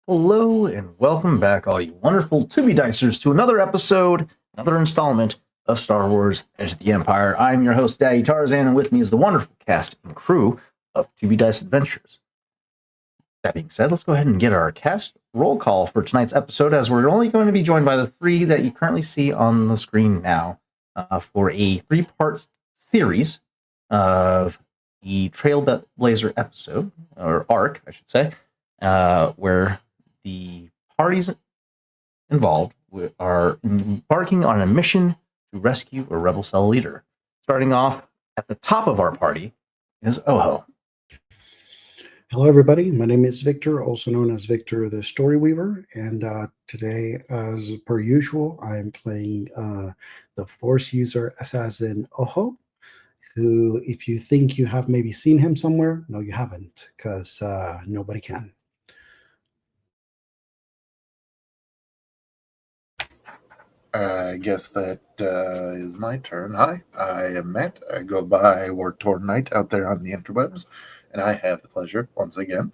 Hello and welcome back, all you wonderful To-Be Dicers, to another episode, another installment of Star Wars Edge of the Empire. I'm your host, Daddy Tarzan, and with me is the wonderful cast and crew of To-Be Dice Adventures. That being said, let's go ahead and get our cast roll call for tonight's episode, as we're only going to be joined by the three that you currently see on the screen now for a three-part series of the Trailblazer episode, or arc, I should say, where the parties involved are embarking on a mission to rescue a rebel cell leader. Starting off at the top of our party is Oho. Hello, everybody. My name is Victor, also known as Victor the Story Weaver, and today, as per usual, I'm playing the Force user assassin Oho, who, if you think you have maybe seen him somewhere, no, you haven't, because nobody can. I guess that is my turn. Hi, I am Matt. I go by War Torn Knight out there on the interwebs, and I have the pleasure, once again,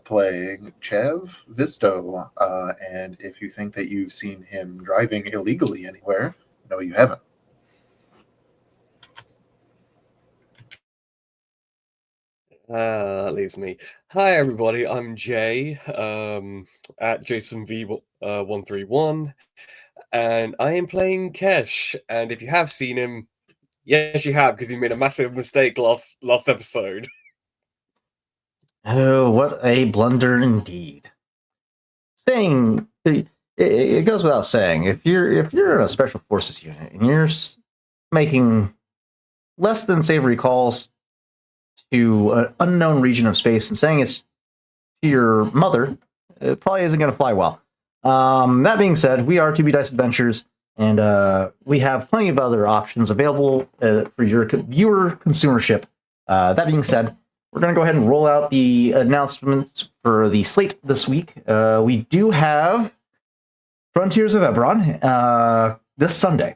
playing Chev Visto. And if you think that you've seen him driving illegally anywhere, no, you haven't. That leaves me. Hi, everybody. I'm Jay, at Jason V 131, and I am playing Kesh. And if you have seen him, yes, you have, because he made a massive mistake last episode. Oh, what a blunder indeed. Saying it goes without saying, if you're a special forces unit and you're making less than savory calls to an unknown region of space and saying it's to your mother, it probably isn't going to fly well. That being said, we are To-Be Dice Adventures, and we have plenty of other options available for your viewer consumership. That being said, we're going to go ahead and roll out the announcements for the slate this week. We do have Frontiers of Eberron this Sunday.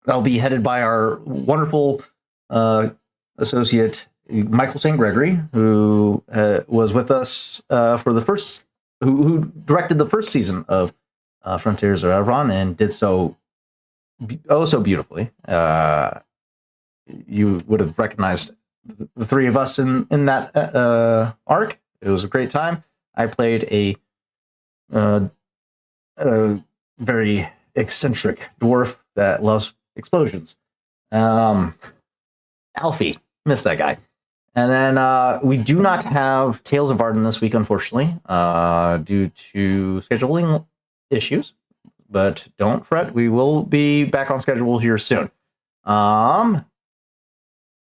That'll be headed by our wonderful associate Michael St. Gregory, who was with us for the first, who directed the first season of Frontiers of Eberron and did so so beautifully. You would have recognized the three of us in that arc. It was a great time. I played a very eccentric dwarf that loves explosions. Alfie, missed that guy. And then we do not have Tales of Arden this week, unfortunately, due to scheduling issues. But don't fret, we will be back on schedule here soon. And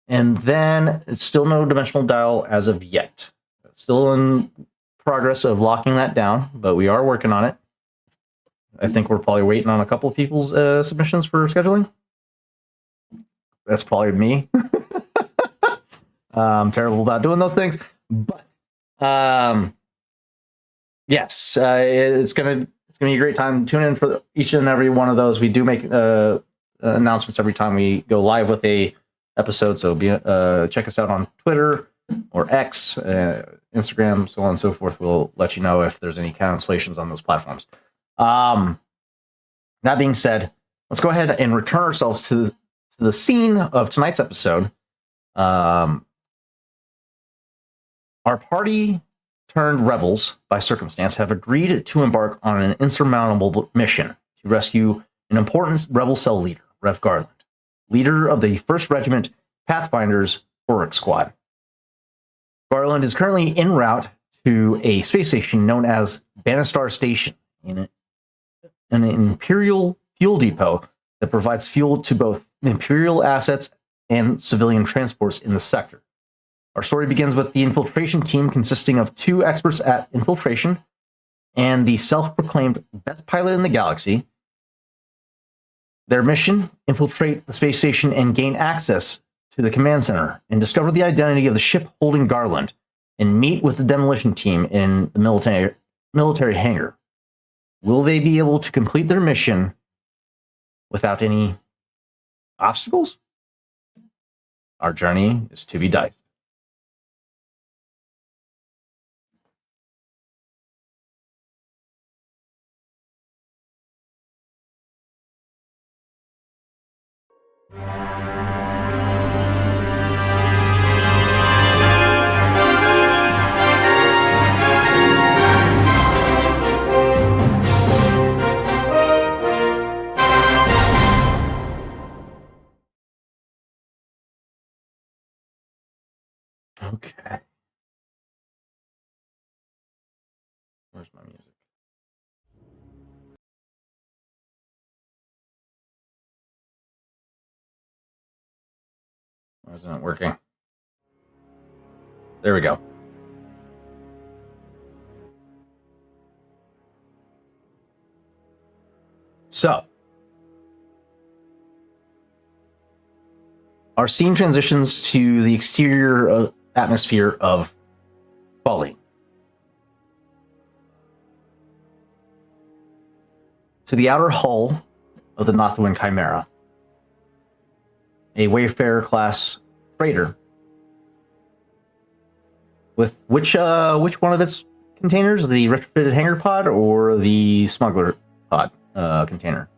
then it's still no Dimensional Dial as of yet. Still in progress of locking that down, but we are working on it. I think we're probably waiting on a couple of people's submissions for scheduling. That's probably me. I'm terrible about doing those things, but yes, it's gonna be a great time. Tune in for each and every one of those. We do make announcements every time we go live with a episode, so check us out on Twitter or X, Instagram, so on and so forth. We'll let you know if there's any cancellations on those platforms. That being said, let's go ahead and return ourselves to the scene of tonight's episode. Our party turned rebels by circumstance have agreed to embark on an insurmountable mission to rescue an important rebel cell leader, Rev Garland, leader of the 1st Regiment Pathfinder's Auric Squad. Garland is currently en route to a space station known as Bannistar Station, in an Imperial fuel depot that provides fuel to both Imperial assets and civilian transports in the sector. Our story begins with the infiltration team consisting of 2 experts at infiltration and the self-proclaimed best pilot in the galaxy. Their mission: infiltrate the space station and gain access to the command center and discover the identity of the ship holding Garland and meet with the demolition team in the military hangar. Will they be able to complete their mission without any obstacles? Our journey is to be diced. Okay. Where's my music? Why isn't it working? There we go. So, our scene transitions to the exterior atmosphere of Bali. To the outer hull of the Northwind Chimera, a Wayfarer class freighter. With which one of its containers? The retrofitted hangar pod or the smuggler pod container?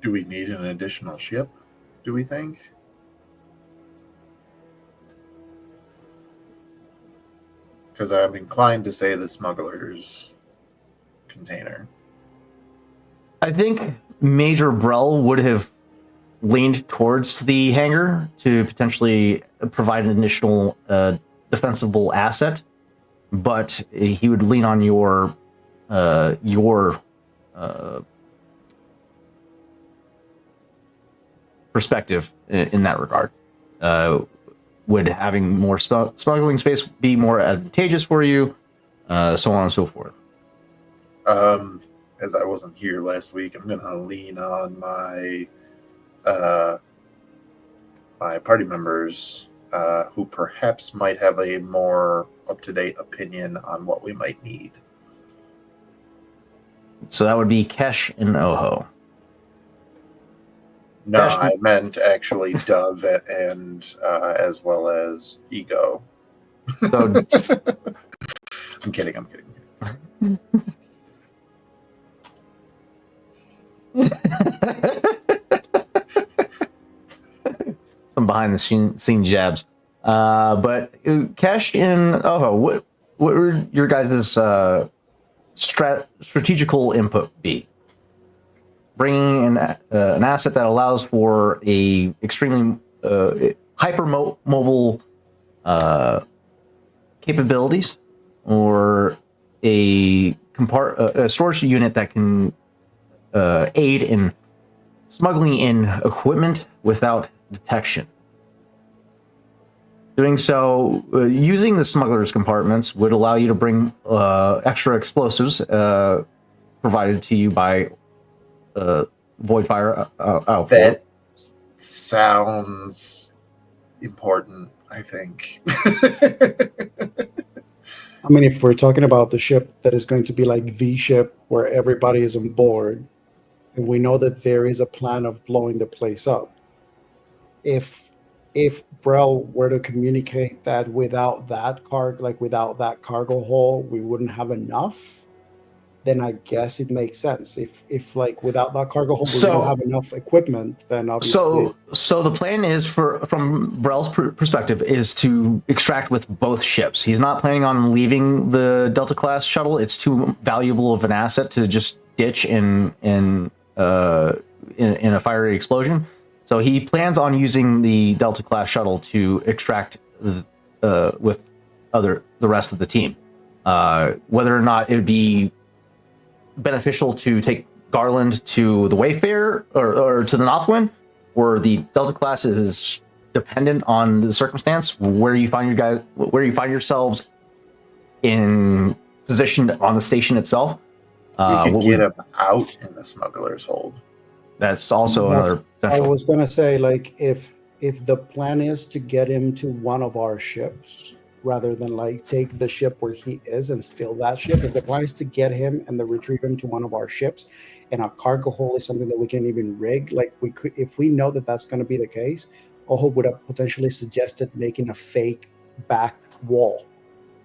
Do we need an additional ship, do we think? Because I'm inclined to say the smuggler's container. I think Major Brell would have leaned towards the hangar to potentially provide an additional defensible asset, but he would lean on your perspective in that regard. Would having more smuggling space be more advantageous for you? So on and so forth. As I wasn't here last week, I'm going to lean on my my party members who perhaps might have a more up-to-date opinion on what we might need. So that would be Kesh and Oho. No, Kesh- I meant actually Dove and as well as Ego. So I'm kidding. some behind the scene jabs. But Kesh and Oho, what would your guys' strategical input be? Bringing an asset that allows for a extremely hyper-mobile capabilities, or a storage unit that can aid in smuggling in equipment without detection. Doing so, using the smuggler's compartments would allow you to bring extra explosives provided to you by Voidfire output. That sounds important, I think. I mean, if we're talking about the ship that is going to be like the ship where everybody is on board, and we know that there is a plan of blowing the place up, if Brell were to communicate that without that without that cargo hold, we wouldn't have enough, then I guess it makes sense. If like without that cargo hold, we don't have enough equipment, then obviously. So the plan is, from Brell's perspective, is to extract with both ships. He's not planning on leaving the Delta class shuttle. It's too valuable of an asset to just ditch in a fiery explosion. So he plans on using the Delta class shuttle to extract with the rest of the team. Whether or not it would be beneficial to take Garland to the Wayfarer or to the Northwind, or the Delta class is dependent on the circumstance where you find yourselves in positioned on the station itself. We could get him out in the smuggler's hold. That's also another potential. I was gonna say, like, if the plan is to get him to one of our ships rather than like take the ship where he is and steal that ship, if the plan is to get him and then retrieve him to one of our ships, and our cargo hold is something that we can even rig, like we could, if we know that that's going to be the case, Oho would have potentially suggested making a fake back wall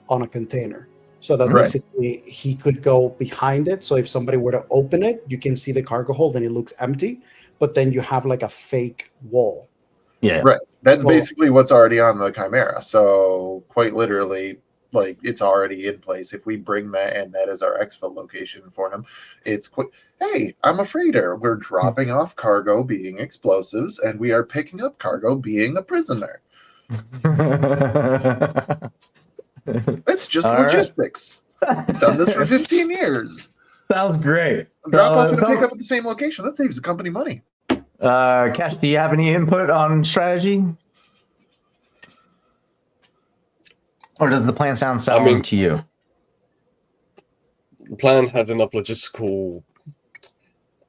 on a container so that Right. basically he could go behind it. So if somebody were to open it, you can see the cargo hold and it looks empty, but then you have like a fake wall. Yeah. Right. That's Well- basically what's already on the Chimera. So quite literally, like it's already in place. If we bring that and that is our exfil location for him, it's quick. Hey, I'm a freighter. We're dropping off cargo being explosives, and we are picking up cargo being a prisoner. It's just All right. logistics. We've done this for 15 years. Sounds great. Drop off So, and pick up at the same location. That saves the company money. Cash, do you have any input on strategy? Or does the plan sound sound to you? The plan has enough logistical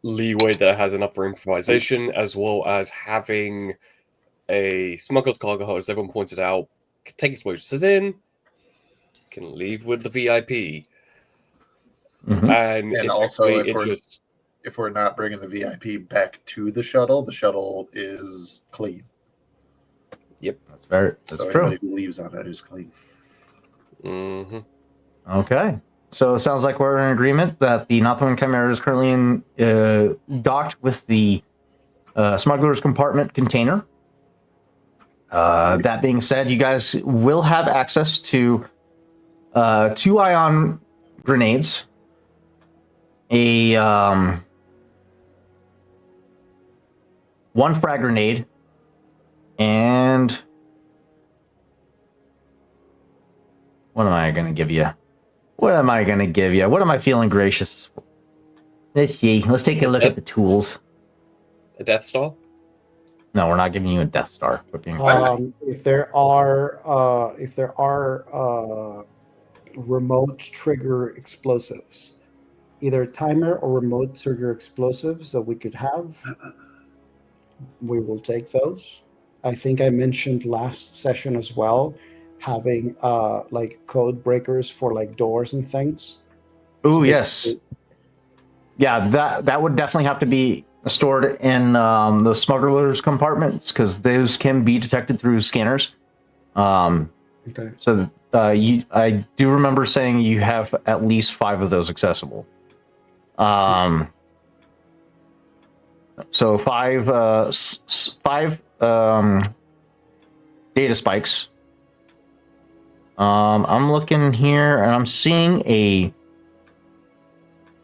leeway that it has enough for improvisation, as well as having a smuggled cargo hold, as everyone pointed out, can take explosives within, can leave with the VIP. Mhm. And And also, effectively if we're not bringing the VIP back to the shuttle is clean. That's So true. anybody who leaves on it is clean. Mm-hmm. Okay. So it sounds like we're in agreement that the Northwind Chimera is currently in docked with the smuggler's compartment container. That being said, you guys will have access to 2 ion grenades, a 1 frag grenade, and what am I going to give you? What am I going to give you? What am I feeling gracious? Let's see. Let's take a look at the tools. A Death Star? No, we're not giving you a Death Star. If there are remote trigger explosives, either timer or remote trigger explosives that we could have, we will take those. I think I mentioned last session as well, having like code breakers for like doors and things. Oh, So yes. Yeah, that would definitely have to be stored in the smugglers compartments, because those can be detected through scanners. Okay. So I do remember saying you have at least 5 of those accessible. So 5 data spikes. I'm looking here and I'm seeing a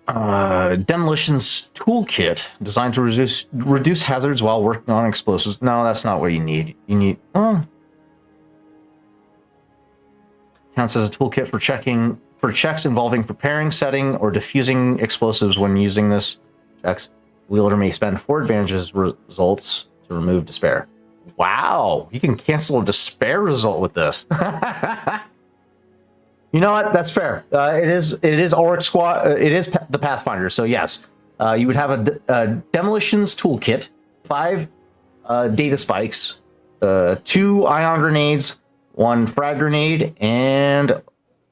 demolitions toolkit designed to reduce hazards while working on explosives. No, that's not what you need. You need counts as a toolkit for checks involving preparing, setting, or diffusing explosives. When using this checks, wielder may spend 4 advantages results to remove despair. Wow, you can cancel a despair result with this. You know what? That's fair. It is Auric Squad. It is the Pathfinder. So yes, you would have a demolitions toolkit, 5 data spikes, 2 ion grenades, 1 frag grenade, and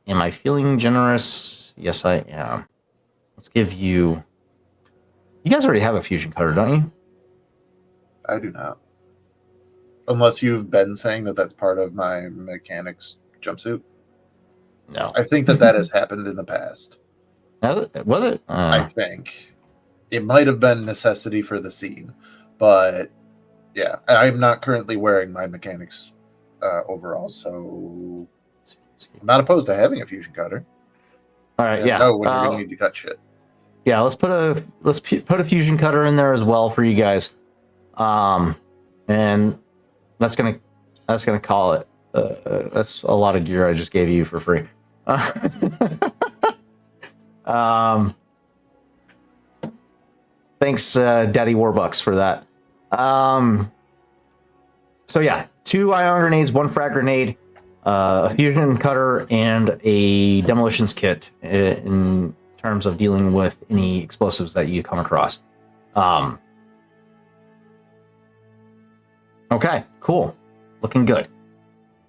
am I feeling generous? Yes, I am. Let's give you. You guys already have a fusion cutter, don't you? I do not. Unless you've been saying that that's part of my mechanics jumpsuit. No. I think that has happened in the past. Was it? I think. It might have been necessity for the scene. But yeah, I'm not currently wearing my mechanics overall, so I'm not opposed to having a fusion cutter. All right, yeah. No, when you're going to need to cut shit. Yeah, let's put a fusion cutter in there as well for you guys, and that's gonna call it. That's a lot of gear I just gave you for free. Thanks, Daddy Warbucks, for that. So yeah, 2 ion grenades, 1 frag grenade, a fusion cutter, and a demolitions kit in terms of dealing with any explosives that you come across. Okay, cool. Looking good.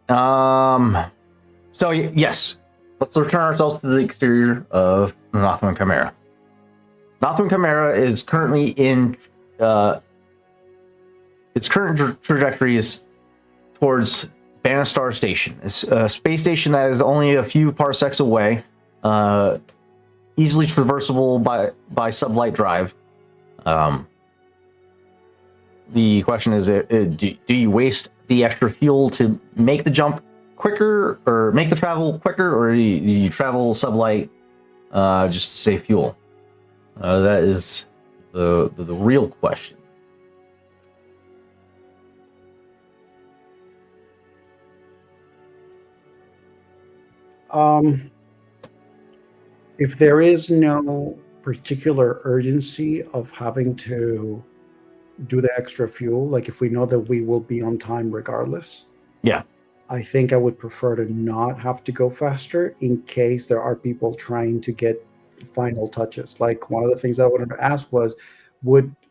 So yes, let's return ourselves to the exterior of the Northwind Chimera. Northwind Chimera is currently in its current trajectory is towards Banastar Station. It's a space station that is only a few parsecs away easily traversable by sublight drive. The question is, do you waste the extra fuel to make the jump quicker, or make the travel quicker, or do you travel sublight just to save fuel? That is the real question. If there is no particular urgency of having to do the extra fuel, like if we know that we will be on time regardless, Yeah. I think I would prefer to not have to go faster in case there are people trying to get final touches. Like one of the things I wanted to ask was,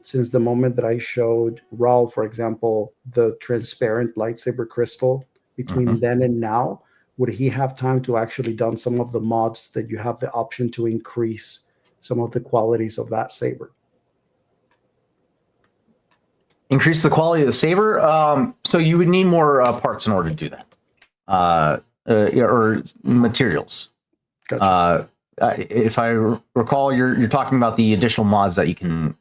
since the moment that I showed Raul, for example, the transparent lightsaber crystal, between then and now, would he have time to actually done some of the mods that you have the option to increase some of the qualities of that saber? Increase the quality of the saber. So you would need more parts in order to do that, or materials. Gotcha. If I recall, you're talking about the additional mods that you can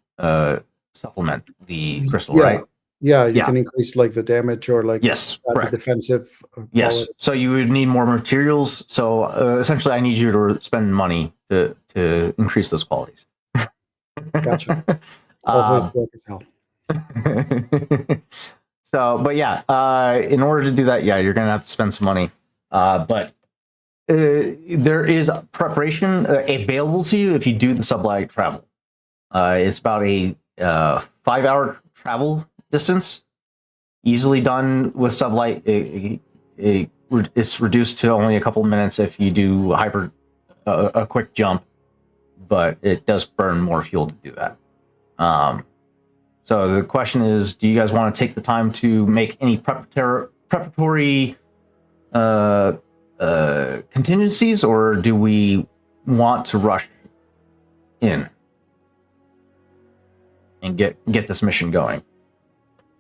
supplement the crystal, right? Yeah, you can increase like the damage or like yes, the defensive. Yes, quality. so you would need more materials. So essentially, I need you to spend money to increase those qualities. Gotcha. Always broke as hell. So, but yeah, in order to do that, yeah, you're gonna have to spend some money. But there is preparation available to you if you do the sublight travel. It's about a 5-hour travel distance, easily done with sublight. It's reduced to only a couple of minutes if you do a quick jump, but it does burn more fuel to do that. So the question is, do you guys want to take the time to make any preparatory contingencies, or do we want to rush in and get this mission going?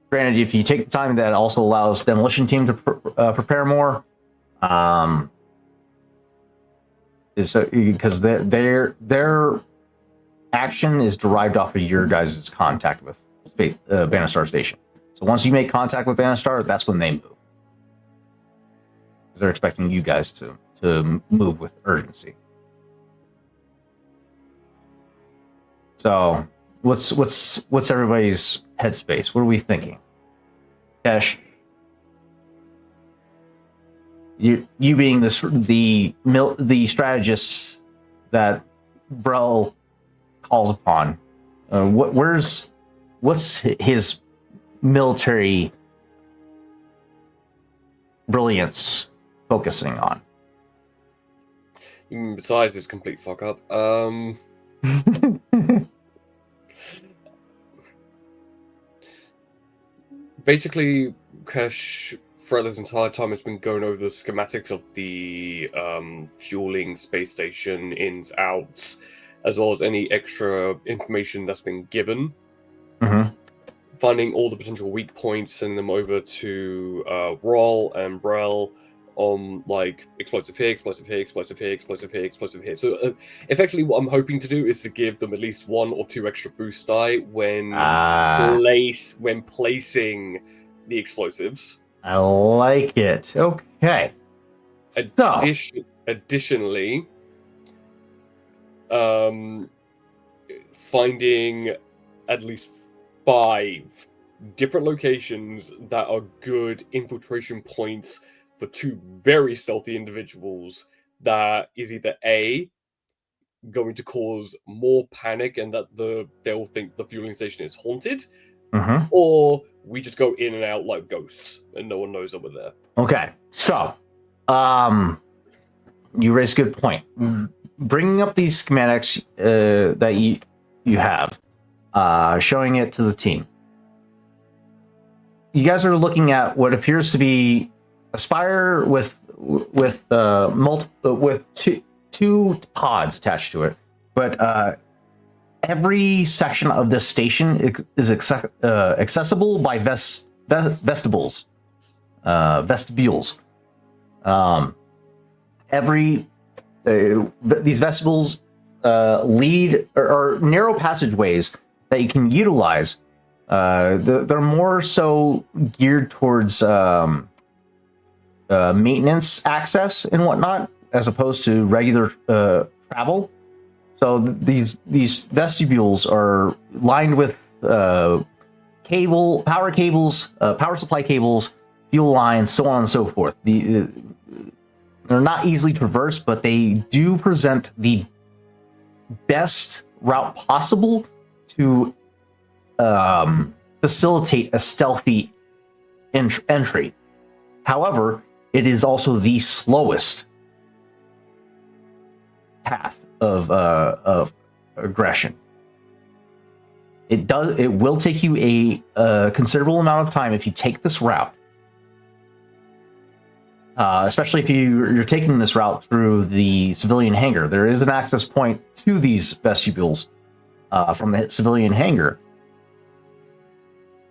Granted, if you take the time, that also allows the demolition team to prepare more, because their action is derived off of your guys' contact with Banastar Station. So once you make contact with Banastar, that's when they move. They're expecting you guys to move with urgency. So what's everybody's headspace? What are we thinking? Kesh, you being the strategist that Brel calls upon, what's his military brilliance focusing on? Besides this complete fuck up, basically, Kesh throughout this entire time has been going over the schematics of the fueling space station, ins, outs, as well as any extra information that's been given. Finding all the potential weak points, sending them over to Raul and Brel on like explosive here, explosive here, explosive here, explosive here, explosive here. So effectively what I'm hoping to do is to give them at least 1 or 2 extra boost die when placing the explosives. I like it. Okay. Additionally, finding at least 5 different locations that are good infiltration points for 2 very stealthy individuals that is either A, going to cause more panic and that they'll think the fueling station is haunted, or we just go in and out like ghosts and no one knows that we're there. Okay, so you raise a good point. Bringing up these schematics that you have, showing it to the team. You guys are looking at what appears to be a spire with two pods attached to it, but every section of this station is accessible by vestibules. Every these vestibules lead or narrow passageways that you can utilize. They're more so geared towards maintenance access and whatnot, as opposed to regular travel. So these vestibules are lined with power cables, power supply cables, fuel lines, so on and so forth. They're not easily traversed, but they do present the best route possible to facilitate a stealthy entry. However, it is also the slowest path of aggression. It will take you a considerable amount of time if you take this route. Especially if you're taking this route through the civilian hangar. There is an access point to these vestibules from the civilian hangar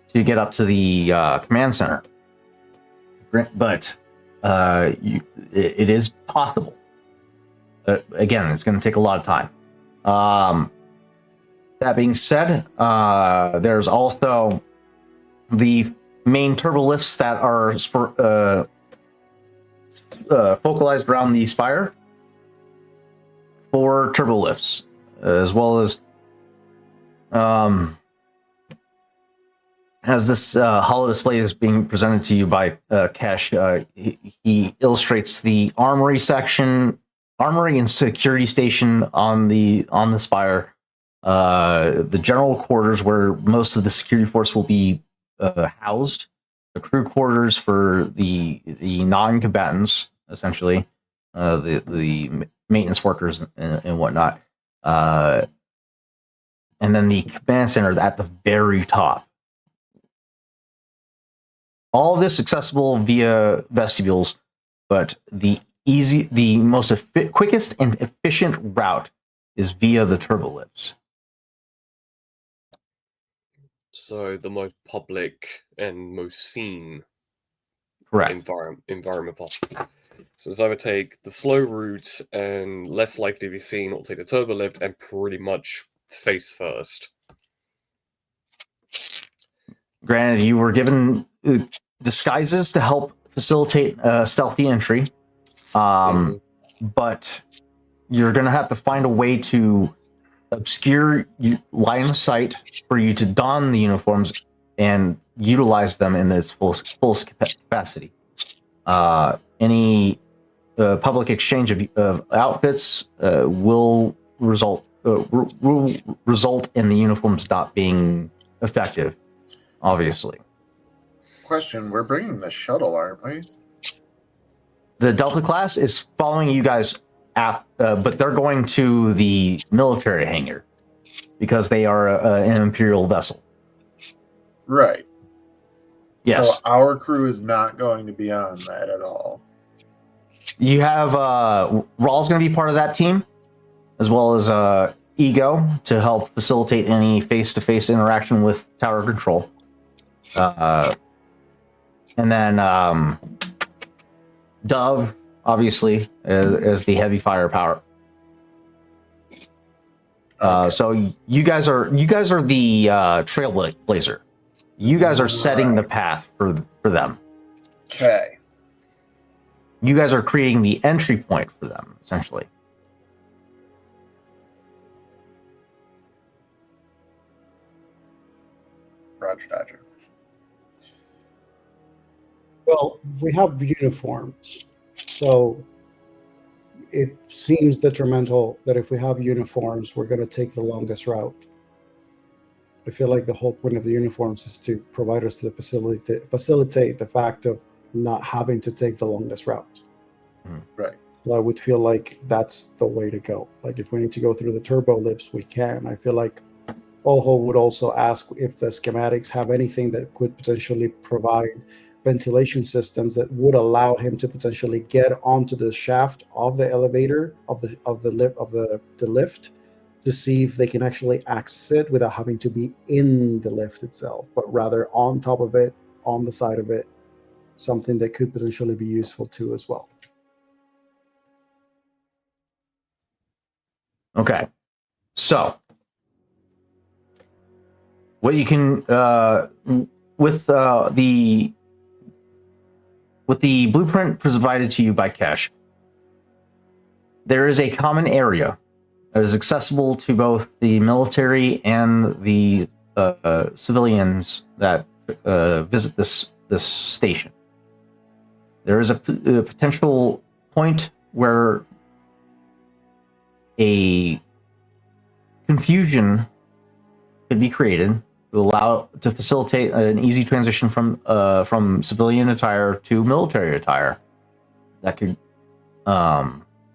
to get up to the command center. But it is possible. Again, it's going to take a lot of time. That being said, there's also the main turbolifts that are focalized around the spire for turbolifts, as well as this holo display is being presented to you by Kesh. He illustrates the armory section, armory and security station on the spire, the general quarters where most of the security force will be housed, the crew quarters for the non-combatants, essentially, the maintenance workers and whatnot, and then the command center at the very top. All of this accessible via vestibules, but the most quickest and efficient route is via the turbolifts. So the most public and most seen Correct. environment possible. So it's either take the slow route and less likely to be seen, or take the turbo lift and pretty much face first. Granted, you were given disguises to help facilitate stealthy entry, but you're going to have to find a way to obscure line of sight for you to don the uniforms and utilize them in its full capacity. Any public exchange of outfits will result in the uniforms not being effective, obviously. Question, we're bringing the shuttle, aren't we? The Delta class is following you guys, but they're going to the military hangar because they are an Imperial vessel. Right. Yes. So our crew is not going to be on that at all. You have Raw's going to be part of that team, as well as Ego to help facilitate any face-to-face interaction with tower control. And then Dove, obviously, as the heavy firepower. Okay. So you guys are the Trailblazer. You guys are setting the path for them. Okay. You guys are creating the entry point for them, essentially. Roger Dodger. Well, we have uniforms, so it seems detrimental that if we have uniforms, we're going to take the longest route. I feel like the whole point of the uniforms is to provide us the facilitate the fact of not having to take the longest route. Right. So I would feel like that's the way to go. Like if we need to go through the turbo lifts, we can. I feel like Oho would also ask if the schematics have anything that could potentially provide ventilation systems that would allow him to potentially get onto the shaft of the elevator of the lift to see if they can actually access it without having to be in the lift itself, but rather on top of it, on the side of it, something that could potentially be useful too as well. Okay. So, what you can with the blueprint provided to you by Kesh, there is a common area that is accessible to both the military and the civilians that visit this station. There is a potential point where a confusion could be created to facilitate an easy transition from civilian attire to military attire. That could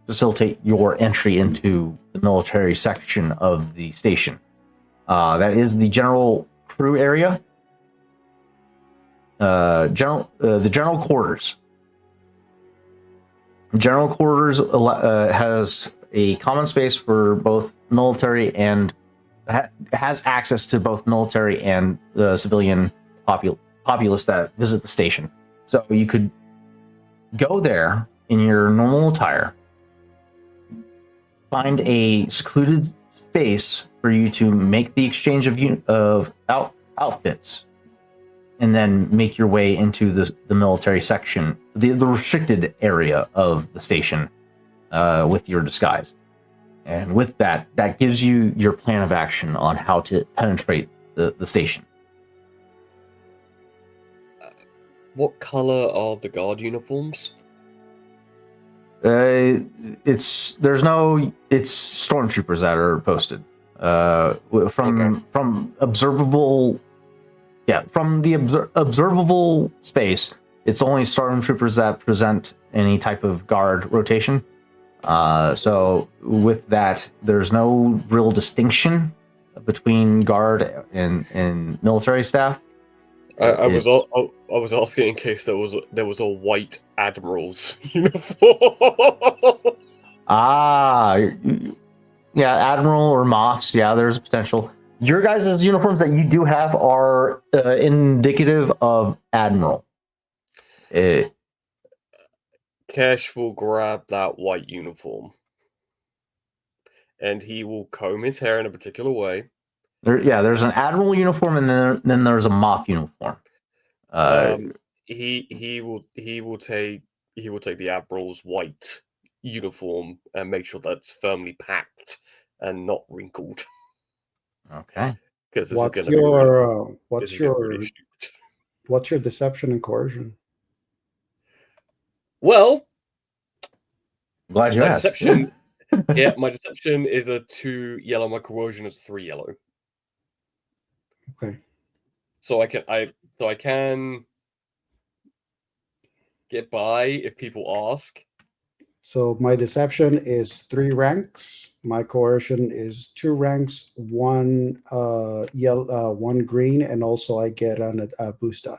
facilitate your entry into the military section of the station. That is the general crew area. The general quarters. General quarters has a common space for both military and has access to both military and civilian populace that visit the station. So you could go there in your normal attire, find a secluded space for you to make the exchange of outfits, and then make your way into the military section, the restricted area of the station, with your disguise. And with that gives you your plan of action on how to penetrate the station. What color are the guard uniforms? It's stormtroopers that are posted. From observable, from the observable space, it's only stormtroopers that present any type of guard rotation. So with that, there's no real distinction between guard and military staff. I was asking in case there was a white admiral's uniform. Yeah, admiral or Moffs. Yeah, there's potential. Your guys' uniforms that you do have are indicative of admiral. Kesh will grab that white uniform, and he will comb his hair in a particular way. There's an admiral uniform, and then there's a Moff uniform. He will take the admiral's white uniform and make sure that's firmly packed and not wrinkled. Okay. Because this What's is going to be what's your deception and coercion? Well, glad you asked. Deception, my deception is a 2 yellow. My coercion is 3 yellow. Okay. So I can get by if people ask. So my deception is 3 ranks. My coercion is 2 ranks, 1 yellow, 1 green, and also I get on a boost die.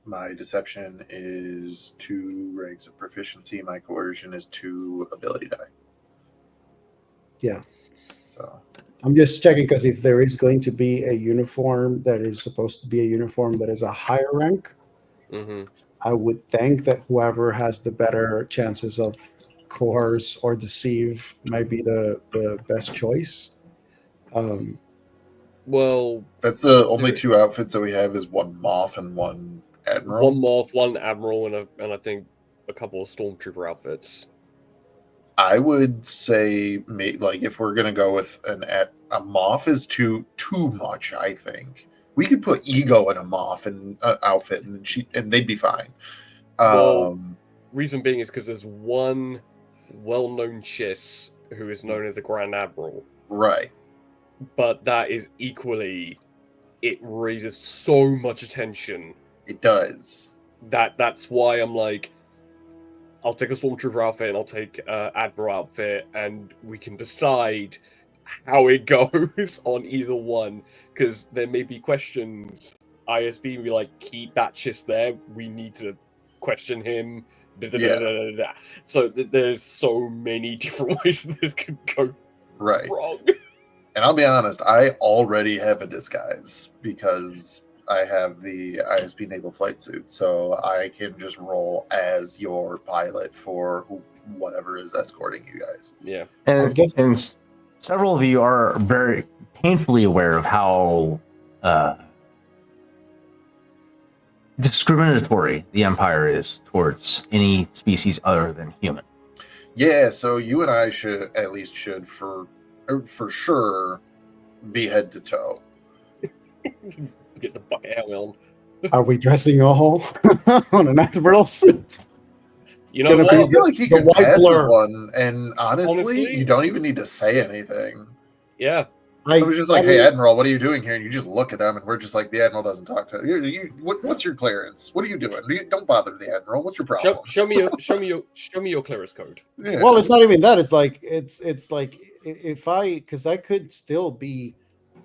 My deception is 2 ranks of proficiency. My coercion is 2 ability die. Yeah. So I'm just checking because if there is going to be a uniform that is supposed to be a uniform that is a higher rank, I would think that whoever has the better chances of coerce or deceive might be the best choice. Well, that's the only 2 outfits that we have is 1 Moff and 1 Admiral. 1 Moff, 1 Admiral, and I think a couple of Stormtrooper outfits. I would say, like, if we're gonna go with a Moff is too much. I think we could put Ego in a Moff and outfit, and they'd be fine. Reason being is because there's one well-known Chiss who is known as a Grand Admiral, right? But that is equally, it raises so much attention. It does. That's why I'm like, I'll take a Stormtrooper outfit and I'll take Admiral outfit, and we can decide how it goes on either one, because there may be questions. ISB will be like, keep that Chiss there. We need to question him. So there's so many different ways that this could go wrong. And I'll be honest, I already have a disguise because I have the ISB naval flight suit, so I can just roll as your pilot for whatever is escorting you guys. Yeah. I And, guess- and several of you are very painfully aware of how discriminatory the Empire is towards any species other than human. Yeah, so you and I should for sure be head to toe. Get the bucket hat on. Are we dressing all on an admiral suit? You know Gonna what? be I feel like he the could white pass as blur. one, and honestly, Honestly? you don't even need to say anything. Yeah. Someone's just like, "Hey, Admiral, what are you doing here?" And you just look at them, and we're just like, "The Admiral doesn't talk to you. What's your clearance? What are you doing? Don't bother the Admiral. What's your problem?" Show me your clearance code. Yeah. Well, it's not even that. It's like if because I could still be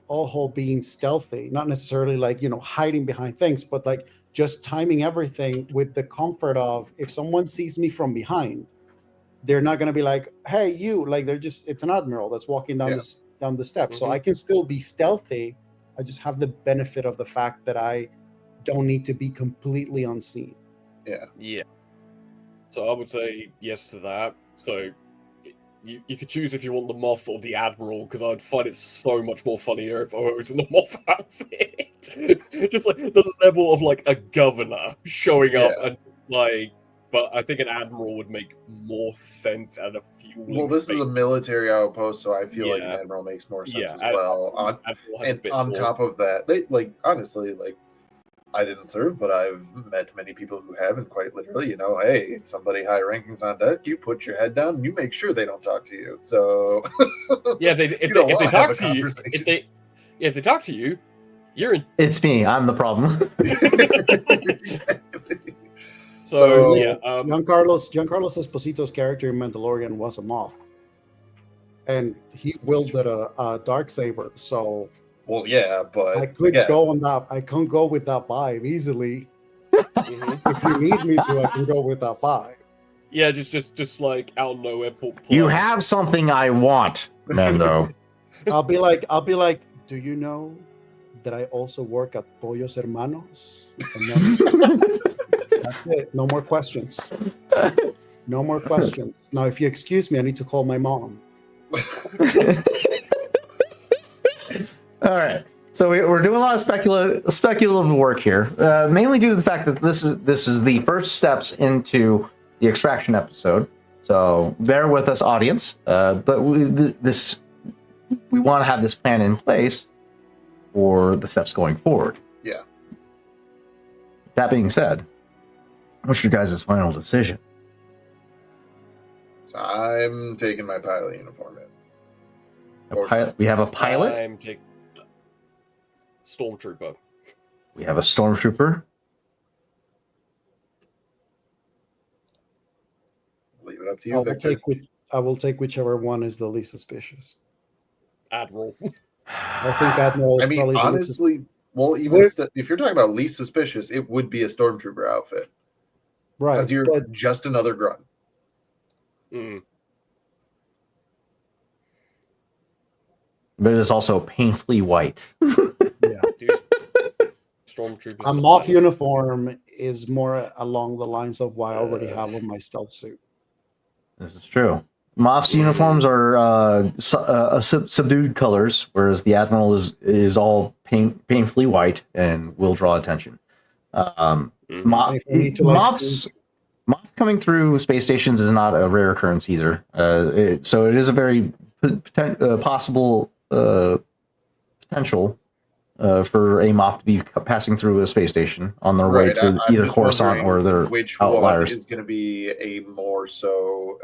all whole being stealthy, not necessarily like hiding behind things, but like just timing everything with the comfort of if someone sees me from behind, they're not going to be like, "Hey, you!" Like it's an admiral that's walking down down the steps. So Mhm. I can still be stealthy. I just have the benefit of the fact that I don't need to be completely unseen. Yeah. So I would say yes to that. So you could choose if you want the moth or the admiral, because I'd find it so much more funnier if I was in the moth outfit. Just like the level of like a governor showing up and like. But I think an admiral would make more sense at a fueling Well, this is a military outpost, so I feel like an Yeah. admiral makes more sense Yeah, as well. Admiral has a And bit on more. top of that, honestly, I didn't serve, but I've met many people who have, and quite literally, hey, somebody high rankings on deck, you put your head down, and you make sure they don't talk to you. So Yeah, if they talk to you, if they talk to you, you're in. It's me. I'm the problem. Exactly. So yeah, Giancarlo Esposito's character in Mandalorian was a moth, and he wielded a dark saber. So well, yeah, but I could again, go on that. I can go with that vibe easily. mhm. If you need me to, I can go with that vibe. Yeah, just like out of nowhere. You have something I want, Mando. I'll be like, do you know that I also work at Pollos Hermanos? And then that's it. No more questions. No more questions. Now, if you excuse me, I need to call my mom. All right. So we're doing a lot of speculative work here, mainly due to the fact that this is the first steps into the extraction episode. So bear with us, audience. But we want to have this plan in place for the steps going forward. Yeah. That being said, what's your guys' final decision? So I'm taking my pilot uniform in. We have a pilot. I'm Stormtrooper. We have a stormtrooper. Leave it up to you, Victor. I will take whichever one is the least suspicious. Admiral. I think Admiral is probably honestly, well, if you're talking about least suspicious, it would be a stormtrooper outfit. right. Because you're just another grunt. Mm. But it is also painfully white. Yeah. Dude, Stormtroopers. A moth uniform is more along the lines of what I already have on my stealth suit. This is true. Moff's uniforms are subdued colors, whereas the Admiral is all painfully white and will draw attention. Moff's coming through space stations is not a rare occurrence either. So it is a very possible potential for a Moff to be passing through a space station on their way to either Coruscant or their which outliers. One is going to be a more so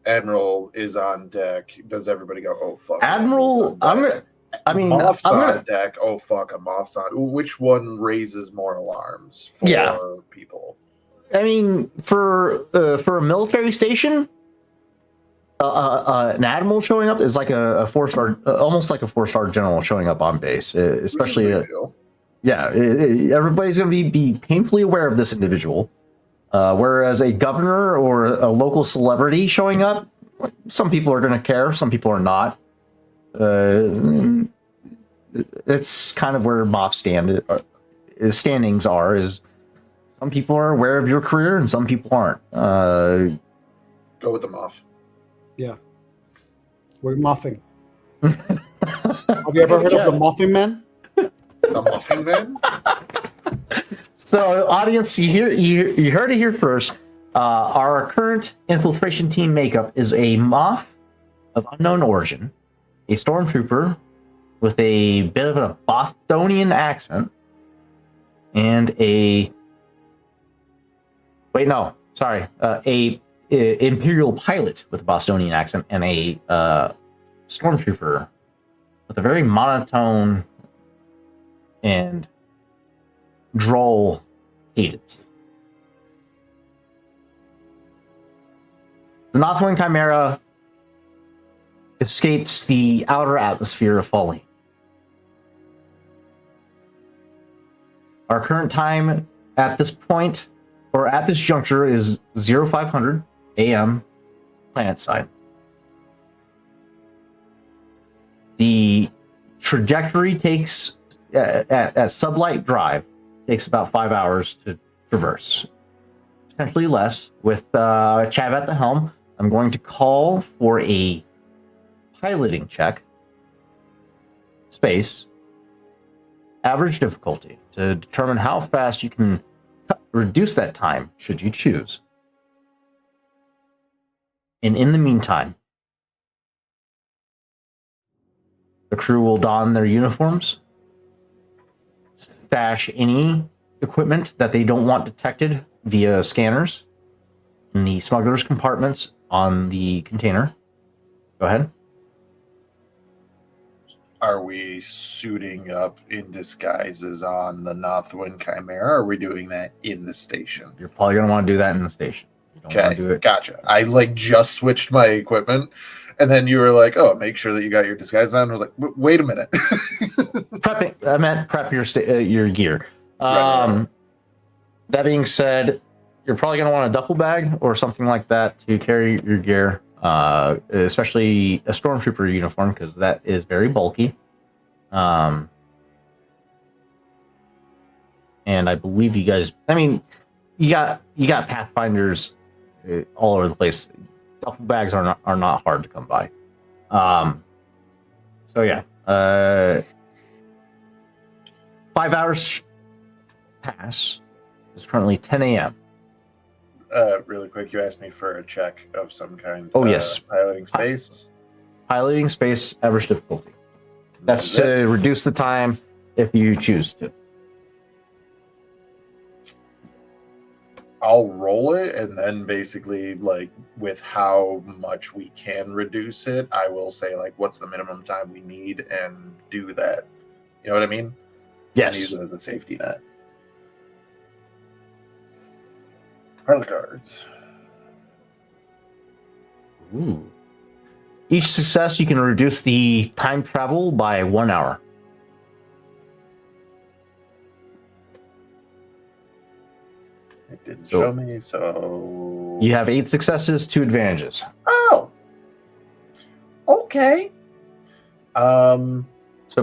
Admiral is on deck. Does everybody go, oh fuck? Admiral, Moff's on deck. Oh fuck, a Moff's on. Which one raises more alarms for people? I mean, for a military station, an admiral showing up is like a 4-star, almost like a 4-star general showing up on base. Especially, everybody's going to be painfully aware of this individual. Whereas a governor or a local celebrity showing up, some people are going to care, some people are not. It's kind of where Moff standings are. some people are aware of your career and some people aren't. Go with the muff. Yeah. We're muffing. Have you ever heard of the Muffin Man? The Muffin Man? So, audience, you heard it here first. Our current infiltration team makeup is a Moth of unknown origin, a stormtrooper with a bit of a Bostonian accent, and a Imperial pilot with a Bostonian accent, and a stormtrooper with a very monotone and droll cadence. The Northwind Chimera escapes the outer atmosphere of Falling. Our current time at this point, or at this juncture, is 0500 AM planet side. The trajectory takes, at sublight drive, takes about 5 hours to traverse. Potentially less. With Chav at the helm, I'm going to call for a piloting check. Space. Average difficulty to determine how fast you can reduce that time, should you choose. And in the meantime, the crew will don their uniforms, stash any equipment that they don't want detected via scanners in the smuggler's compartments on the container. Go ahead. Are we suiting up in disguises on the Northwind Chimera? Or are we doing that in the station? You're probably going to want to do that in the station. You don't want to do Okay, it. gotcha. I just switched my equipment, and then you were like, "Oh, make sure that you got your disguise on." I was like, "Wait a minute." Prepping. I meant prep your gear. Right. That being said, you're probably going to want a duffel bag or something like that to carry your gear, especially a stormtrooper uniform, because that is very bulky. And I believe you guys. I mean, you got Pathfinders all over the place. Duffel bags are not hard to come by. So yeah, 5 hours pass. It's currently 10 a.m. Really quick, you asked me for a check of some kind. Oh, yes. Piloting space. Piloting space, average difficulty. That's to reduce the time if you choose to. I'll roll it, and then basically, with how much we can reduce it, I will say, what's the minimum time we need, and do that. You know what I mean? Yes. And use it as a safety net. Pilot cards. Ooh. Each success, you can reduce the time travel by 1 hour. It didn't show me, so... You have 8 successes, 2 advantages. Oh! Okay. So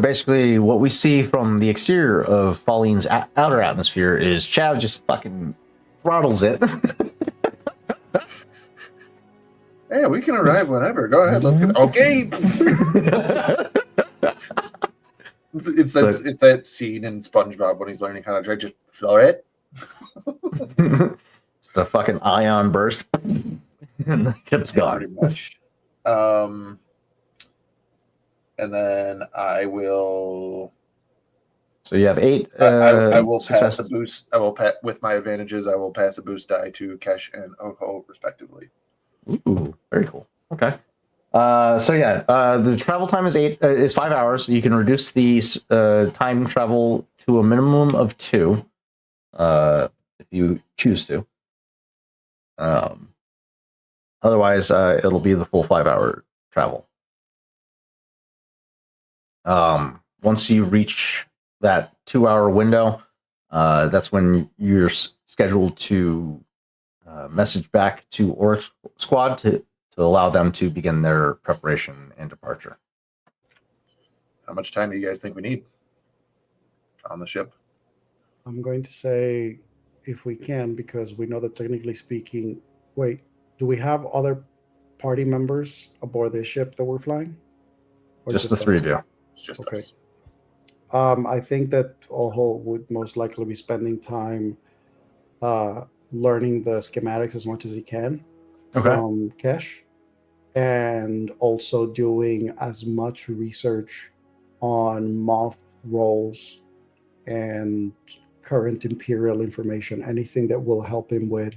basically, what we see from the exterior of Falling's outer atmosphere is Chav just fucking throttles it. Yeah, we can arrive whenever. Go ahead, let's get... Okay! It's that scene in SpongeBob when he's learning how to drive. Just floor it. The fucking ion burst. And the ship's gone. Pretty much. And then I will... So you have 8 I will successes. pass a boost. I will with my advantages, I will pass a boost die to Kesh and Oho, respectively. Ooh, very cool. Okay. The travel time is 5 hours. You can reduce the time travel to a minimum of 2, if you choose to. Otherwise, it'll be the full 5-hour travel. Once you reach that 2-hour window, that's when you're scheduled to message back to Orc Squad to allow them to begin their preparation and departure. How much time do you guys think we need on the ship? I'm going to say if we can, because we know that technically speaking, wait, do we have other party members aboard this ship that we're flying? Or Just the us? three of you. It's just Okay. us. I think that Oho would most likely be spending time learning the schematics as much as he can from Kesh, and also doing as much research on Moth roles and current Imperial information, anything that will help him with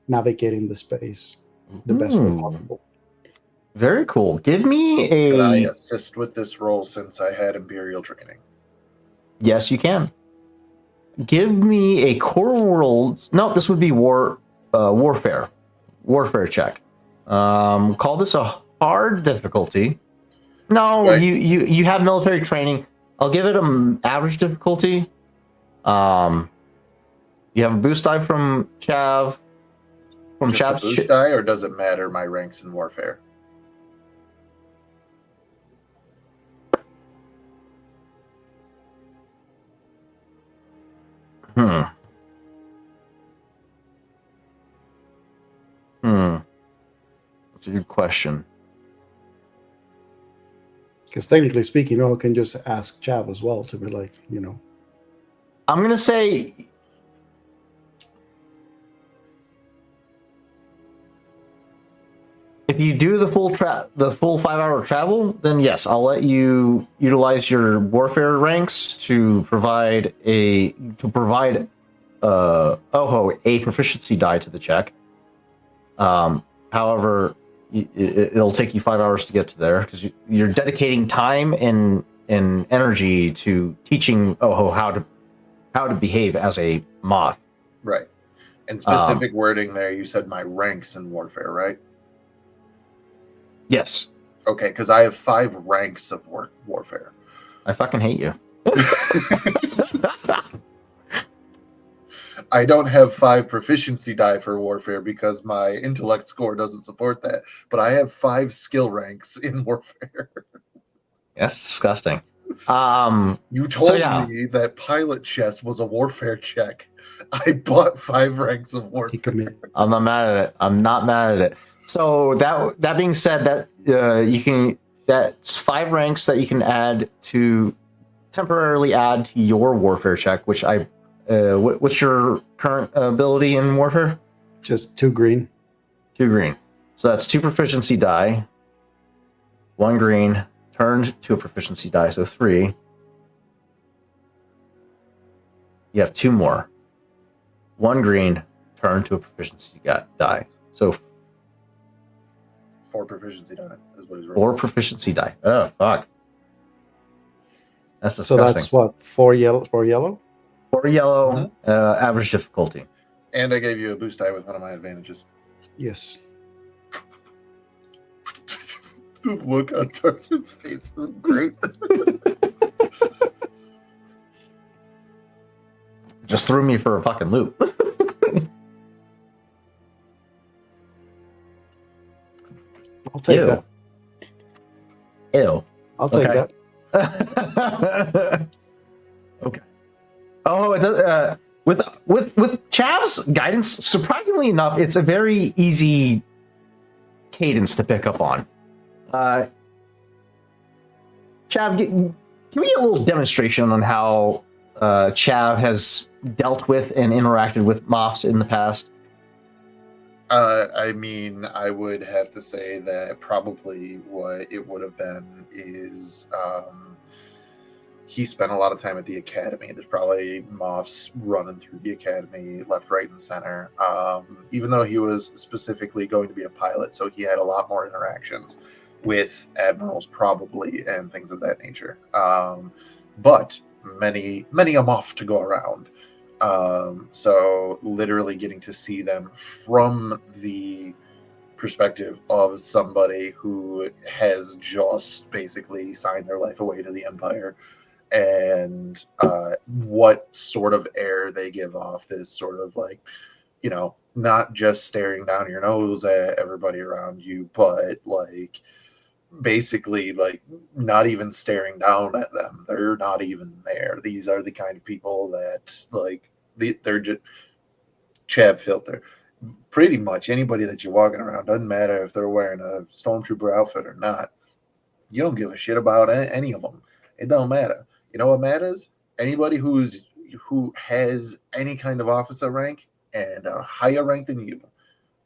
navigating the space the best way possible. Very cool. Give me Can I a. assist with this role since I had Imperial training? Yes, you can. Give me a core world. No, this would be warfare check. Call this a hard difficulty. No, Right. you have military training. I'll give it an average difficulty. You have a boost die from Chav. From Just a Chav's boost die, or does it matter my ranks in warfare? That's a good question. Because technically speaking, Oho can just ask Chav as well to be like, I'm gonna say if you do the full 5-hour travel, then yes, I'll let you utilize your warfare ranks to provide Oho a proficiency die to the check. However, it'll take you 5 hours to get to there because you're dedicating time and energy to teaching Oho how to behave as a moth. Right. And specific wording there, you said my ranks in warfare, right? Yes. Okay, because I have 5 ranks of warfare. I fucking hate you. I don't have 5 proficiency die for warfare because my intellect score doesn't support that. But I have 5 skill ranks in warfare. That's disgusting. You told me that pilot chess was a warfare check. I bought 5 ranks of warfare. I'm not mad at it. I'm not mad at it. So that being said, that's 5 ranks that you can add to temporarily add to your warfare check. Which what's your current ability in warfare? Just 2 green. 2 green. So that's 2 proficiency die. 1 green turned to a proficiency die, so 3. You have 2 more. 1 green turned to a proficiency die. So 4 proficiency die is what he's rolling. 4 proficiency die. Oh fuck. That's disgusting. So that's what, 4 yellow? 4 yellow? 4 yellow, average difficulty. And I gave you a boost die with one of my advantages. Yes. The look on Tarzan's face is great. Just threw me for a fucking loop. I'll take that. Ew. I'll take that. Okay. Oh, it does. With Chav's guidance, surprisingly enough, it's a very easy cadence to pick up on. Chav, give me a little demonstration on how Chav has dealt with and interacted with moths in the past. I mean, I would have to say that probably what it would have been is he spent a lot of time at the academy. There's probably moths running through the academy left, right, and center. Even though he was specifically going to be a pilot, so he had a lot more interactions with admirals probably and things of that nature. But many a moth to go around. So literally getting to see them from the perspective of somebody who has just basically signed their life away to the Empire, and what sort of air they give off, this sort of like, not just staring down your nose at everybody around you, but like basically like not even staring down at them. They're not even there. These are the kind of people that like they're just Chav filter. Pretty much anybody that you're walking around, doesn't matter if they're wearing a stormtrooper outfit or not. You don't give a shit about any of them. It don't matter. You know what matters? Anybody who has any kind of officer rank and a higher rank than you.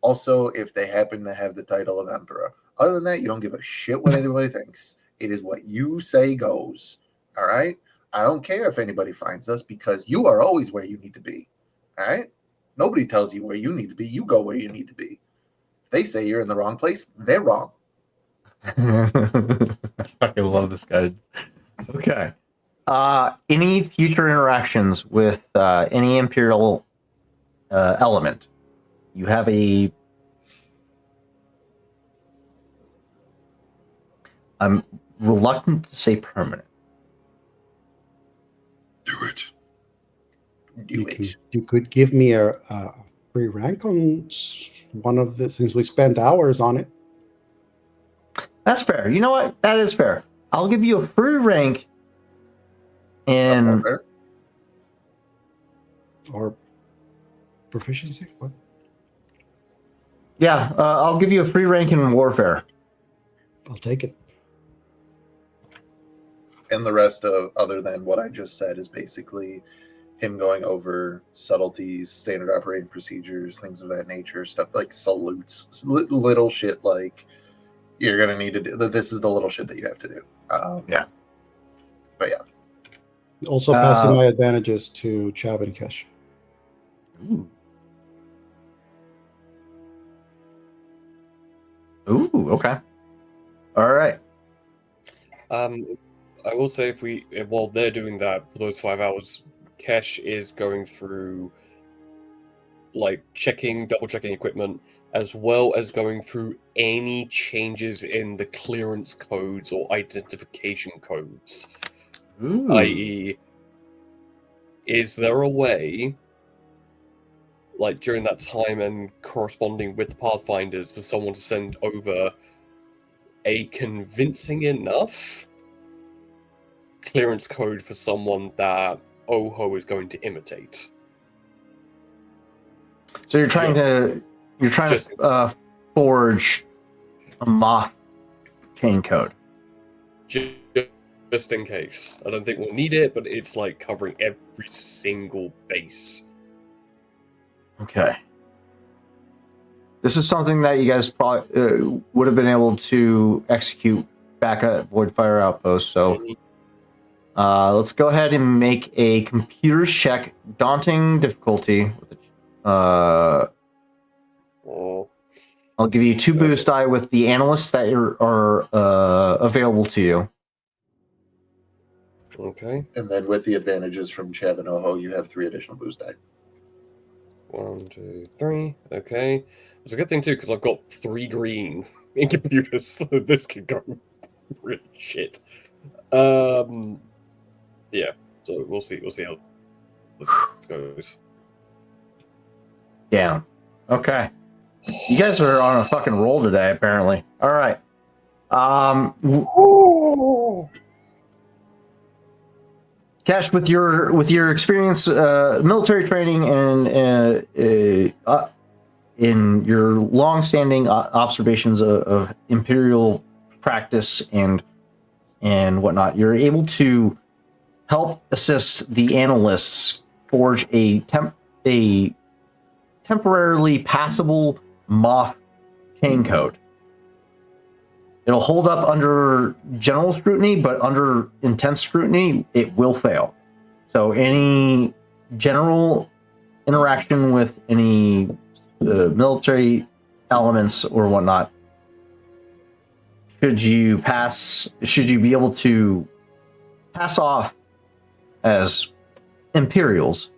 Also, if they happen to have the title of emperor. Other than that, you don't give a shit what anybody thinks. It is what you say goes. All right? I don't care if anybody finds us because you are always where you need to be. All right? Nobody tells you where you need to be. You go where you need to be. If they say you're in the wrong place, they're wrong. I fucking love this guy. Okay. Any future interactions with any Imperial element? You have a... I'm reluctant to say permanent. Do it. Do it. You could give me a free rank on one of the, since we spent hours on it. That's fair. You know what? That is fair. I'll give you a free rank in... Warfare? Or proficiency? What? Yeah, I'll give you a free rank in warfare. I'll take it. And the rest of, other than what I just said, is basically him going over subtleties, standard operating procedures, things of that nature, stuff like salutes, little shit like you're going to need to do. This is the little shit that you have to do. Yeah. But yeah. Also passing my advantages to Chav and Kesh. Ooh, okay. All right. I will say while they're doing that for those 5 hours, Kesh is going through like double checking equipment, as well as going through any changes in the clearance codes or identification codes. I.e., is there a way, like during that time and corresponding with the Pathfinders, for someone to send over a convincing enough clearance code for someone that Oho is going to imitate? So you're trying to forge a Moth chain code. Just in case. I don't think we'll need it, but it's like covering every single base. Okay. This is something that you guys probably would have been able to execute back at Voidfire Outpost. So let's go ahead and make a computers check, daunting difficulty. I'll give you 2 boost die with the analysts that are available to you. Okay. And then with the advantages from Chav and Oho, you have 3 additional boost die. 1, 2, 3. Okay. It's a good thing too, because I've got 3 green in computers, so this can go really shit. Yeah. So we'll see how this goes. Yeah. Okay. You guys are on a fucking roll today, apparently. All right. Cash, with your experience, military training, and in your long-standing observations of Imperial practice and whatnot, you're able to help assist the analysts forge a temporarily passable Moth chain code. It'll hold up under general scrutiny, but under intense scrutiny, it will fail. So any general interaction with any military elements or whatnot, should you be able to pass off as Imperials,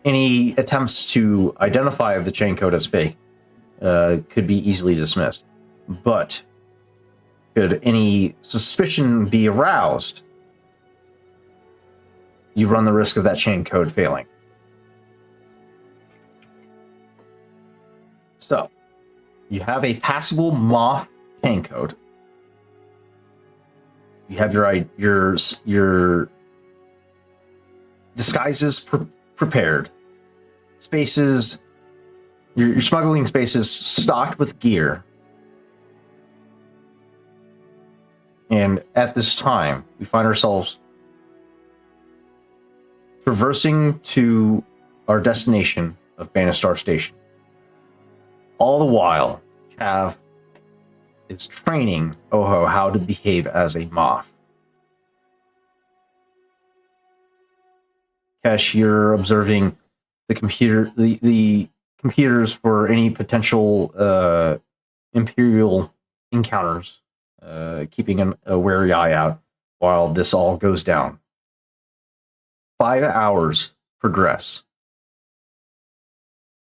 any attempts to identify the chain code as fake could be easily dismissed. But should any suspicion be aroused, you run the risk of that chain code failing. So, you have a passable Moth chain code. You have your disguises prepared. spaces, your smuggling spaces stocked with gear. And at this time, we find ourselves traversing to our destination of Bannistar Station. All the while, Chav is training Oho how to behave as a moth. Kesh, you're observing the computers for any potential Imperial encounters, keeping a wary eye out while this all goes down. 5 hours progress,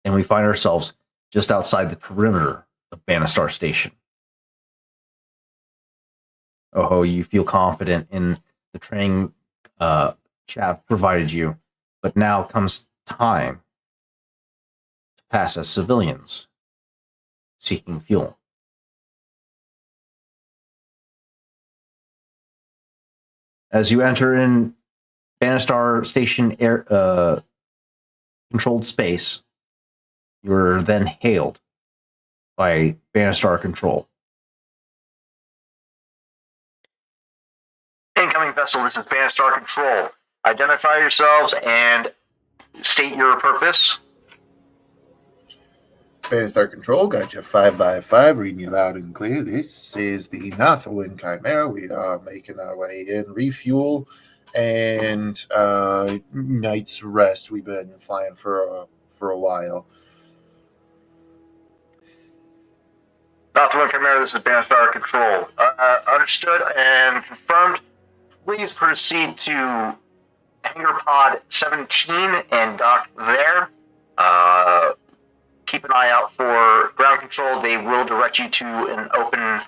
and we find ourselves just outside the perimeter of Bannistar Station. Oho, you feel confident in the training Chav provided you, but now comes time to pass as civilians seeking fuel. As you enter in Bannistar Station air controlled space, you're then hailed by Bannistar Control. Incoming vessel, this is Bannistar Control. Identify yourselves and state your purpose. Bannistar Control, got you 5x5, reading you loud and clear. This is the Northwind Chimera. We are making our way in, refuel, and night's rest. We've been flying for a while. Northwind Chimera, this is Bannistar Control. Understood and confirmed. Please proceed to Hangar Pod 17 and dock there. Keep an eye out for ground control. They will direct you to an open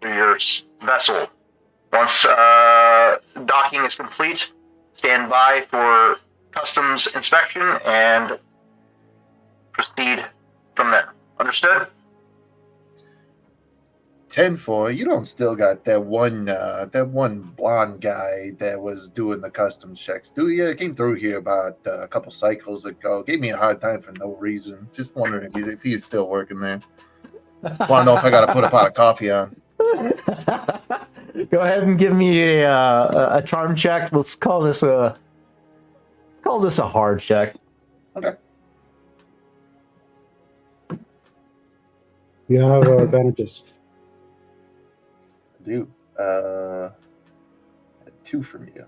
for your vessel. Once docking is complete, stand by for customs inspection and proceed from there. Understood? 10-4, you don't still got that one blonde guy that was doing the customs checks, do you? Came through here about a couple cycles ago. Gave me a hard time for no reason. Just wondering if he's still working there. Want to know if I got to put a pot of coffee on. Go ahead and give me a charm check. Let's call this a hard check. Okay. You have advantages. Do 2 from you.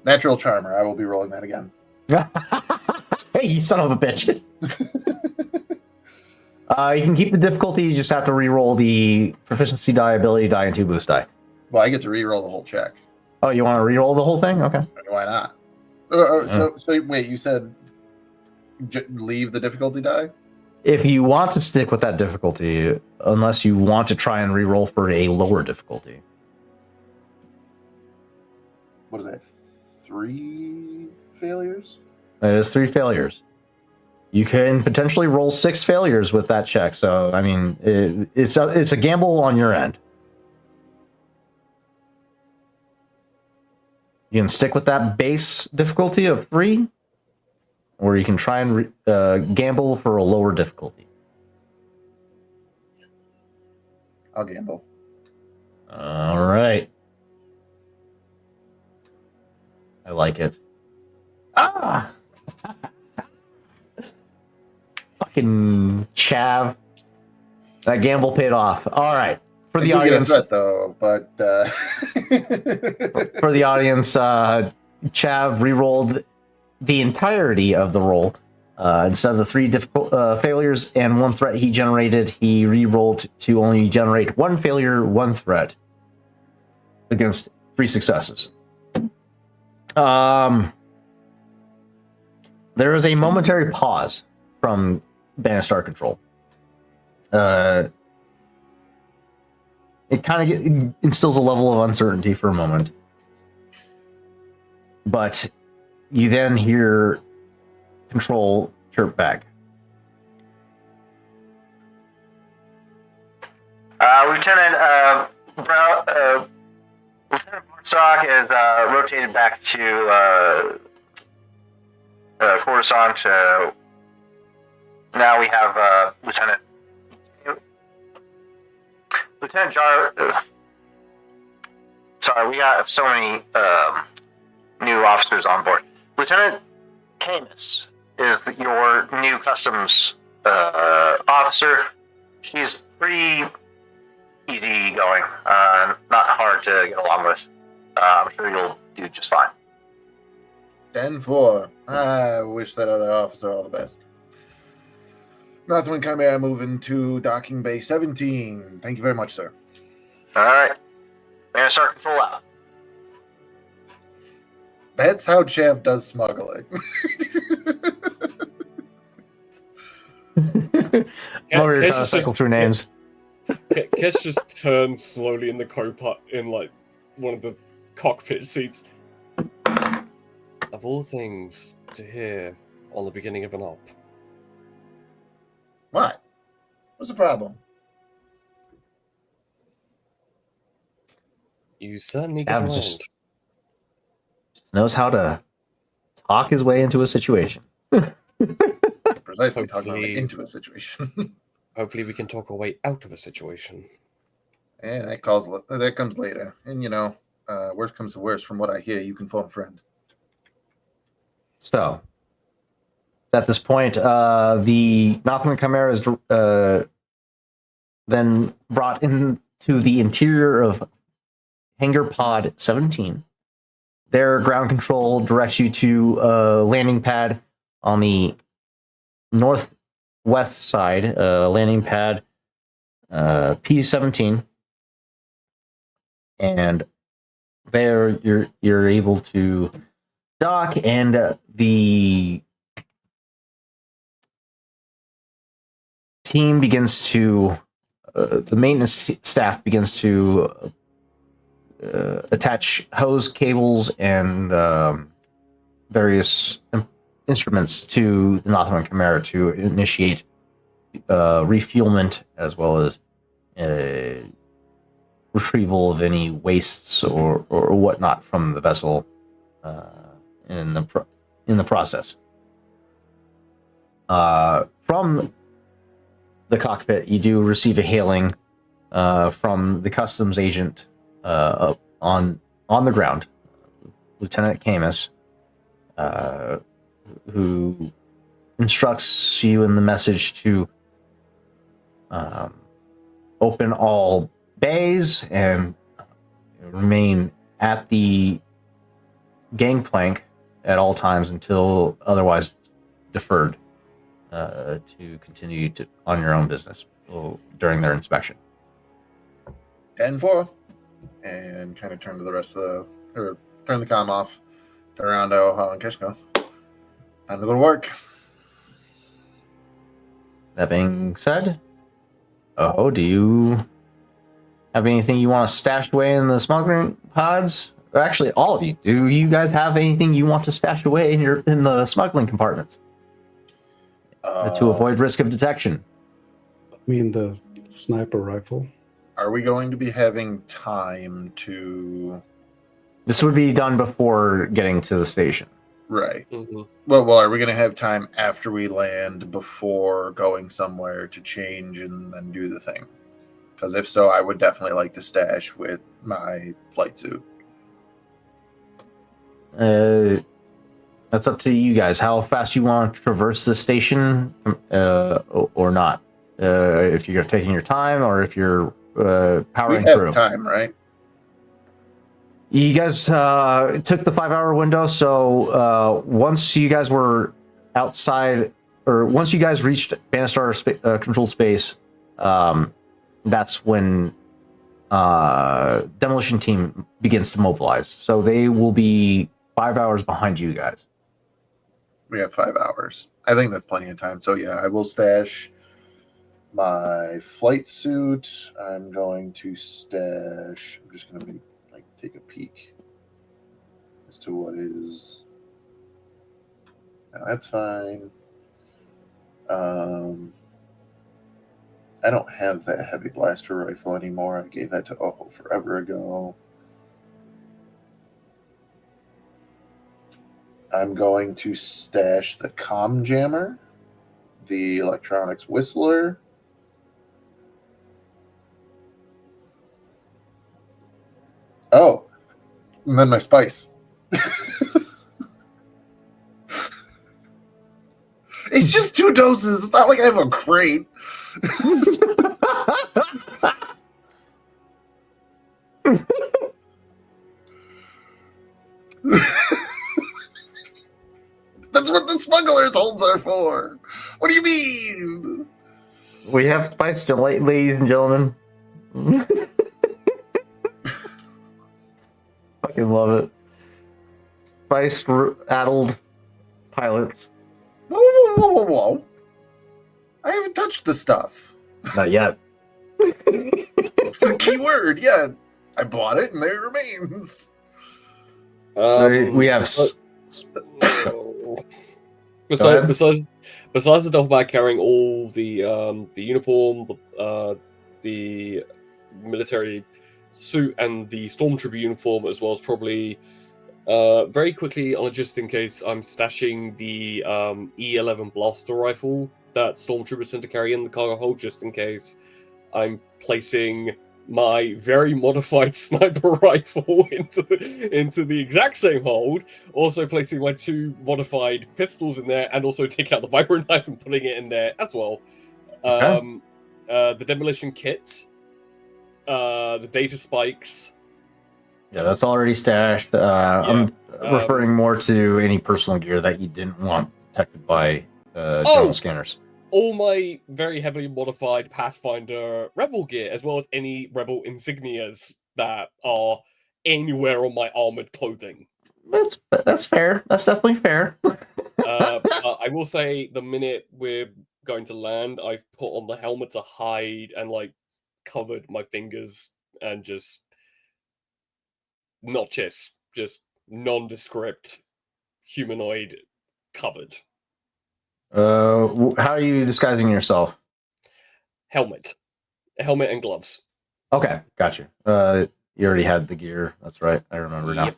Natural charmer. I will be rolling that again. Hey, you son of a bitch. You can keep the difficulty, you just have to re-roll the proficiency die, ability die, and 2 boost die. Well, I get to re-roll the whole check. Oh, you want to re-roll the whole thing? Okay. Why not? So wait, you said leave the difficulty die? If you want to stick with that difficulty, unless you want to try and re-roll for a lower difficulty. What is that? 3 failures? It is 3 failures. You can potentially roll 6 failures with that check. So, I mean, it's a gamble on your end. You can stick with that base difficulty of 3, or you can try and gamble for a lower difficulty. I'll gamble. All right. I like it. Ah! Fucking chav. That gamble paid off. All right. For the audience, get a threat, though, but for the audience, Chav re-rolled the entirety of the roll. Instead of the 3 difficult failures and 1 threat he generated, he re-rolled to only generate 1 failure, 1 threat against 3 successes. There is a momentary pause from Bannistar Control. It kind of instills a level of uncertainty for a moment. But you then hear Control chirp back. Lieutenant Sock is rotated back to Coruscant. Now we have Lieutenant Jar. Sorry, we got so many new officers on board. Lieutenant Camus is your new customs officer. She's pretty easygoing, not hard to get along with. I'm sure you'll do just fine. 10-4. I wish that other officer all the best. Northwind Chimera moving to docking bay 17. Thank you very much, sir. All right. We're going to start control out. That's how Chav does smuggling. I'm over here trying to cycle through names. Kesh just turns slowly in the co-pilot in like one of the cockpit seats. Of all things to hear on the beginning of an op. What? What's the problem? You certainly get around. Just knows how to talk his way into a situation. Precisely, talking into a situation. Hopefully we can talk our way out of a situation. Yeah, that comes later. And you know, worst comes to worst, from what I hear, you can phone a friend. So, at this point, the Northwind Chimera is then brought into the interior of Hangar Pod 17. Their ground control directs you to a landing pad on the northwest side, landing pad P17. And there you're able to dock, and the team begins to the maintenance staff begins to attach hose cables and various instruments to the Northwind Chimera to initiate refuelment, as well as retrieval of any wastes or whatnot from the vessel in the process. From the cockpit, you do receive a hailing from the customs agent on the ground, Lieutenant Camus, who instructs you in the message to open all bays and remain at the gangplank at all times until otherwise deferred, to continue on your own business during their inspection. 10-4. And kind of turn to the rest of turn the comm off. Turn around to Oha and Keshko. Time to go to work. That being said, do you have anything you want to stash away in the smuggling pods? Or actually, all of you. Do you guys have anything you want to stash away in the smuggling compartments to avoid risk of detection? I mean, the sniper rifle. Are we going to be having time to... This would be done before getting to the station. Right. Mm-hmm. Well, are we going to have time after we land before going somewhere to change and then do the thing? Because if so, I would definitely like to stash with my flight suit. That's up to you guys. How fast you want to traverse the station, or not? If you're taking your time, or if you're powering we have through. Time, right? You guys took the 5-hour window, so once you guys were outside, or once you guys reached Bannistar controlled space, that's when demolition team begins to mobilize. So they will be 5 hours behind you guys. We have 5 hours. I think that's plenty of time. So yeah, I will stash my flight suit. I'm going to stash... I'm just going to take a peek as to what is... Now, that's fine. I don't have that heavy blaster rifle anymore. I gave that to Oho forever ago. I'm going to stash the comm jammer, the electronics whistler. Oh, and then my spice. It's just 2 doses. It's not like I have a crate. That's what the smugglers' holds are for. What do you mean? We have spice, ladies and gentlemen. Fucking love it. Spice-addled pilots. Whoa. I haven't touched the stuff. Not yet. It's a key word, yeah. I bought it and there it remains. We have. Besides the duffel bag carrying all the uniform, the military suit, and the stormtrooper uniform, as well as probably very quickly on a just in case, I'm stashing the E11 blaster rifle that stormtroopers tend to carry in the cargo hold, just in case. I'm placing my very modified sniper rifle into the exact same hold, also placing my 2 modified pistols in there, and also taking out the vibro knife and putting it in there as well. Okay. The demolition kit, the data spikes. Yeah, that's already stashed. I'm referring more to any personal gear that you didn't want detected by general scanners. All my very heavily modified Pathfinder Rebel gear, as well as any Rebel insignias that are anywhere on my armored clothing. That's fair. That's definitely fair. I will say, the minute we're going to land, I've put on the helmet to hide and covered my fingers and just notches, just nondescript humanoid covered. How are you disguising yourself? Helmet and gloves. Okay, gotcha. You already had the gear. That's right. I remember now. Yep.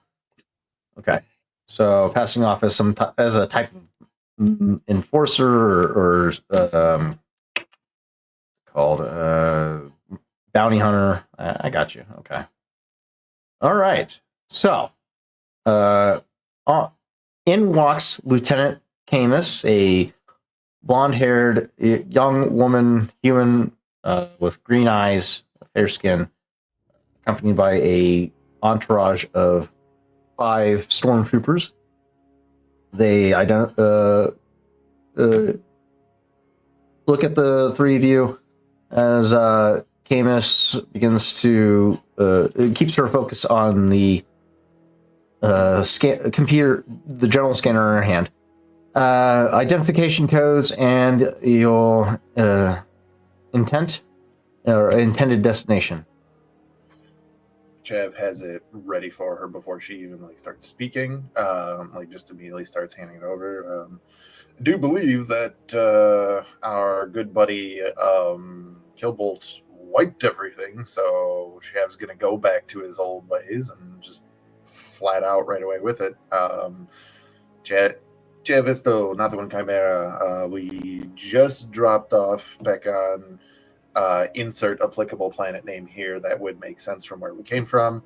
Okay, so passing off as as a type of enforcer or called bounty hunter. I got you. Okay. All right. So, in walks Lieutenant Camus, a blonde-haired young woman, human with green eyes, fair skin, accompanied by a entourage of 5 stormtroopers. They look at the 3 of you as Camus begins to keeps her focus on the computer, the general scanner in her hand. Identification codes and your intent or intended destination. Chev has it ready for her before she even starts speaking. Just immediately starts handing it over. I do believe that our good buddy Killbolt wiped everything, so Chev's gonna go back to his old ways and just flat out right away with it. Che visto nato in Chimera. We just dropped off back on insert applicable planet name here that would make sense from where we came from.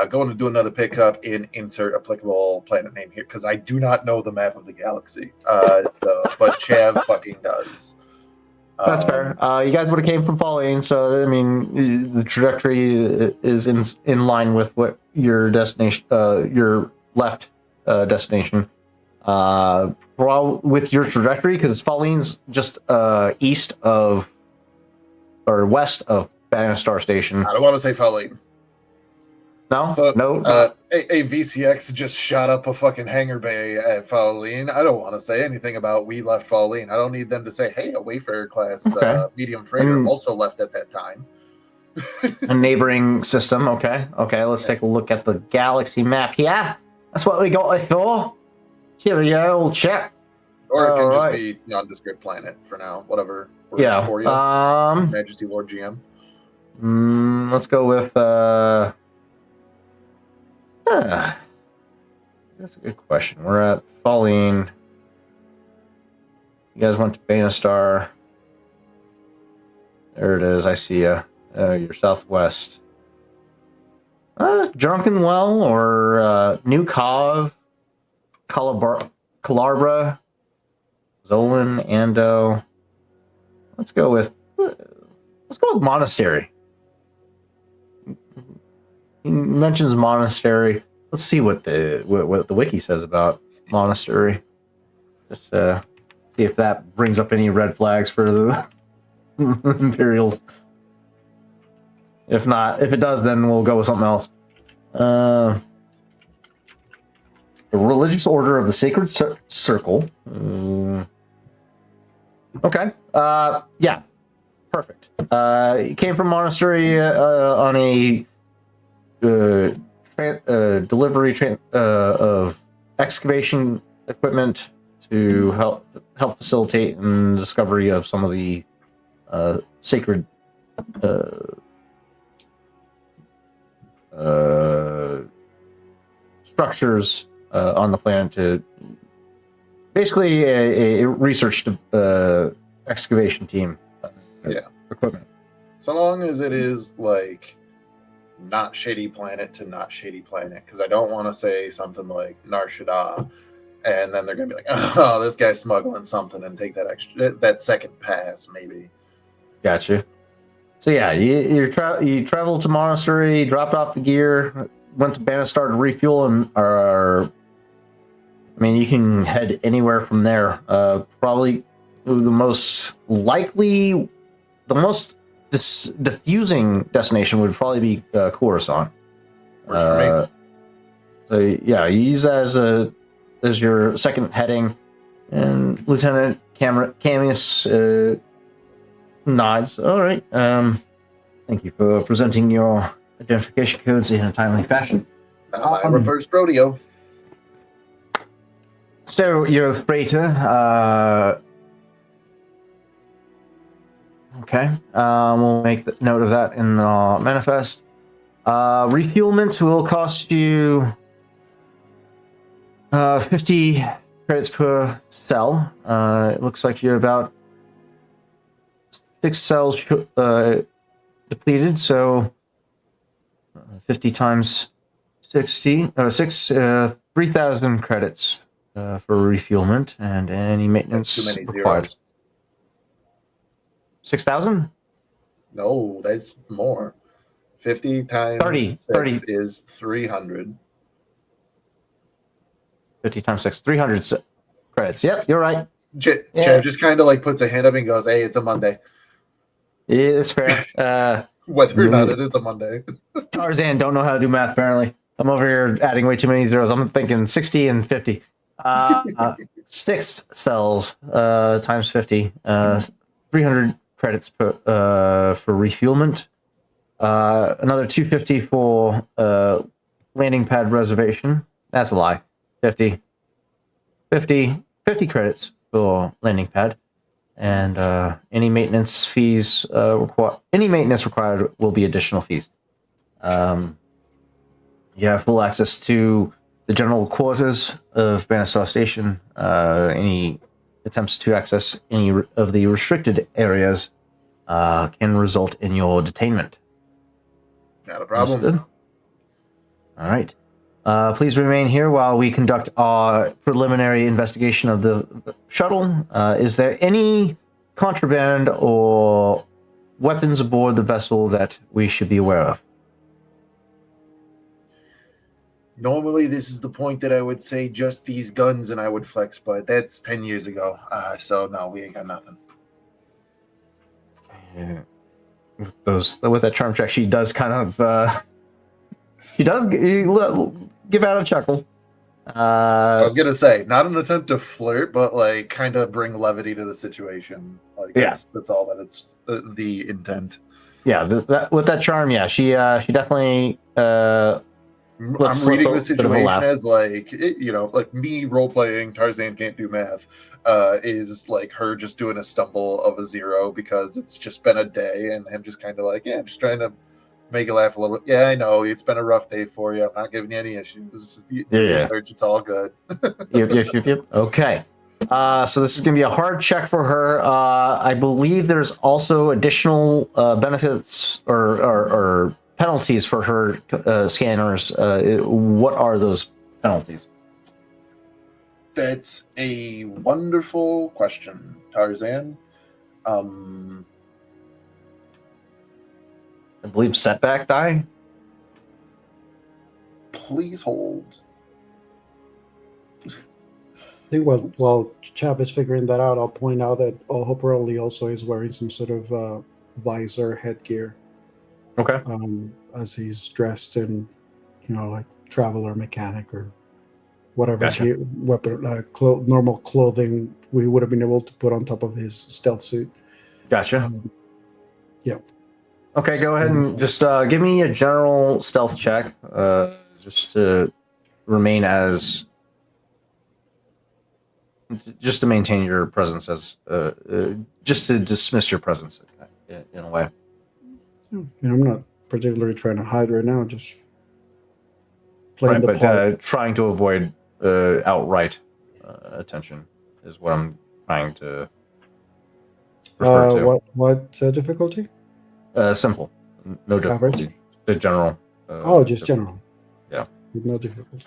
Going to do another pickup in insert applicable planet name here because I do not know the map of the galaxy. But Chav fucking does. That's fair. You guys would have came from Pauline, so I mean, the trajectory is in line with what your destination, your left destination. With your trajectory, because Pauline's just east of or west of Banastar Station. I don't want to say Pauline. No, So, no. A VCX just shot up a fucking hangar bay at Fauline. I don't want to say anything about we left Fauline. I don't need them to say, hey, a Wayfarer class medium freighter also left at that time. A neighboring system. Okay. Let's take a look at the galaxy map here. That's what we got it for. Cheerio, old chap. Or it can just be nondescript planet for now. Whatever works for you. Majesty Lord GM. Let's go with That's a good question. We're at Falling. You guys went to Banastar. There it is. I see you. You're southwest. Drunken Well or New Cov, Calabra, Zolan, Ando. Let's go with Monastery. He mentions Monastery. Let's see what the wiki says about Monastery. Just see if that brings up any red flags for the Imperials. If not, if it does, then we'll go with something else. The Religious Order of the Sacred Circle. Okay. Yeah. Perfect. He came from Monastery on a delivery of excavation equipment to help facilitate in the discovery of some of the sacred structures on the planet, to basically a research excavation team. Equipment. So long as it is like not shady planet to not shady planet, because I don't want to say something like Nar Shaddaa, and then they're gonna be like, "Oh, this guy's smuggling something," and take that second pass, maybe. Gotcha. So yeah, you traveled to Monastery, dropped off the gear, went to Banastar to refuel, and you can head anywhere from there. Probably the most diffusing destination would probably be Coruscant. Works for me. So yeah, you use that as your second heading, and Lieutenant Camus nods. All right. Thank you for presenting your identification codes in a timely fashion. Our first rodeo. So your freighter. Okay. We'll make note of that in the manifest. Refuelment will cost you 50 credits per cell. It looks like you're about 6 cells depleted, so 50 times 60, 3,000 credits for refuelment, and any maintenance Too many required. zeros. 6,000? No, that's more. 50 times 30 6 is 300. 50 times 6, 300 credits. Yep, you're right. Jeff just kind of like puts a hand up and goes, "Hey, it's a Monday." Yeah, that's fair. Whether or not it is a Monday. Tarzan don't know how to do math, apparently. I'm over here adding way too many zeros. I'm thinking 60 and 50. 6 cells times 50. 300 credits for refuelment. Another 250 for landing pad reservation. That's a lie. 50 credits for landing pad. And any maintenance fees required will be additional fees. You have full access to the general quarters of Banastar Station. Any attempts to access any of the restricted areas can result in your detainment. Not a problem. Understood? All right. Please remain here while we conduct our preliminary investigation of the shuttle. Is there any contraband or weapons aboard the vessel that we should be aware of? Normally, this is the point that I would say just these guns and I would flex, but that's 10 years ago. So no, we ain't got nothing. Yeah. With that charm check, she does kind of she does give out a chuckle. I was gonna say, not an attempt to flirt, but like kind of bring levity to the situation. Like that's all that it's the intent. Yeah, with that charm, yeah, she definitely. I'm reading the situation as like like me role playing Tarzan can't do math. Is like her just doing a stumble of a 0 because it's just been a day, and him just kind of like just trying to make you laugh a little bit. Yeah, I know it's been a rough day for you. I'm not giving you any issues. Just do your Yeah. research. It's all good. Yep. Okay. So this is going to be a hard check for her. I believe there's also additional benefits or penalties for her scanners. What are those penalties? That's a wonderful question, Tarzan. I believe setback die. Please hold. I think while Chav is figuring that out, I'll point out that Hoparoli also is wearing some sort of visor headgear Okay. as he's dressed in, like traveler mechanic or whatever Gotcha. normal clothing we would have been able to put on top of his stealth suit. Gotcha. Yeah. Okay, go ahead and just give me a general stealth check, just to remain as, just to maintain your presence as, just to dismiss your presence in a way. I'm not particularly trying to hide right now, just playing Right, the but part. trying to avoid outright attention is what I'm trying to refer to. What difficulty? Simple, no difficulty. Average? The general. Just general. Yeah. With no difficulty.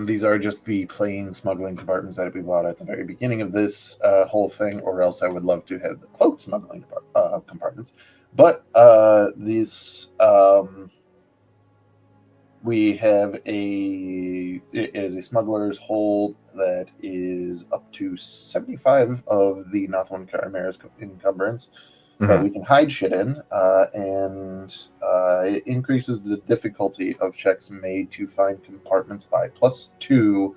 These are just the plain smuggling compartments that we bought at the very beginning of this whole thing, or else I would love to have the cloak smuggling compartments. But we have it is a smuggler's hold that is up to 75 of the Nothwan Chimera's encumbrance that we can hide shit in, and it increases the difficulty of checks made to find compartments by +2.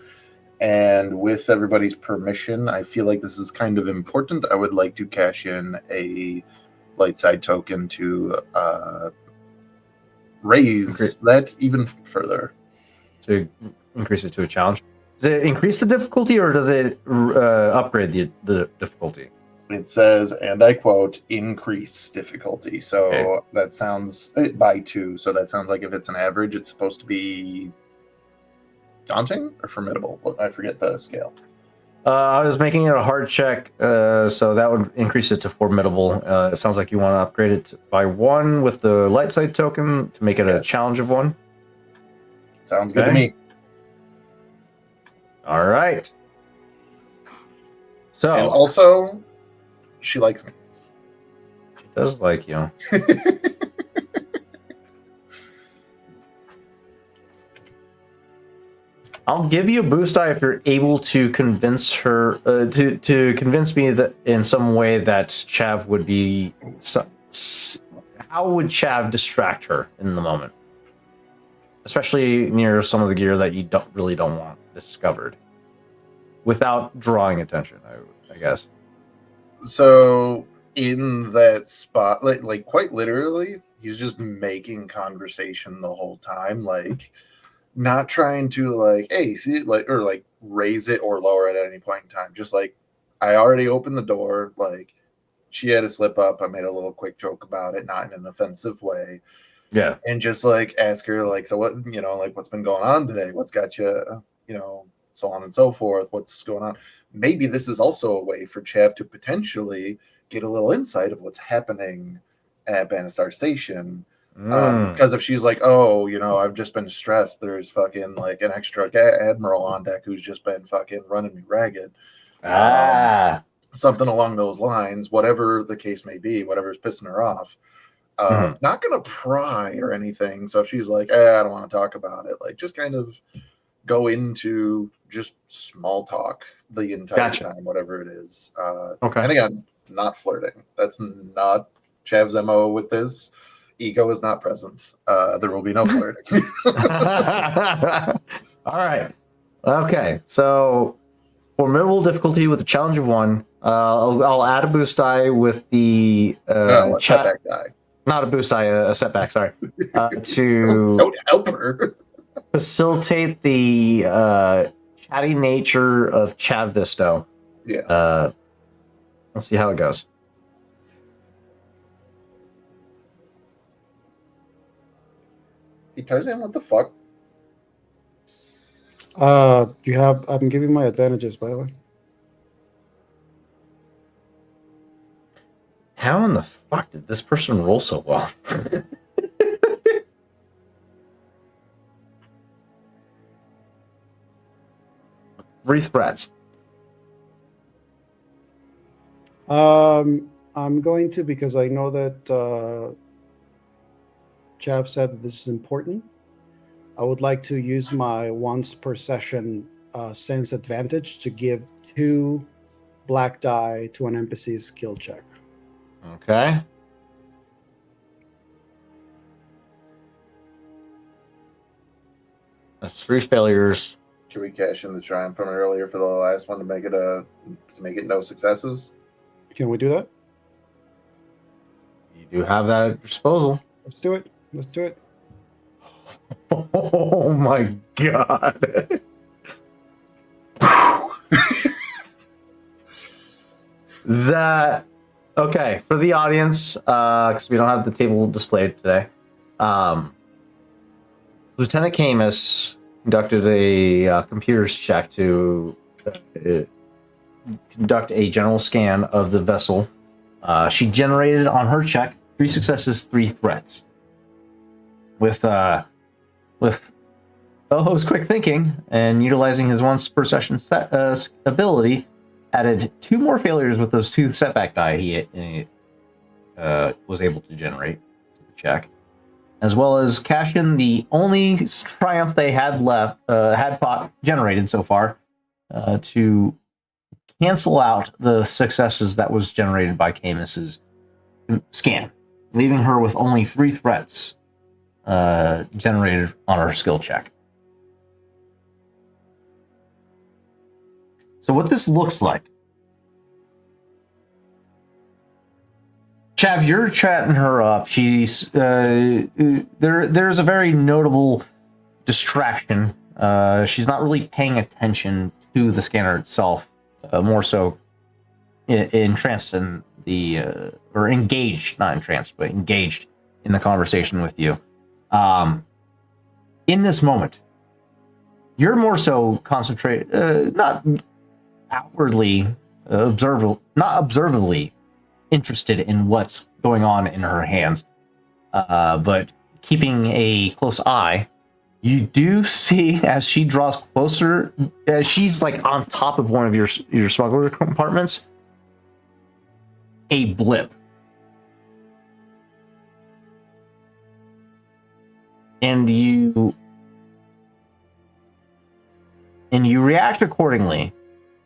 And with everybody's permission, I feel like this is kind of important. I would like to cash in a light side token to raise that even further. To increase it to a challenge. Does it increase the difficulty or does it upgrade the difficulty? It says, and I quote, increase difficulty. So Okay. that sounds by 2. So that sounds like if it's an average, it's supposed to be daunting or formidable. I forget the scale. I was making it a hard check, so that would increase it to formidable. It sounds like you want to upgrade it by 1 with the light side token to make it a challenge of 1. Sounds good to me. All right. So, and also, she likes me. She does like you. I'll give you a boost die if you're able to convince her to convince me that in some way that Chav would be. How would Chav distract her in the moment, especially near some of the gear that you don't want discovered, without drawing attention? I guess. So in that spot, like quite literally, he's just making conversation the whole time, like. Not trying to like, hey, see it, like, or like raise it or lower it at any point in time. Just like, I already opened the door. Like, she had a slip up. I made a little quick joke about it, not in an offensive way. Yeah. And just like ask her, like, so what, like what's been going on today? What's got you, so on and so forth. What's going on? Maybe this is also a way for Chav to potentially get a little insight of what's happening at Bannistar Station. Because if she's like, oh, I've just been stressed, there's fucking like an extra admiral on deck who's just been fucking running me ragged. Something along those lines, whatever the case may be, whatever's pissing her off. Not gonna pry or anything. So if she's like, I don't want to talk about it, like just kind of go into just small talk the entire time, whatever it is. And again, not flirting. That's not Chav's MO with this. Ego is not present. There will be no flirting. All right. Okay. So formidable difficulty with a challenge of 1. I'll add a boost die with the a setback die. Not a boost die, a setback. Sorry. To don't help her. Facilitate the chatty nature of Chav Visto. Yeah. Let's see how it goes. Hey, Tarzan, what the fuck? I'm giving my advantages, by the way. How in the fuck did this person roll so well? 3 threats. I'm going to, because I know that Chav said that this is important. I would like to use my once per session sense advantage to give 2 black die to an NPC's skill check. Okay. That's 3 failures. Should we cash in the triumph from earlier for the last one to make it no successes? Can we do that? You do have that at your disposal. Let's do it. Let's do it. Oh my god. That okay for the audience, because we don't have the table displayed today. Lieutenant Camus conducted a computers check to conduct a general scan of the vessel. She generated on her check 3 successes, 3 threats. With Oho's quick thinking and utilizing his once per session ability, added 2 more failures with those 2 setback die he was able to generate to the check, as well as cash in the only triumph they had left, generated so far, to cancel out the successes that was generated by Camus's scan, leaving her with only 3 threats generated on her skill check. So what this looks like, Chav, you're chatting her up. She's there's a very notable distraction. She's not really paying attention to the scanner itself, more so entranced in or engaged, not entranced, but engaged in the conversation with you. In this moment, you're more so concentrated, not outwardly not observably interested in what's going on in her hands, but keeping a close eye. You do see, as she draws closer, as she's like on top of one of your smuggler compartments, a blip. And you react accordingly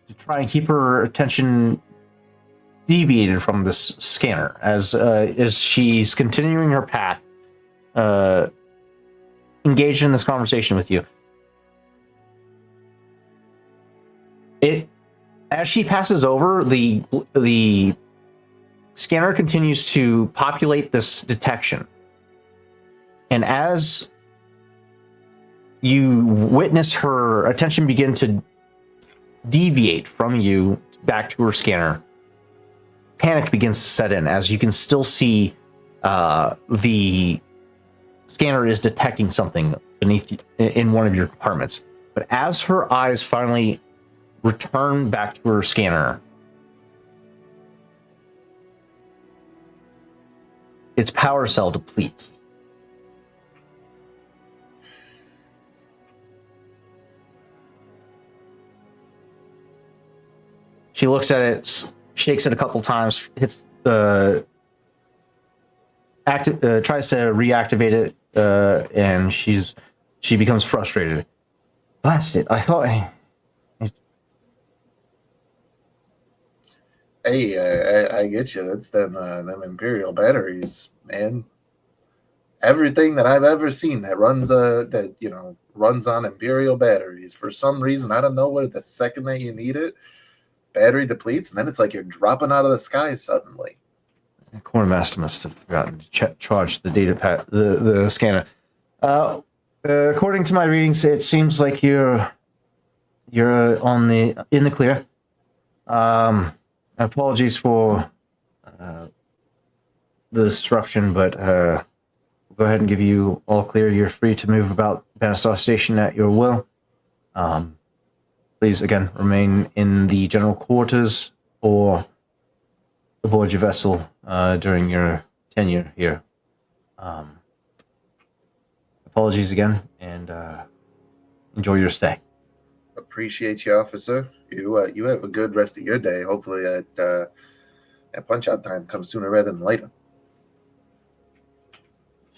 to try and keep her attention deviated from this scanner as she's continuing her path, engaged in this conversation with you. As she passes over, the scanner continues to populate this detection, and as you witness her attention begin to deviate from you back to her scanner, panic begins to set in, as you can still see the scanner is detecting something beneath in one of your compartments. But as her eyes finally return back to her scanner, its power cell depletes. She looks at it, shakes it a couple times, hits tries to reactivate it, and she becomes frustrated. Blast it! I thought. Hey, I get you. That's them Imperial batteries, man. Everything that I've ever seen that runs runs on Imperial batteries. For some reason, I don't know where the second that you need it, battery depletes, and then it's like you're dropping out of the sky suddenly. Quartermaster must have forgotten to charge the the scanner. According to my readings, it seems like you're in the clear. Apologies for the disruption, but go ahead and give you all clear. You're free to move about Banastar Station at your will. Please, again, remain in the general quarters or aboard your vessel during your tenure here. Apologies again, and enjoy your stay. Appreciate you, officer. You have a good rest of your day. Hopefully that punch-out time comes sooner rather than later.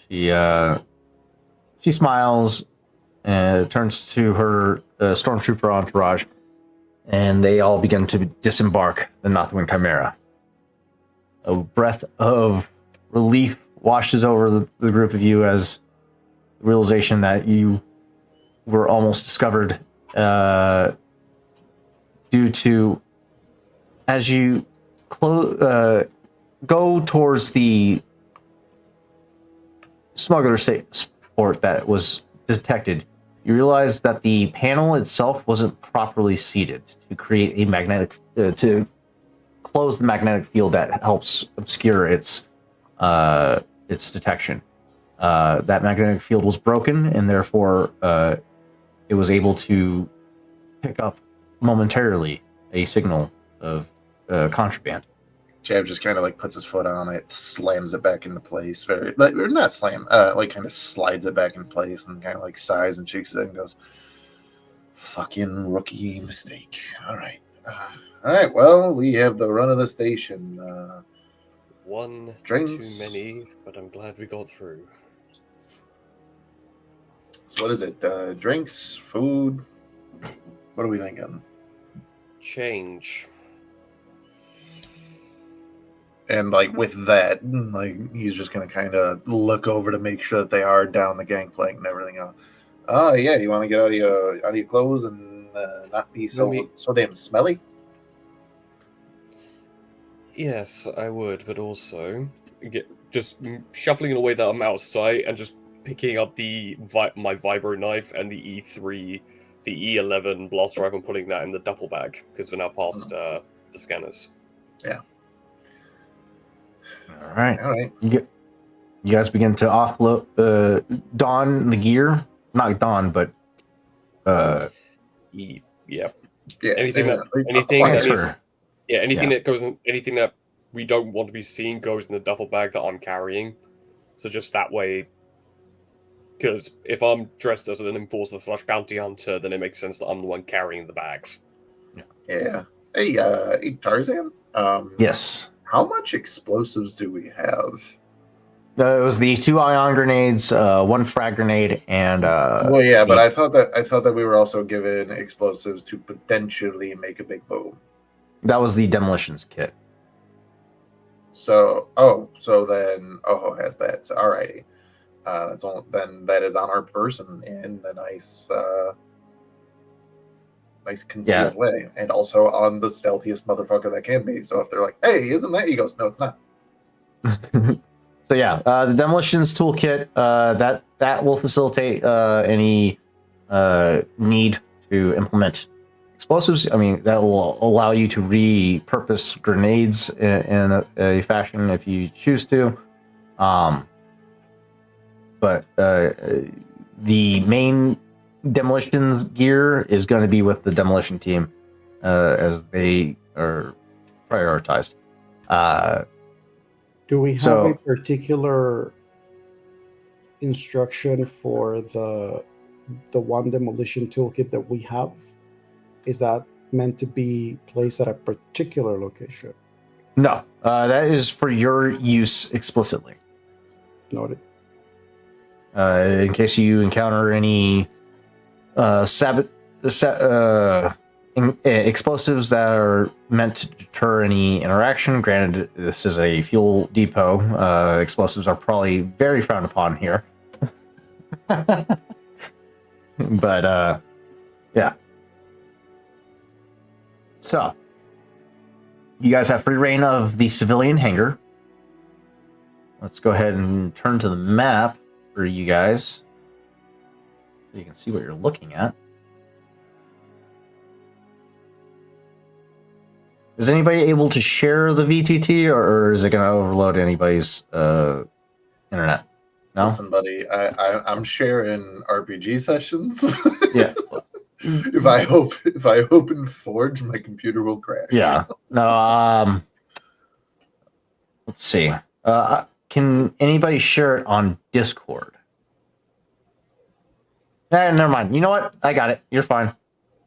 She smiles and turns to her stormtrooper entourage, and they all begin to disembark the Northwind Chimera. A breath of relief washes over the group of you as the realization that you were almost discovered due to, as you go towards the smuggler port that was detected, you realize that the panel itself wasn't properly seated to create a magnetic to close the magnetic field that helps obscure its detection. That magnetic field was broken, and therefore it was able to pick up momentarily a signal of contraband. Jav just kind of like puts his foot on it, slams it back into place. Very, like, or not slam, like kind of slides it back in place and kind of like sighs and shakes it and goes, "Fucking rookie mistake." All right. Well, we have the run of the station. One Drinks. too many, but I'm glad we got through. So what is it? Drinks, food. What are we thinking? Change. And like with that, like he's just gonna kind of look over to make sure that they are down the gangplank and everything else. Oh yeah, you want to get out of your clothes and not be so damn smelly. Yes, I would, but also just shuffling in a way that I'm out of sight and just picking up my vibro knife and the E3, the E11 blaster rifle and putting that in the duffel bag because we're now past the scanners. Yeah. All right. You guys begin to offload, don the gear. Not don, but yeah. Anything that we don't want to be seen goes in the duffel bag that I'm carrying. So just that way, because if I'm dressed as an enforcer / bounty hunter, then it makes sense that I'm the one carrying the bags. Yeah. Hey, Tarzan. Yes. How much explosives do we have? It was the 2 ion grenades, 1 frag grenade, and well, yeah, but I thought that we were also given explosives to potentially make a big boom. That was the demolitions kit. So then Oho has that. So alrighty, that's all. Then that is on our person in a nice concealed way, and also on the stealthiest motherfucker that can be. So if they're like, "Hey, isn't that?" He goes, "No, it's not." So the demolitions toolkit that will facilitate any need to implement explosives. I mean, that will allow you to repurpose grenades in a fashion if you choose to. But the main demolition gear is going to be with the demolition team as they are prioritized. Do we have a particular instruction for the one demolition toolkit that we have? Is that meant to be placed at a particular location? No, that is for your use explicitly. Noted. In case you encounter any explosives that are meant to deter any interaction. Granted, this is a fuel depot. Explosives are probably very frowned upon here. But, yeah. So, you guys have free reign of the civilian hangar. Let's go ahead and turn to the map for you guys so you can see what you're looking at. Is anybody able to share the VTT, or is it going to overload anybody's internet? No? Listen, buddy, I'm sharing RPG sessions. Yeah. if I open Forge, my computer will crash. Yeah. No, let's see. Can anybody share it on Discord? Never mind. You know what? I got it. You're fine.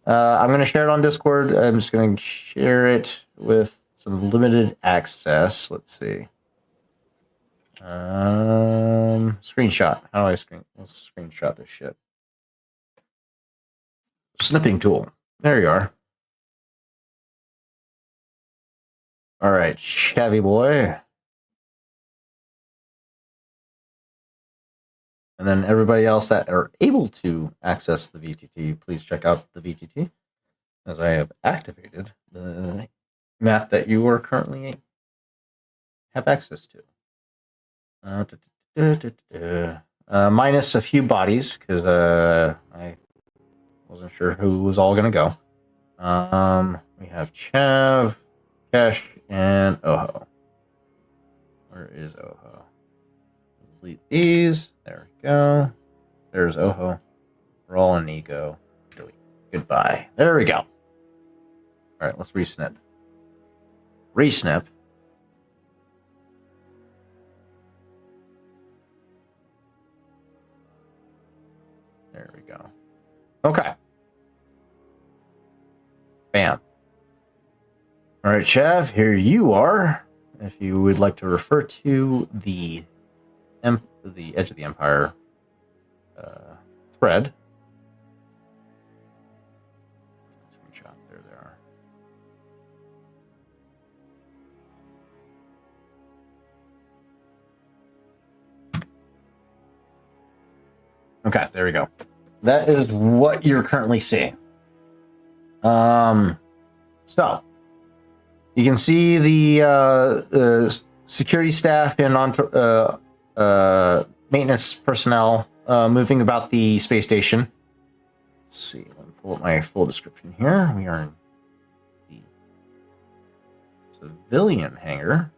I'm going to share it on Discord. I'm just going to share it with some limited access. Let's see. Screenshot. How do I let's screenshot this shit? Snipping tool. There you are. All right, Chevy boy. And then everybody else that are able to access the VTT, please check out the VTT, as I have activated the map that you are currently have access to. Minus a few bodies, because I wasn't sure who was all going to go. We have Chev, Kesh, and Oho. Where is Oho? Delete these. There we go. There's Oho. We're all in ego. Delete. Goodbye. There we go. All right, let's resnip. Resnip. There we go. Okay. Bam. All right, Chev, here you are. If you would like to refer to the Edge of the Empire thread. Screenshots, there they are. Okay, there we go. That is what you're currently seeing. So you can see the security staff and maintenance personnel moving about the space station. Let's see. Let me pull up my full description here. We are in the civilian hangar.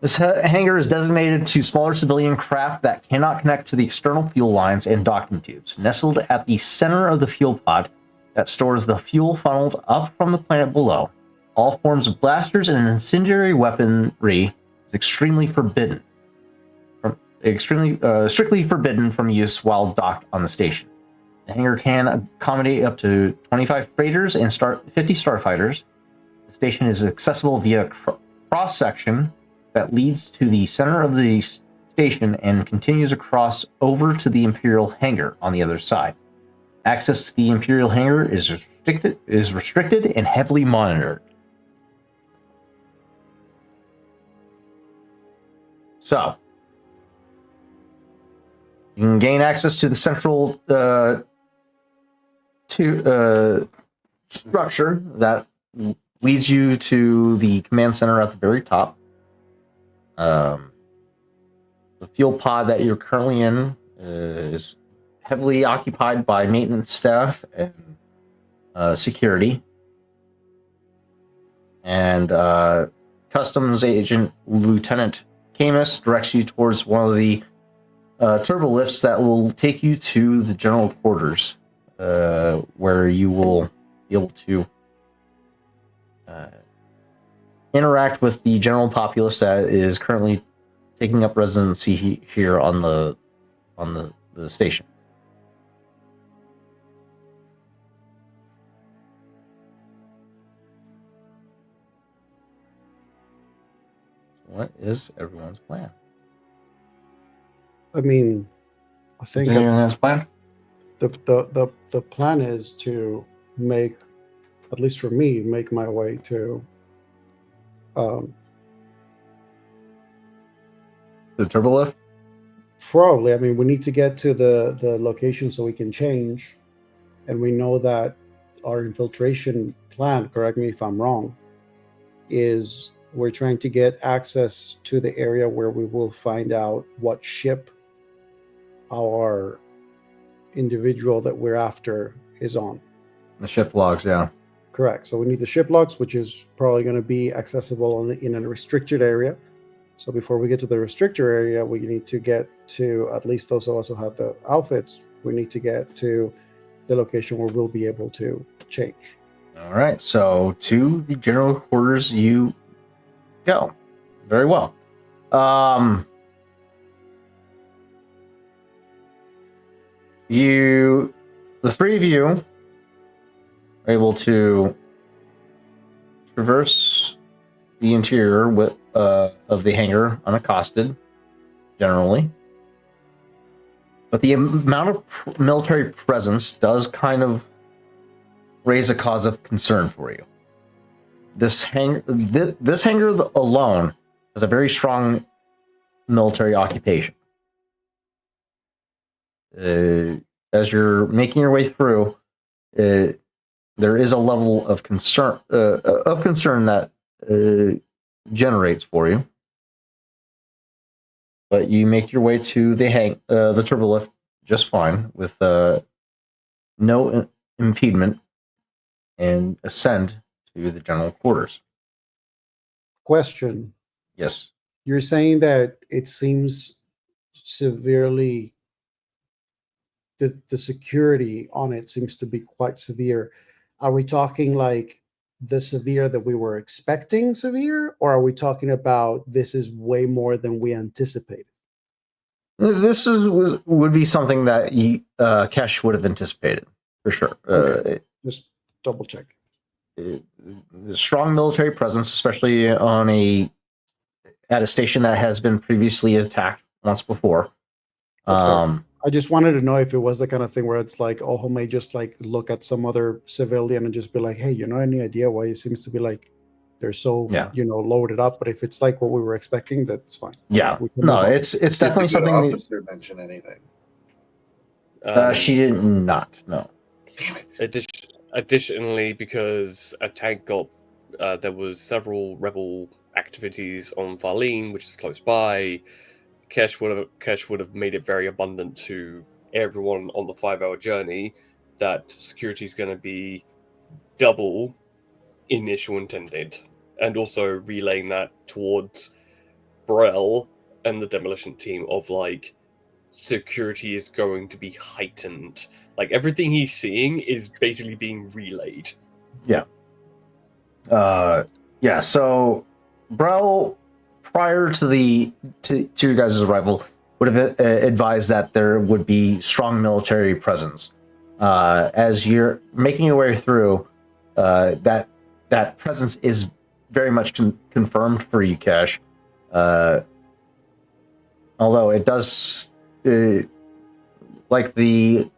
This hangar is designated to smaller civilian craft that cannot connect to the external fuel lines and docking tubes. Nestled at the center of the fuel pod that stores the fuel funneled up from the planet below, all forms of blasters and incendiary weaponry is extremely forbidden. Strictly forbidden from use while docked on the station. The hangar can accommodate up to 25 freighters and 50 starfighters. The station is accessible via cross-section that leads to the center of the station and continues across over to the Imperial hangar on the other side. Access to the Imperial hangar is restricted and heavily monitored. So, you can gain access to the central structure that leads you to the command center at the very top. The fuel pod that you're currently in is heavily occupied by maintenance staff and security. And Customs Agent Lieutenant Camus directs you towards one of the turbo lifts that will take you to the general quarters, where you will be able to interact with the general populace that is currently taking up residency here on the station. What is everyone's plan? I mean, I think Is anyone has a plan? the plan is to make, at least for me, make my way to The turbo lift? probably. I mean, we need to get to the location so we can change, and we know that our infiltration plan, correct me if I'm wrong, is we're trying to get access to the area where we will find out what ship our individual that we're after is on. The ship logs, yeah. Correct. So we need the ship logs, which is probably going to be accessible in a restricted area. So before we get to the restrictor area, we need to get to, at least those of us who have the outfits, we need to get to the location where we'll be able to change. All right, so to the general quarters you go. Very well. The three of you are able to traverse the interior of the hangar unaccosted, generally. But the amount of military presence does kind of raise a cause of concern for you. This hangar alone has a very strong military occupation. As you're making your way through, there is a level of concern that generates for you. But you make your way to the turbolift just fine with no impediment and ascend to the general quarters. Question. Yes. You're saying that it seems severely, the security on it seems to be quite severe. Are we talking like the severe that we were expecting severe, or are we talking about this is way more than we anticipated? This would be something that Kesh would have anticipated, for sure. Okay. Just double check. Strong military presence, especially at a station that has been previously attacked once before. I just wanted to know if it was the kind of thing where it's like, oh, may just like look at some other civilian and just be like, hey, any idea why it seems to be like they're so loaded up? But if it's like what we were expecting, that's fine. Yeah, no, it's definitely something. Officer mention anything? She did not. No. Damn it. Additionally, because a tank got, there was several rebel activities on Varlene, which is close by. Kesh would have made it very abundant to everyone on the 5-hour journey that security is going to be double initial intended, and also relaying that towards Brel and the demolition team of like security is going to be heightened. Like everything he's seeing is basically being relayed. Yeah. Yeah. So Brel, prior to your guys' arrival, would have advised that there would be strong military presence. As you're making your way through, that presence is very much confirmed for you, Cash. Although it does, like the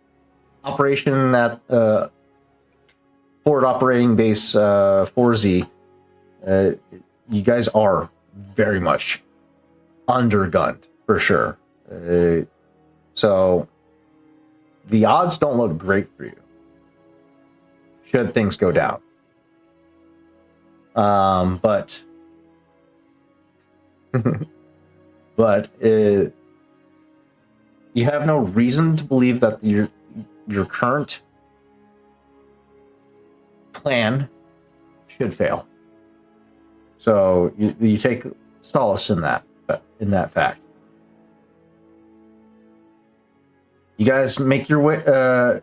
operation at Forward Operating Base 4Z, you guys are very much undergunned for sure. So the odds don't look great for you should things go down. But you have no reason to believe that your current plan should fail. So you take solace in that fact. You guys make your way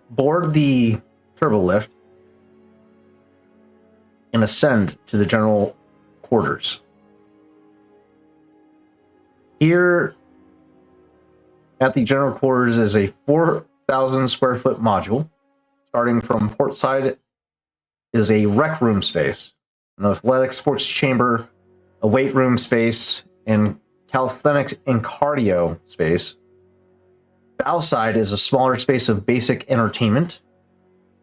board the turbo lift and ascend to the general quarters. Here at the general quarters is a 4,000 square foot module. Starting from port side is a rec room space, an athletic sports chamber, a weight room space, and calisthenics and cardio space. Bow side is a smaller space of basic entertainment,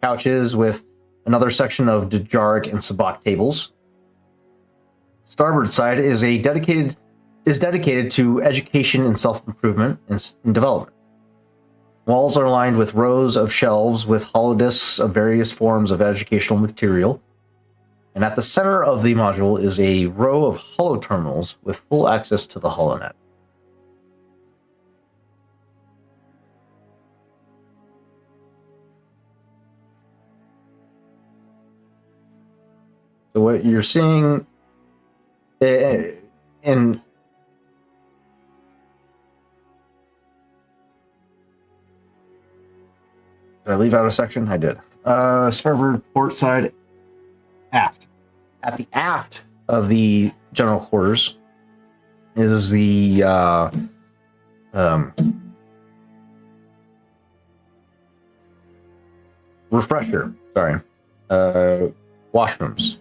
couches with another section of Dejarg and sabacc tables. Starboard side is dedicated to education and self-improvement and development. Walls are lined with rows of shelves with holodiscs of various forms of educational material. And at the center of the module is a row of holo terminals with full access to the holonet. So what you're seeing, and did I leave out a section? I did. Starboard, port side, aft. At the aft of the general quarters is the refresher. Sorry, washrooms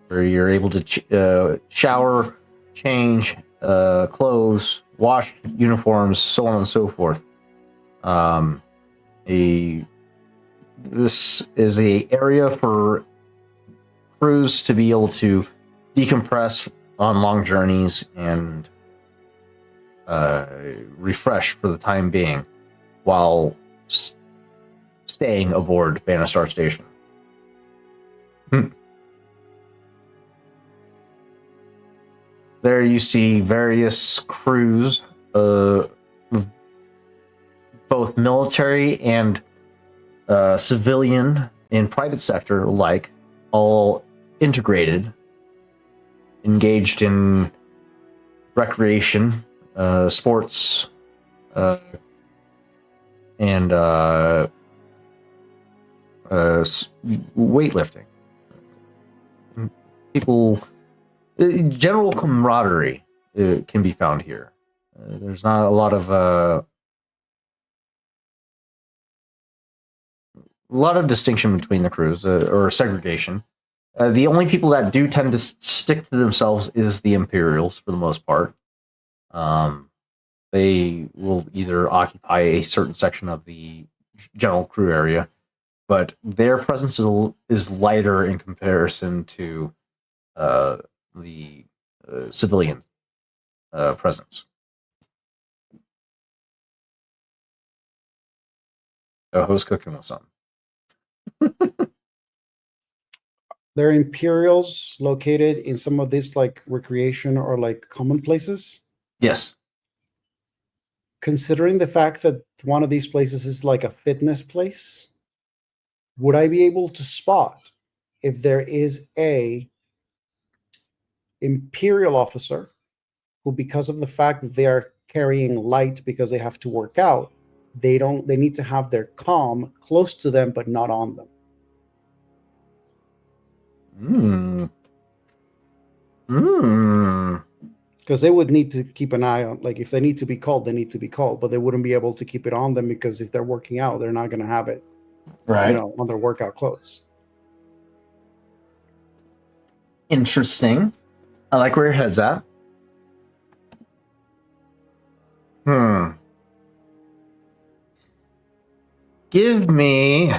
where you're able to shower, change clothes, wash uniforms, so on and so forth. This is a area for crews to be able to decompress on long journeys and refresh for the time being while staying aboard Banastar Station. There you see various crews, both military and civilian and private sector alike, all integrated, engaged in recreation, sports, and weightlifting. People, general camaraderie can be found here. There's not a lot of distinction between the crews or segregation. The only people that do tend to stick to themselves is the Imperials for the most part. They will either occupy a certain section of the general crew area, but their presence is lighter in comparison to the civilian presence. The host cooking with something. There are Imperials located in some of these like recreation or like common places. Yes. Considering the fact that one of these places is like a fitness place, would I be able to spot if there is a Imperial officer who, because of the fact that they are carrying light because they have to work out, they need to have their comm close to them but not on them? Because they would need to keep an eye on, like, if they need to be called, they need to be called, but they wouldn't be able to keep it on them because if they're working out, they're not going to have it, Right. on their workout clothes. Interesting. I like where your head's at. Give me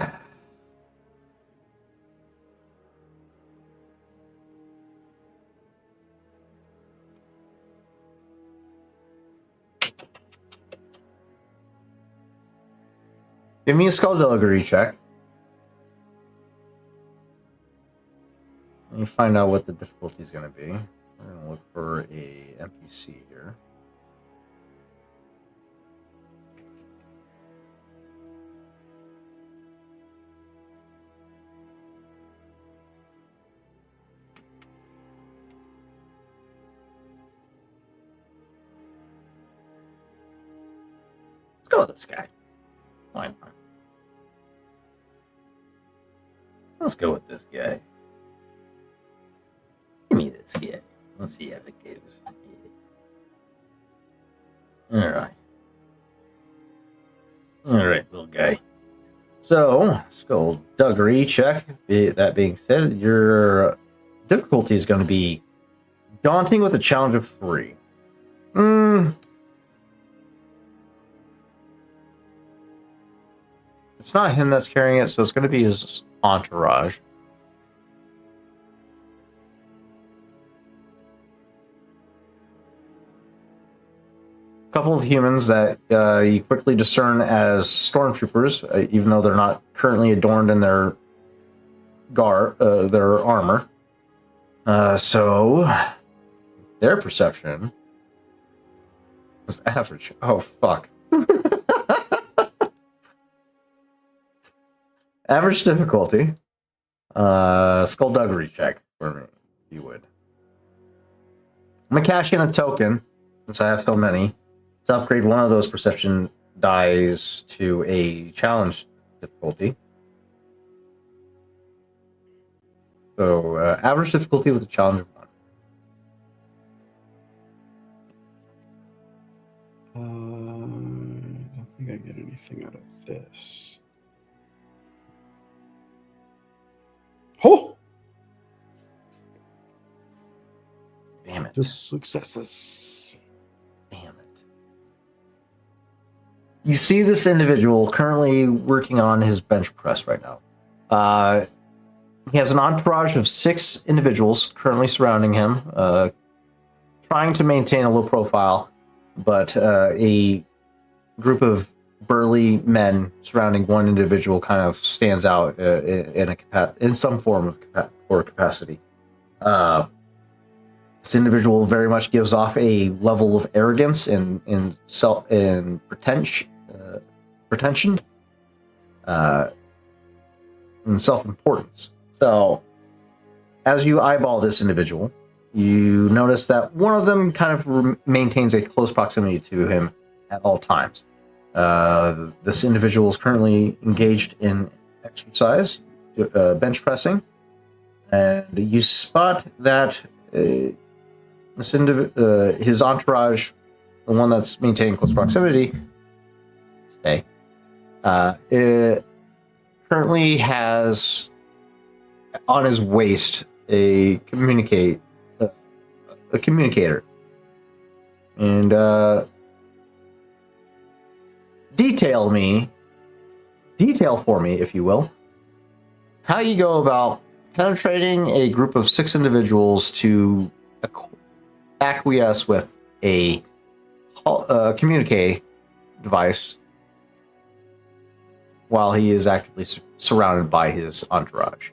a skullduggery check. Let me find out what the difficulty is going to be. We're going to look for a NPC here. Let's go with this guy. Why not? Let's go with this guy. Give me this guy. Let's see how it goes. Alright. Alright, little guy. So, skullduggery check. That being said, your difficulty is going to be daunting with a challenge of 3. It's not him that's carrying it, so it's going to be his entourage. A couple of humans that you quickly discern as stormtroopers, even though they're not currently adorned in their their armor. So their perception is average. Oh fuck. Average difficulty. Skullduggery check for me, if you would. I'm gonna cash in a token since I have so many to upgrade one of those perception dies to a challenge difficulty. So average difficulty with a challenge of 1. I don't think I get anything out of this. Oh! Damn it. Just successes. Damn it. You see this individual currently working on his bench press right now. He has an entourage of 6 individuals currently surrounding him, trying to maintain a low profile, but a group of burly men surrounding one individual kind of stands out in some form of capacity. This individual very much gives off a level of arrogance and pretension, and self-importance. So, as you eyeball this individual, you notice that one of them kind of maintains a close proximity to him at all times. This individual is currently engaged in exercise, bench pressing, and you spot that his entourage, the one that's maintaining close proximity, it currently has on his waist a communicator, and detail for me, if you will, how you go about penetrating a group of 6 individuals to acquiesce with a communique device while he is actively surrounded by his entourage.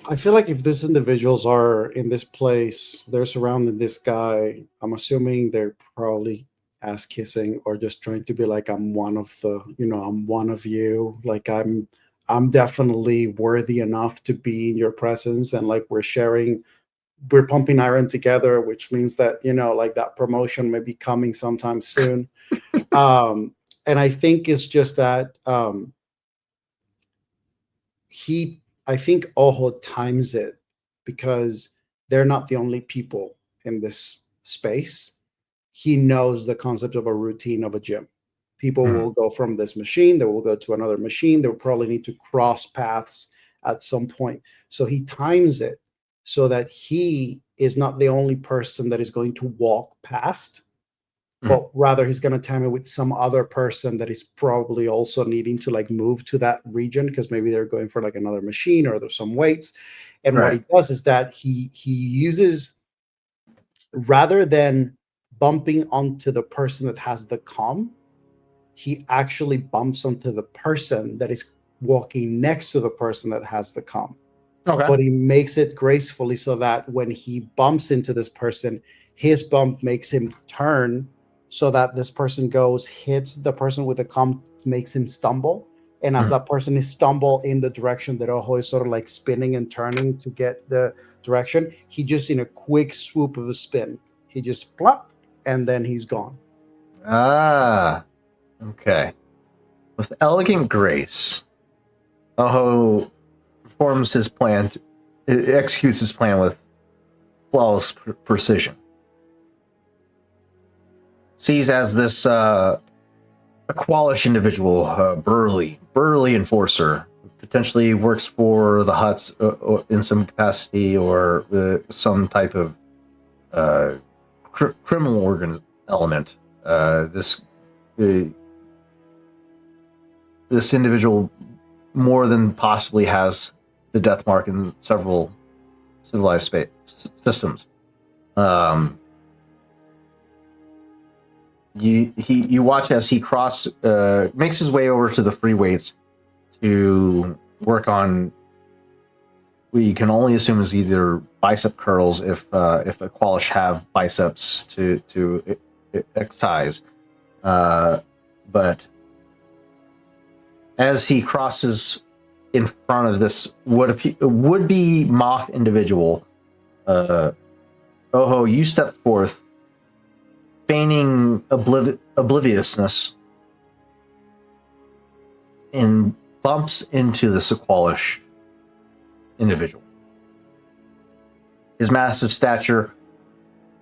I feel like if these individuals are in this place, they're surrounding this guy, I'm assuming they're probably ass kissing or just trying to be like, I'm one of I'm one of you. Like I'm definitely worthy enough to be in your presence, and like we're pumping iron together, which means that, like that promotion may be coming sometime soon. And I think it's just that I think Ojo times it because they're not the only people in this space. He knows the concept of a routine of a gym. People will go from this machine, they will go to another machine, they'll probably need to cross paths at some point. So he times it so that he is not the only person that is going to walk past, but rather he's going to time it with some other person that is probably also needing to like move to that region because maybe they're going for like another machine or there's some weights. And what he does is that he uses, rather than bumping onto the person that has the comm, he actually bumps onto the person that is walking next to the person that has the comm. Okay. But he makes it gracefully so that when he bumps into this person, his bump makes him turn so that this person hits the person with the comm, makes him stumble. And as that person is stumble in the direction that Ojo is sort of like spinning and turning to get the direction, he just in a quick swoop of a spin, he just plop, and then he's gone. Ah, okay. With elegant grace, Ojo performs his plan, executes his plan with flawless precision. Sees as this Aqualish individual, burly enforcer, potentially works for the Huts in some capacity or some type of criminal element. This individual more than possibly has the death mark in several civilized systems. You watch as he makes his way over to the free weights to work on what you can only assume is either bicep curls if Aqualish have biceps to exercise. But as he crosses in front of this would-be moth individual, Oho, you step forth, feigning obliviousness, and bumps into the Sequalish individual. His massive stature,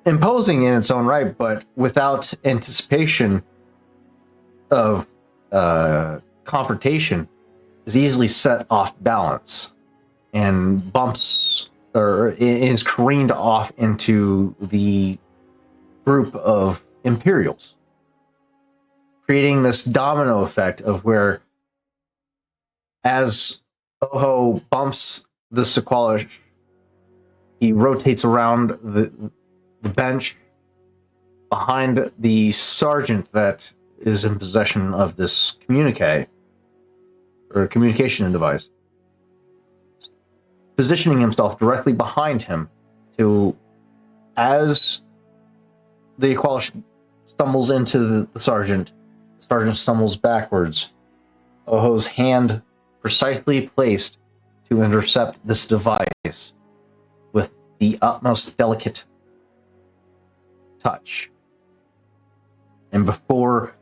imposing in its own right, but without anticipation of confrontation, is easily set off balance and bumps or is careened off into the group of Imperials, creating this domino effect of where, as Oho bumps the Sequalish, he rotates around the bench behind the sergeant that is in possession of this communication device, positioning himself directly behind him to, as the Aqualish stumbles into the sergeant stumbles backwards. Oho's hand precisely placed to intercept this device with the utmost delicate touch. And before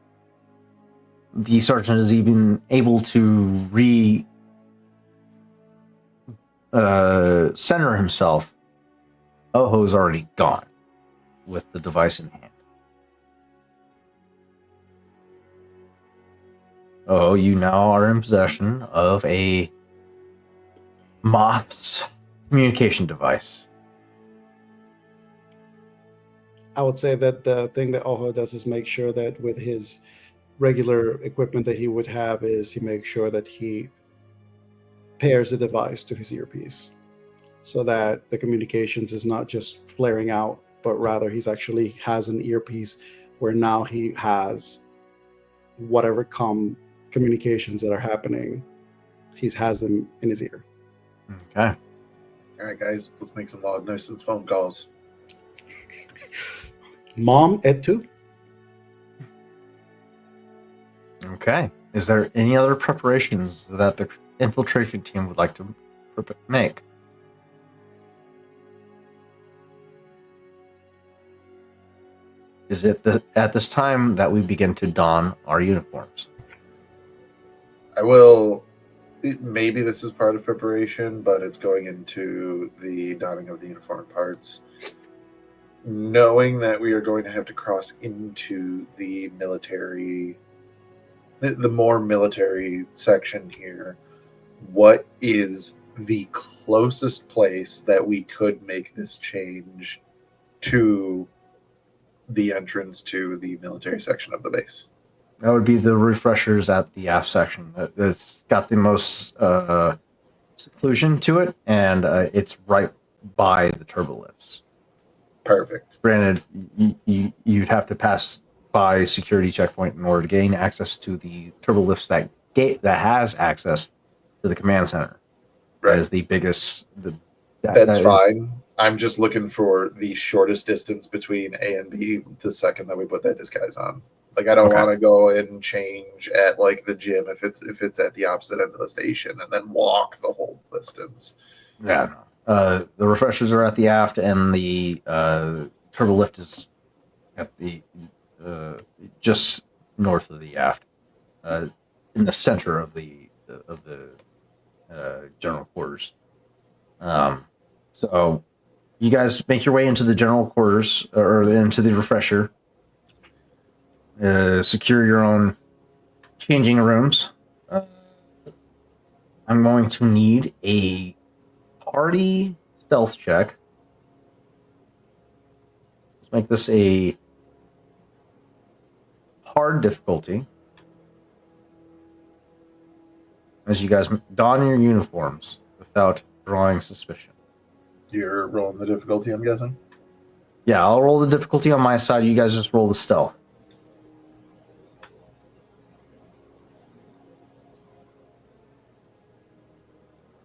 the sergeant is even able to center himself, Oho's already gone with the device in hand. Oh, you now are in possession of a Moth's communication device. I would say that the thing that Oho does is make sure that with his regular equipment that he would have is he makes sure that he pairs the device to his earpiece so that the communications is not just flaring out, but rather he's actually has an earpiece where now he has whatever communications that are happening, he has them in his ear. Okay. All right, guys, let's make some long distance phone calls. Mom, et tu? Okay. Is there any other preparations that the infiltration team would like to make? Is it at this time that we begin to don our uniforms? I will. Maybe this is part of preparation, but it's going into the donning of the uniform parts. Knowing that we are going to have to cross into the military, the more military section here, what is the closest place that we could make this change to the entrance to the military section of the base? That would be the refreshers at the aft section. It's got the most seclusion to it, and it's right by the turbo lifts. Perfect. Granted, you'd have to pass by security checkpoint in order to gain access to the turbo lifts that has access to the command center. Right. That is the biggest. That's fine. I'm just looking for the shortest distance between A and B the second that we put that disguise on. Like, I don't want to go and change at like the gym if it's at the opposite end of the station and then walk the whole distance. Yeah. The refreshers are at the aft, and the turbo lift is at the just north of the aft, in the center of the general quarters. So you guys make your way into the general quarters or into the refresher. Secure your own changing rooms. I'm going to need a party stealth check. Let's make this a hard difficulty, as you guys don your uniforms without drawing suspicion. You're rolling the difficulty, I'm guessing? Yeah, I'll roll the difficulty on my side. You guys just roll the stealth.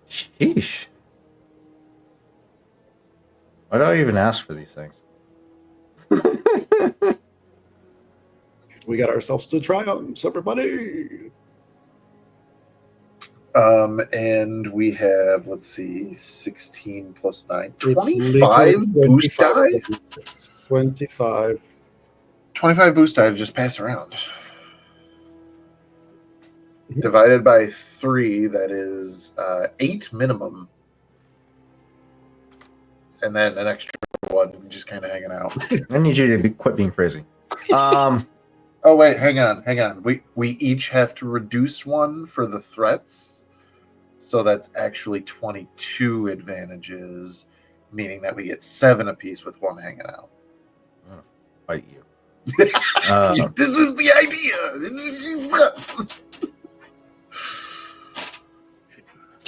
Sheesh. Why do I even ask for these things? We got ourselves to triumphs, everybody. And we have, let's see, 16 plus 9. It's literally 25 boost die? 25. 25 boost die to just pass around. Mhm. Divided by 3, that is 8 minimum. And then an extra 1 just kind of hanging out. I need you to quit being crazy. Oh, wait, hang on. We each have to reduce 1 for the threats. So that's actually 22 advantages, meaning that we get 7 apiece with 1 hanging out. I'm gonna fight you. This is the idea.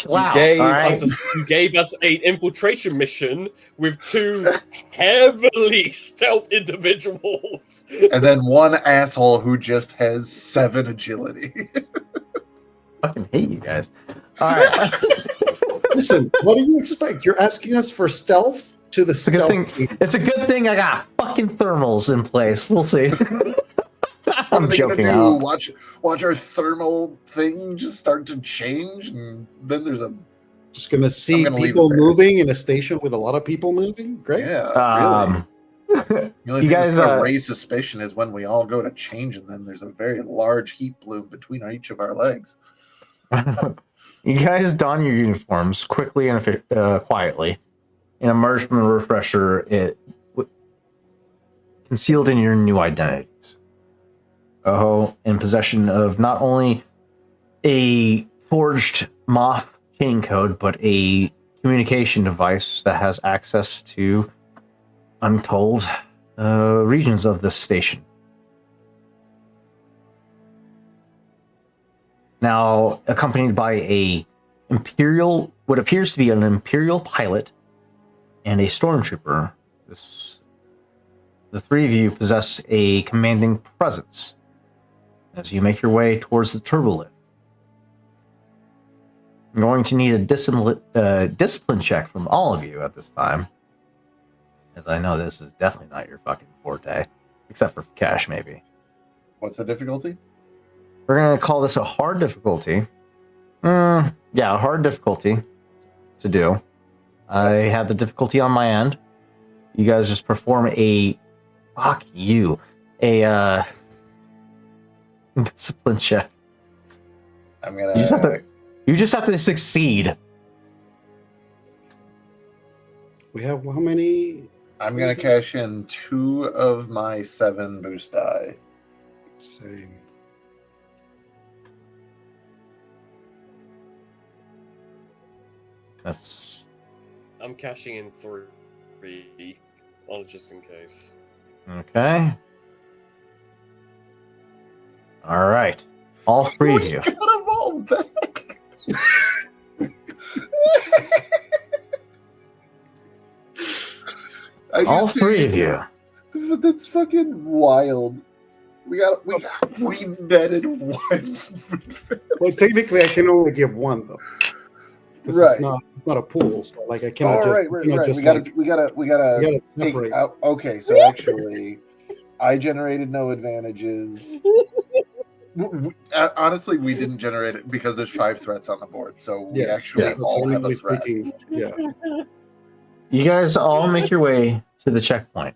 Wow. You gave us an infiltration mission with 2 heavily stealth individuals. And then 1 asshole who just has 7 agility. I fucking hate you guys. All right. Listen, what do you expect? You're asking us for stealth to the It's a good stealth. thing. It's a good thing I got fucking thermals in place. We'll see. What I'm are they joking. gonna do? Watch our thermal thing just start to change, and then there's a Just gonna see gonna leave people it there. moving in a station with a lot of people moving. Great. yeah, really. The only you thing guys, that's gonna raise suspicion is when we all go to change, and then there's a very large heat bloom between each of our legs. you guys don your uniforms quickly and quietly, and emerge from the refresher concealed in your new identities. In possession of not only a forged Moth chain code, but a communication device that has access to untold regions of this station. Now, accompanied by what appears to be an Imperial pilot and a stormtrooper, the 3 of you possess a commanding presence as you make your way towards the turbolift. I'm going to need a discipline check from all of you at this time, as I know this is definitely not your fucking forte, except for Cash, maybe. What's the difficulty? We're going to call this a hard difficulty. Yeah, a hard difficulty to do. I have the difficulty on my end. You guys just perform a discipline check. I'm gonna. You just have to succeed. We have how many? I'm gonna cash in 2 of my 7 boost die. Same. I'm cashing in 3, just in case. Okay. All right. All 3 of you. Got them all back. All 3 of you. That's fucking wild. We netted 1. Well, technically, I can only give 1 though. Right. It's not a pool, so like I cannot Right. We gotta take separate. out. Okay, so actually, I generated no advantages. Honestly, we didn't generate it because there's 5 threats on the board, so we actually all have a threat. You guys all make your way to the checkpoint,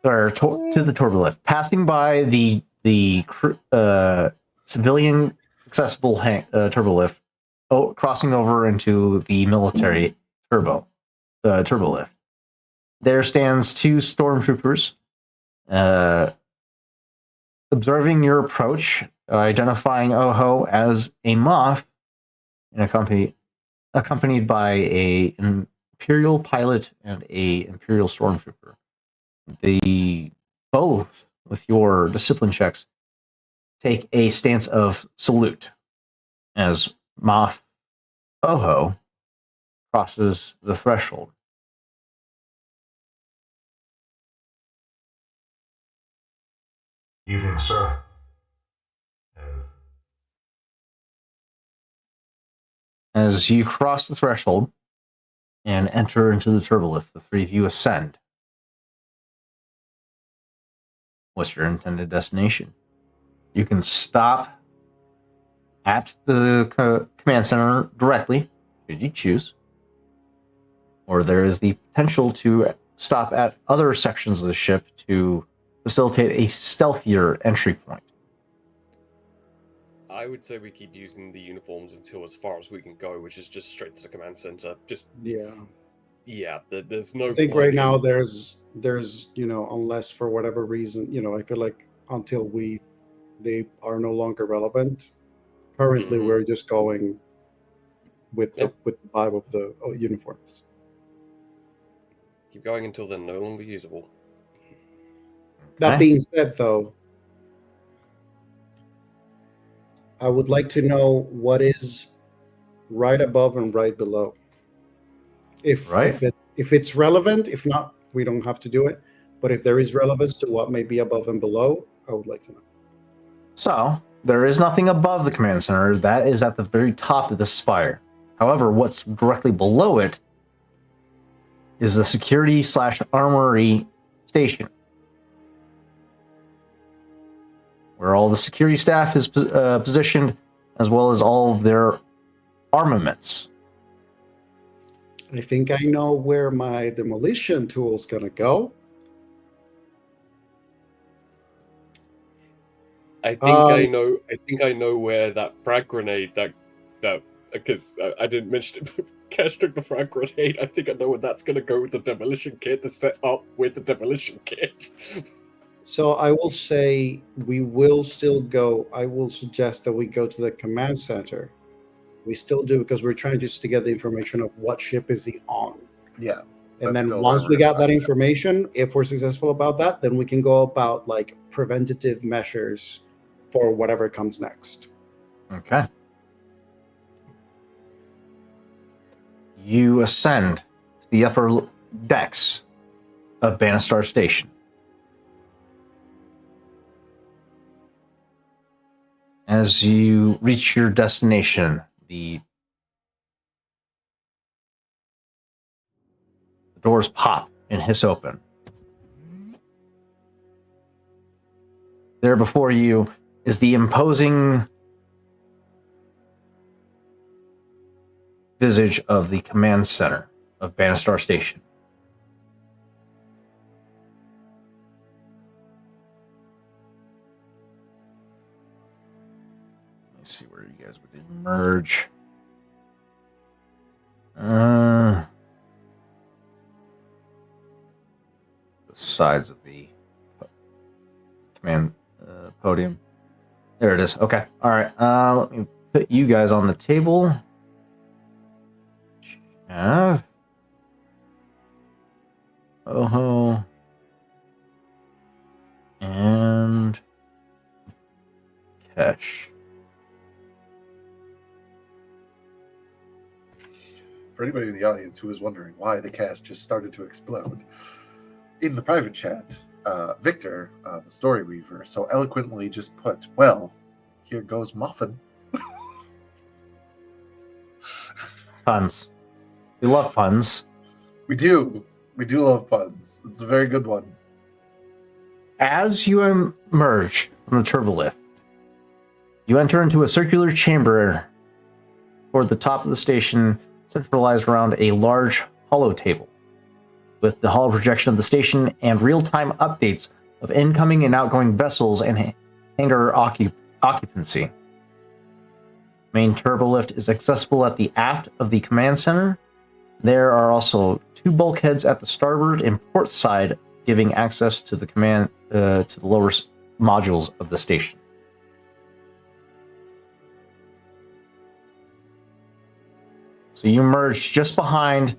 or to the turbolift, passing by the civilian accessible turbolift, crossing over into the military turbolift. There stands 2 stormtroopers, observing your approach, identifying Oho as a Moth, and accompanied by an Imperial pilot and a Imperial stormtrooper. They both, with your discipline checks, take a stance of salute as Moth Oho crosses the threshold. Evening, sir. As you cross the threshold and enter into the turbolift, the 3 of you ascend. What's your intended destination? You can stop at the command center directly, should you choose, or there is the potential to stop at other sections of the ship to facilitate a stealthier entry point. I would say we keep using the uniforms until as far as we can go, which is just straight to the command center. Just Yeah. There's no I think point right now in- there's unless for whatever reason, I feel like until they are no longer relevant. Currently, Mhm. we're just going with Yeah. the vibe of the uniforms. keep going until they're no longer usable. That Okay. being said, though, I would like to know what is right above and right below. If Right. if it's relevant, if not, we don't have to do it. But if there is relevance to what may be above and below, I would like to know. So, there is nothing above the command center. That is at the very top of the spire. However, what's directly below it is the security/armory station, where all the security staff is positioned, as well as all of their armaments. I think I know where my demolition tool is gonna go. I think I know where that frag grenade that because I didn't mention it, but Cash took the frag grenade. I think I know where that's gonna go with the demolition kit to set up with the demolition kit. So I will say we will still go. I will suggest that we go to the command center. We still do because we're trying just to get the information of what ship is he on. Yeah. And That's then still once where we we're got that at. information, if we're successful about that, then we can go about like preventative measures for whatever comes next. Okay. You ascend to the upper decks of Bannistar Station. As you reach your destination, the doors pop and hiss open. There before you is the imposing visage of the command center of Bannistar Station. Let me see where you guys would emerge. The sides of the command podium. There it is. Okay. All right. Let me put you guys on the table. Oho. And Kesh. For anybody in the audience who is wondering why the cast just started to explode, in the private chat, Victor, the story weaver, so eloquently just put, "Well, here goes Muffin." Puns. We love puns. We do love puns. It's a very good one. As you emerge from the turbolift, you enter into a circular chamber toward the top of the station, centralized around a large hollow table, with the hollow projection of the station and real-time updates of incoming and outgoing vessels and hangar occupancy. Main turbolift is accessible at the aft of the command center. There are also two bulkheads at the starboard and port side, giving access to the command to the lower modules of the station. So you emerge just behind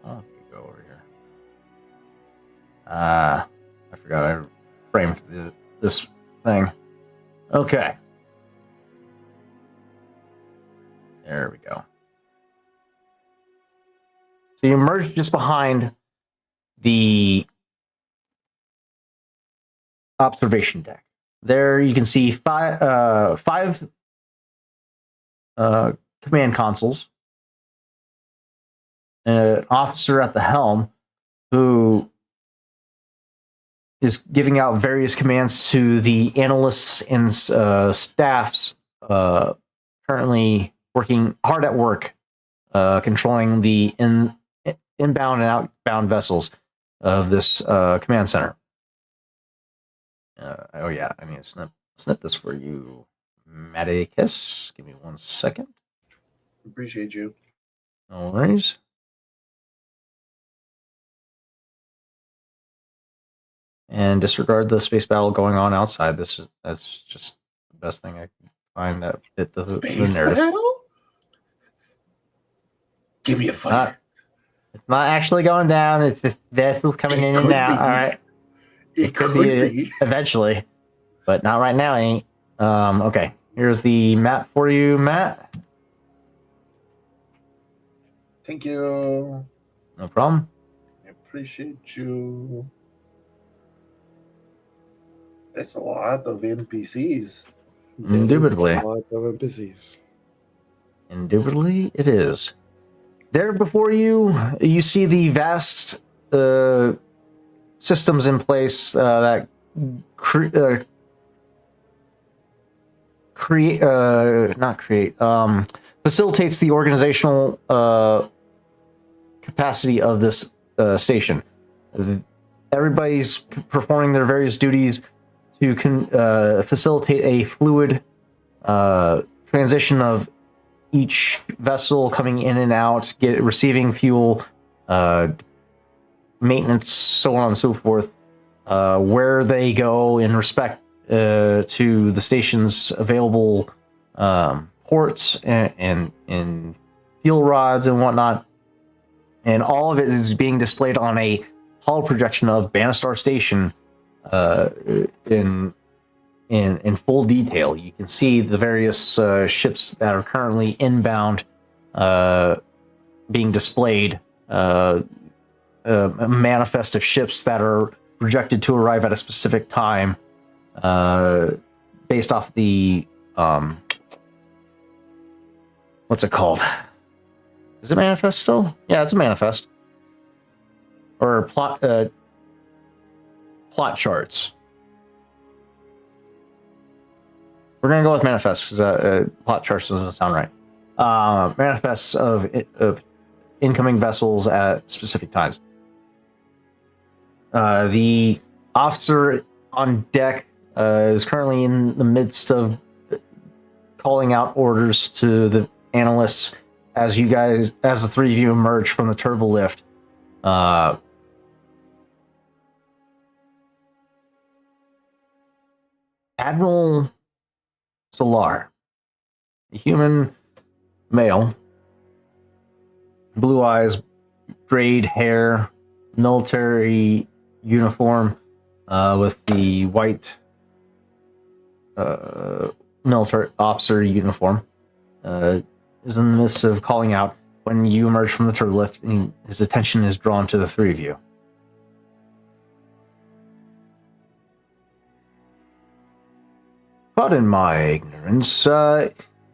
you go over here. I forgot I framed this thing. Okay. There we go. So you emerge just behind the observation deck. There you can see five command consoles, an officer at the helm who is giving out various commands to the analysts and staffs currently working hard at work, controlling the inbound and outbound vessels of this command center. Oh yeah, I need to snip this for you, Matticus. Give me 1 second. Appreciate you. No worries. And disregard the space battle going on outside. That's just the best thing I can find that fit the Space narrative. battle? Give me a fighter. It's not actually going down. It's just vessels coming in and out. All right. It could be eventually, but not right now. Ain't. Okay. Here's the map for you, Matt. Thank you. No problem. I appreciate you. That's a lot of NPCs. Indubitably. There's a lot of NPCs. Indubitably, it is. There before you, you see the vast systems in place that facilitates the organizational capacity of this station. Everybody's performing their various duties to facilitate a fluid transition of each vessel coming in and out, receiving fuel, maintenance, so on and so forth, where they go in respect to the station's available ports and fuel rods and whatnot. And all of it is being displayed on a hull projection of Banastar Station in full detail. You can see the various ships that are currently inbound being displayed, a manifest of ships that are projected to arrive at a specific time based off the what's it called? Is it manifest still? Yeah, it's a manifest. Or plot charts. We're going to go with manifest because plot charts doesn't sound right. Manifests of incoming vessels at specific times. The officer on deck is currently in the midst of calling out orders to the analysts as the three of you emerge from the turbo lift. Admiral Solar, a human male, blue eyes, grayed hair, military uniform with the white military officer uniform, is in the midst of calling out when you emerge from the turbo lift, and his attention is drawn to the three of you. Pardon my ignorance.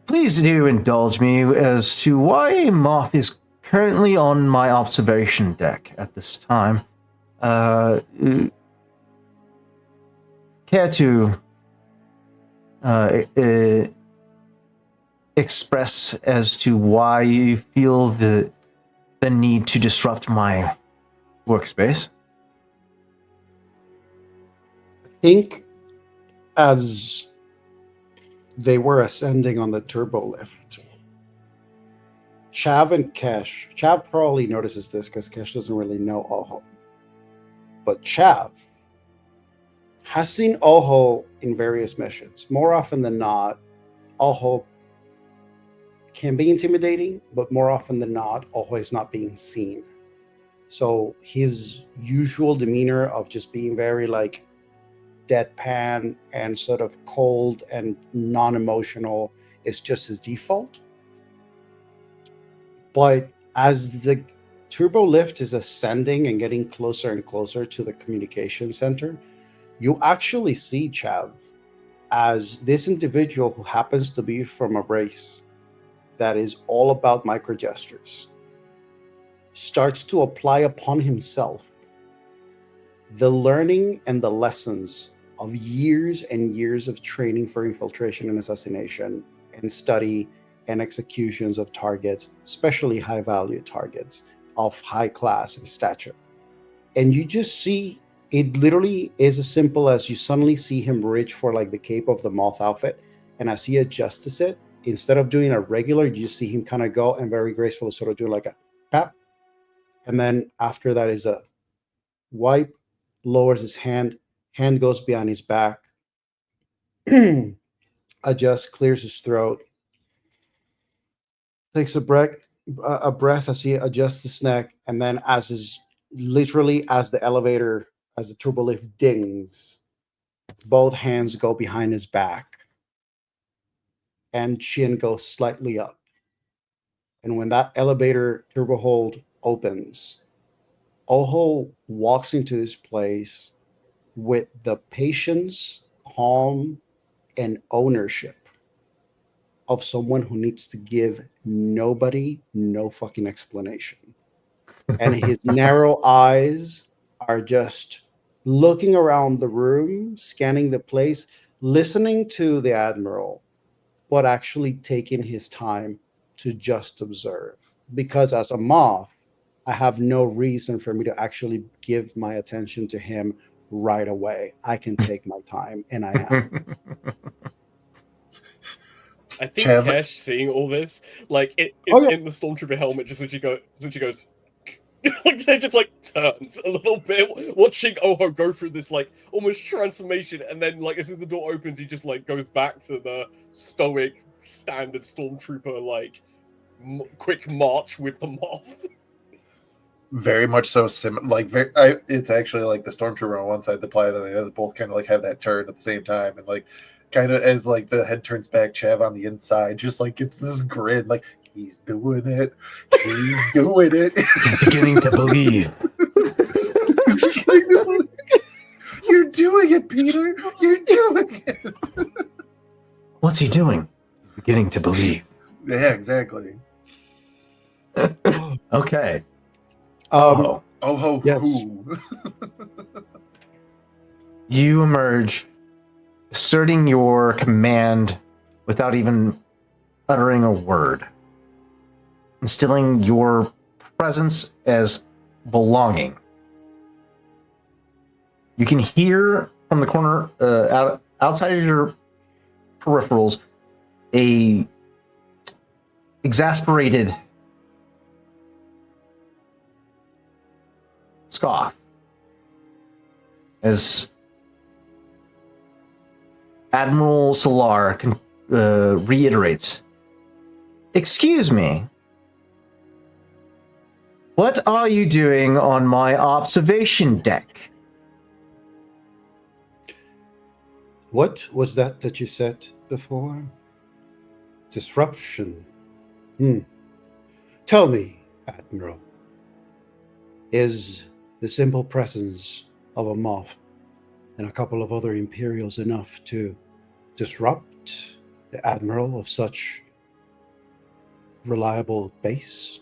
Please do indulge me as to why a moth is currently on my observation deck at this time. Care to express as to why you feel the need to disrupt my workspace? I think as they were ascending on the turbo lift, Chav and Kesh, Chav probably notices this because Kesh doesn't really know Oho, but Chav has seen Oho in various missions. More often than not, Oho can be intimidating, but more often than not, Oho is not being seen. So his usual demeanor of just being very like deadpan and sort of cold and non-emotional is just his default. But as the turbo lift is ascending and getting closer and closer to the communication center, you actually see Chav as this individual who happens to be from a race that is all about microgestures starts to apply upon himself the learning and the lessons of years and years of training for infiltration and assassination and study and executions of targets, especially high value targets of high class and stature. And you just see it literally is as simple as you suddenly see him reach for like the cape of the moth outfit. And as he adjusts it, instead of doing a regular, you just see him kind of go and very gracefully sort of do like a tap. And then after that is a wipe, lowers his hand goes behind his back, adjusts, clears his throat, takes a breath as he adjusts his neck, and then as the elevator, as the turbo lift dings, both hands go behind his back and chin goes slightly up. And when that elevator turbo hold opens, Oho walks into this place with the patience, calm, and ownership of someone who needs to give nobody no fucking explanation. And his narrow eyes are just looking around the room, scanning the place, listening to the Admiral, but actually taking his time to just observe. Because as a moth, I have no reason for me to actually give my attention to him right away. I can take my time, and I am. I think Chev- Kesh seeing all this, like Oh, yeah. in the stormtrooper helmet, just as she goes, like they just like turns a little bit, watching Oho go through this like almost transformation, and then like as soon as the door opens, he just like goes back to the stoic standard stormtrooper like quick march with the moth. Very much so. It's actually like the stormtrooper on one side, the pilot on the other, both kind of like have that turn at the same time, and like kind of as like the head turns back, Chav on the inside just like gets this grin, like he's doing it, he's doing it. He's beginning to believe. You're doing it, Peter. You're doing it. What's he doing? He's beginning to believe. Yeah, exactly. Okay. Oh ho, yes. hoo. You emerge, asserting your command without even uttering a word, instilling your presence as belonging. You can hear from the corner, outside of your peripherals, a exasperated scoff as Admiral Solar reiterates, "Excuse me, what are you doing on my observation deck?" What was that you said before? Disruption. Tell me, Admiral, is the simple presence of a moth and a couple of other Imperials enough to disrupt the Admiral of such reliable base?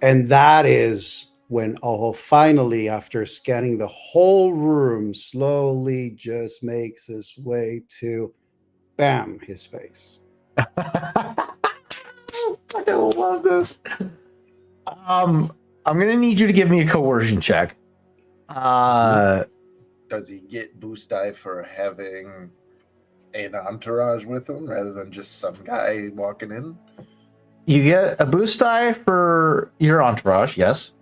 And that is when Oho finally, after scanning the whole room, slowly just makes his way to, bam, his face. I love this. I'm gonna need you to give me a coercion check. Does he get boost die for having an entourage with him rather than just some guy walking in? You get a boost die for your entourage, yes.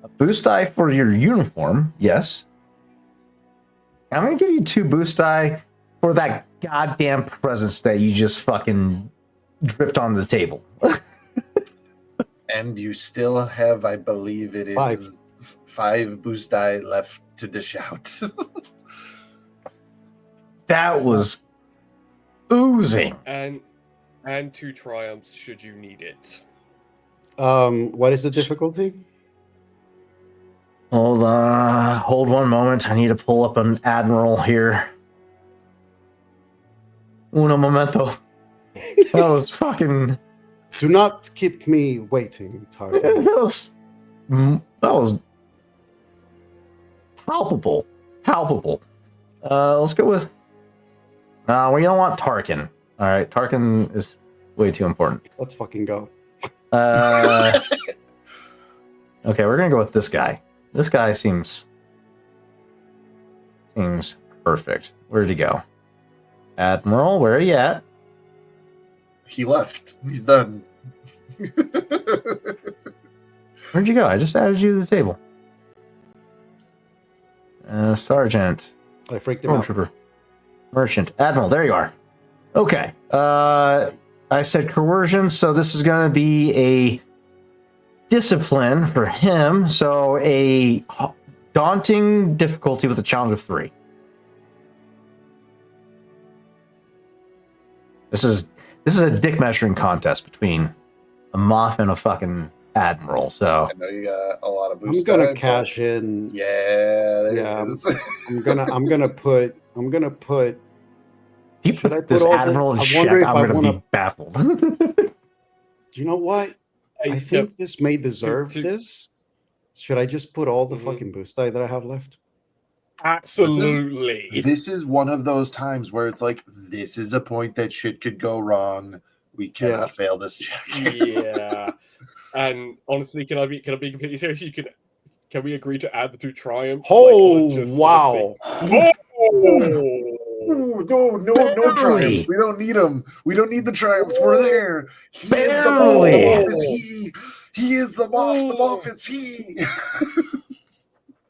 A boost die for your uniform, yes. I'm gonna give you 2 boost die for that goddamn presence that you just fucking dripped on the table. And you still have, I believe it is 5 boost die left to dish out. That was oozing. And 2 triumphs should you need it. What is the difficulty? Hold one moment. I need to pull up an admiral here. Uno momento. That was fucking... Do not keep me waiting, Tarzan. That was That was palpable. Palpable. Let's go with... well, you don't want Tarkin. All right, Tarkin is way too important. Let's fucking go. Okay, we're gonna go with this guy. This guy seems perfect. Where'd he go? Admiral, where are you at? He left. He's done. Where'd you go? I just added you to the table. Sergeant. I freaked him out. Stormtrooper. Merchant. Admiral, there you are. Okay. I said coercion, so this is going to be a discipline for him. So a daunting difficulty with a challenge of 3. This is a dick measuring contest between a Moff and a fucking admiral. So I know you got a lot of boost. I'm gonna cash in. Yeah, there Yeah, it is. I'm gonna put. if you Should I put put this all the- admiral in I check, wonder if I'm I going to wanna- be baffled. Do you know what? I think Yep. this may deserve this. Should I just put all the Mhm. fucking boost die that I have left? Absolutely. This is one of those times where it's like, this is a point that shit could go wrong. We cannot Yeah. fail this check. Yeah. And honestly, can I be completely serious? Can we agree to add the 2 triumphs? Oh just wow! Oh! Ooh, no Barely. triumphs. We don't need them. We don't need the triumphs. We're there. He is the Barely. Moff. The Moff is he. He is the Moff. The Moff is he.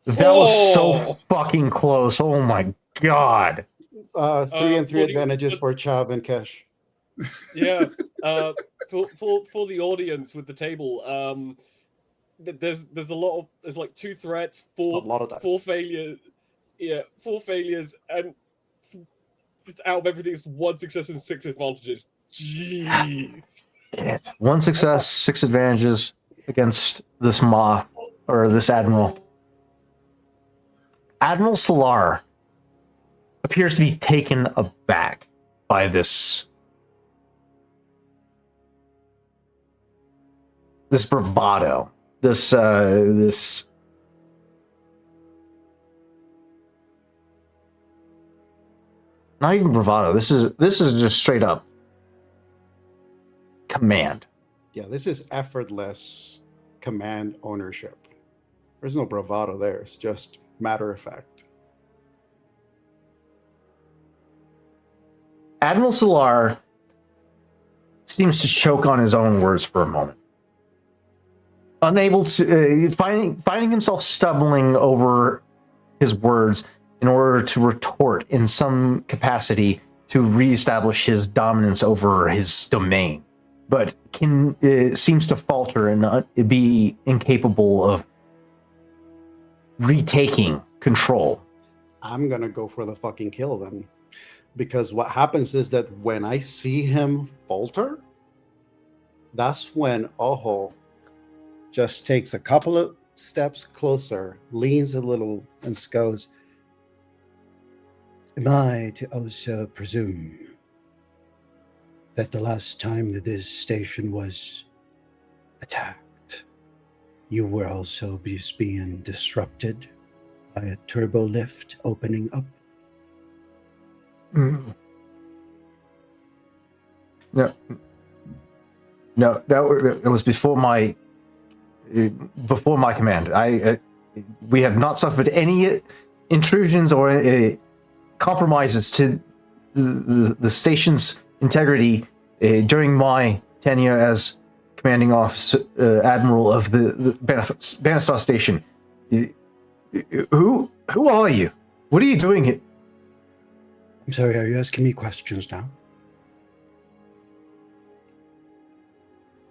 That was so Oh. fucking close. Oh my god. 3 and 3 for the- advantages for Chav and Kesh. Yeah. For the audience with the table, there's a lot of like 2 threats, A lot of dice. 4 failures. Yeah, 4 failures, and it's out of everything. It's 1 success and 6 advantages. Jeez. Shit. 1 success, 6 advantages against this Moff or this admiral. Admiral Solar appears to be taken aback by this bravado, this not even bravado. This is just straight up command. Yeah, this is effortless command ownership. There's no bravado there. It's just matter of fact. Admiral Solar seems to choke on his own words for a moment, unable to finding himself stumbling over his words in order to retort in some capacity to reestablish his dominance over his domain, but seems to falter and be incapable of retaking control. I'm gonna go for the fucking kill then. Because what happens is that when I see him falter, that's when Oho just takes a couple of steps closer, leans a little, and goes, "Am I to also presume that the last time that this station was attacked, you were also just being disrupted by a turbo lift opening up?" No, that was before my command. We have not suffered any intrusions or compromises to the station's integrity during my tenure as commanding officer, admiral of the Banastar station. Who are you? What are you doing here? I'm sorry, are you asking me questions now?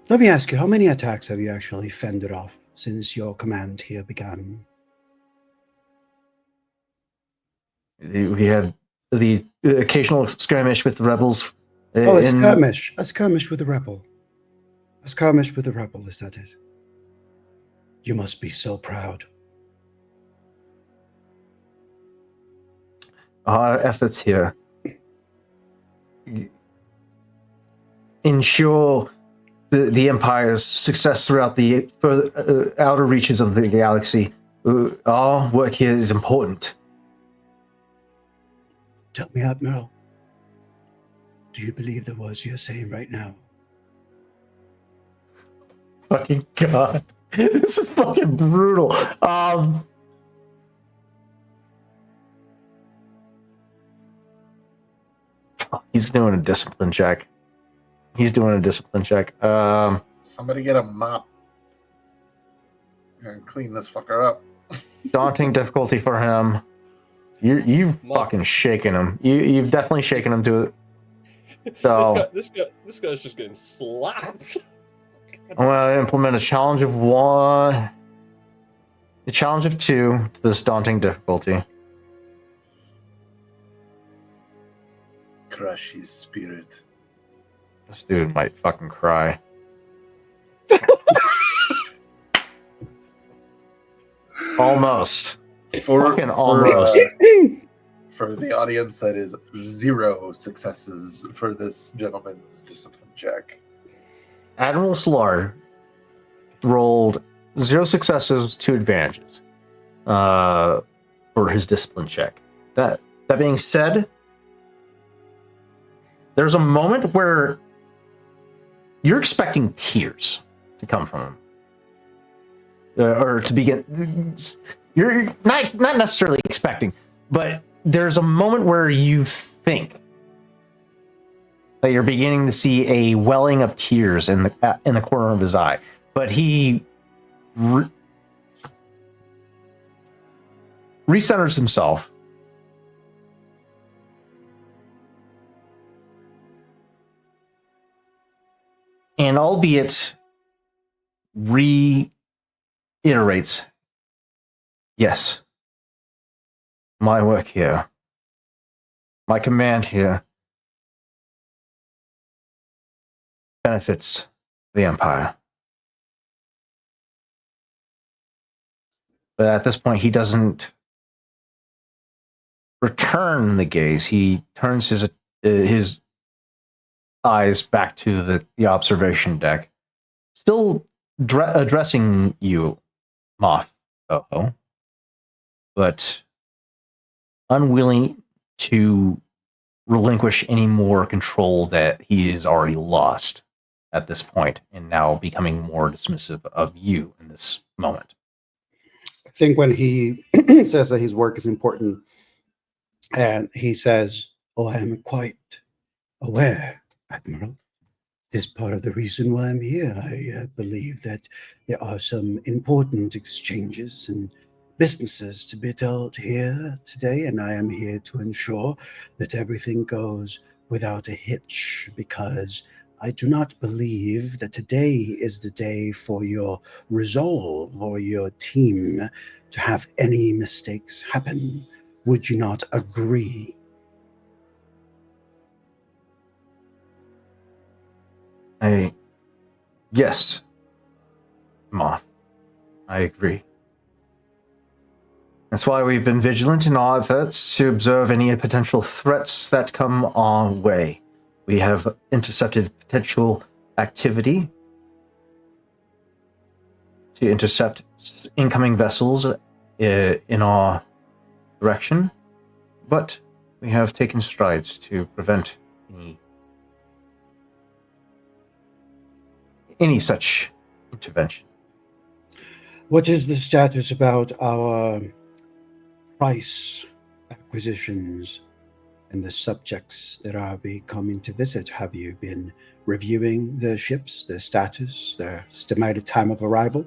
Let me ask you, how many attacks have you actually fended off since your command here began? We had the occasional skirmish with the rebels. A skirmish. A skirmish with a rebel. A skirmish with a rebel, is that it? You must be so proud. Our efforts here ensure the Empire's success throughout the outer reaches of the galaxy. Our work here is important. Tell me, Admiral, do you believe the words you're saying right now? Fucking God. This is fucking brutal. He's doing a discipline check. Somebody get a mop and clean this fucker up. Daunting difficulty for him. You've Mop. fucking shaken him. You've definitely shaken him to it. So This guy's just getting slapped. I'm gonna implement a challenge of 1, a challenge of 2 to this daunting difficulty. Crush his spirit. This dude might fucking cry. Almost. Fucking almost. For the audience, that is 0 successes for this gentleman's discipline check. Admiral Solar rolled 0 successes, 2 advantages for his discipline check. That being said, there's a moment where you're expecting tears to come from him. Or to begin, you're not necessarily expecting, but there's a moment where you think that you're beginning to see a welling of tears in the corner of his eye, but he recenters himself. And albeit reiterates, yes, my work here, my command here benefits the Empire. But at this point, he doesn't return the gaze. He turns his eyes back to the observation deck, still addressing you, Moth Oho, but unwilling to relinquish any more control that he has already lost at this point, and now becoming more dismissive of you in this moment. I think when he says that his work is important, and he says, "Oh, I am quite aware, Admiral. This is part of the reason why I'm here. I believe that there are some important exchanges and businesses to be dealt here today, and I am here to ensure that everything goes without a hitch, because I do not believe that today is the day for your resolve or your team to have any mistakes happen. Would you not agree?" Yes, Moth, I agree. That's why we've been vigilant in our efforts to observe any potential threats that come our way. We have intercepted potential activity to intercept incoming vessels in our direction, but we have taken strides to prevent any such intervention. What is the status about our price acquisitions and the subjects that are coming to visit? Have you been reviewing the ships, their status, their estimated time of arrival?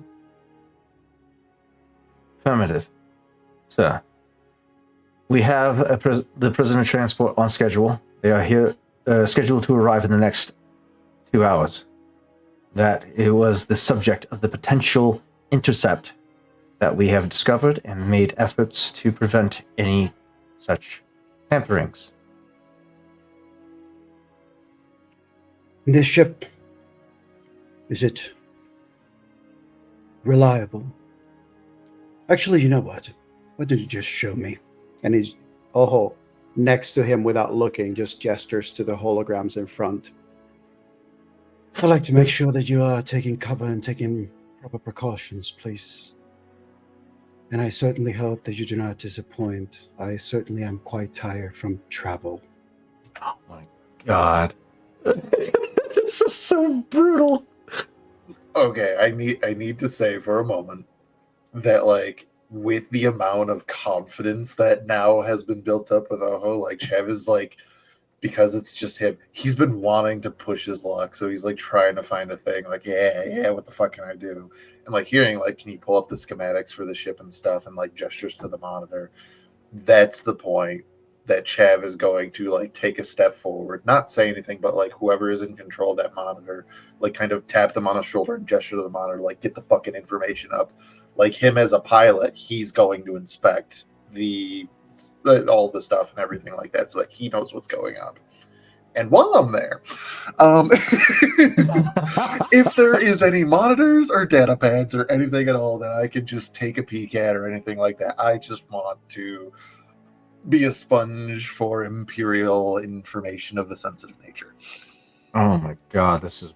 Affirmative, sir. We have the prisoner transport on schedule. They are here, scheduled to arrive in the next 2 hours. That it was the subject of the potential intercept that we have discovered and made efforts to prevent any such tamperings. This ship, is it reliable? Actually, you know what? Why don't you just show me? And he's next to him without looking, just gestures to the holograms in front. I'd like to make sure that you are taking cover and taking proper precautions, please. And I certainly hope that you do not disappoint. I certainly am quite tired from travel. Oh my god. This is so brutal. Okay, I need to say for a moment that, like, with the amount of confidence that now has been built up with Oho, like, Chev is like, because it's just him, he's been wanting to push his luck, so he's like trying to find a thing, like, yeah, what the fuck can I do? And like hearing, like, can you pull up the schematics for the ship and stuff, and like gestures to the monitor. That's the point that Chav is going to like take a step forward, not say anything, but like whoever is in control of that monitor, like kind of tap them on the shoulder and gesture to the monitor, like get the fucking information up. Like him as a pilot, he's going to inspect the all the stuff and everything like that, so that he knows what's going on. And while I'm there, if there is any monitors or data pads or anything at all that I can just take a peek at or anything like that, I just want to be a sponge for imperial information of a sensitive nature. Oh my god, this is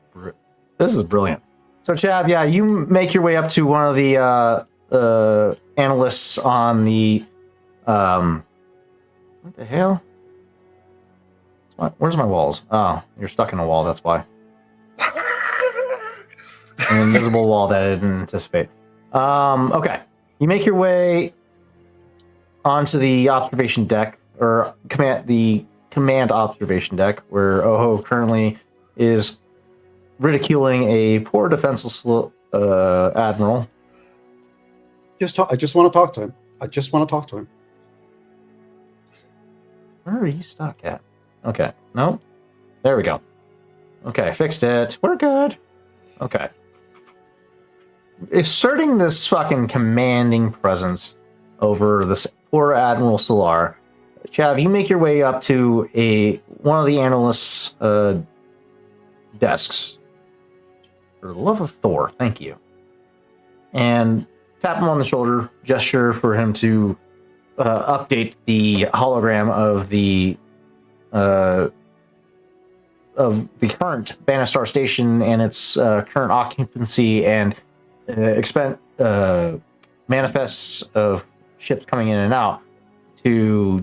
brilliant. So Chav, yeah, you make your way up to one of the analysts on the what the hell? Where's my walls? Oh, you're stuck in a wall, that's why. An invisible wall that I didn't anticipate. Okay. You make your way onto the observation deck, or command observation deck, where Oho currently is ridiculing a poor defenseless admiral. I just want to talk to him. I just want to talk to him. Where are you stuck at? Okay. Nope. There we go. Okay, fixed it. We're good. Okay. Asserting this fucking commanding presence over this poor Admiral Solar, Chav, you make your way up to one of the analysts' desks. For the love of Thor, thank you. And tap him on the shoulder, gesture for him to update the hologram of the current Banastar station and its current occupancy and manifests of ships coming in and out to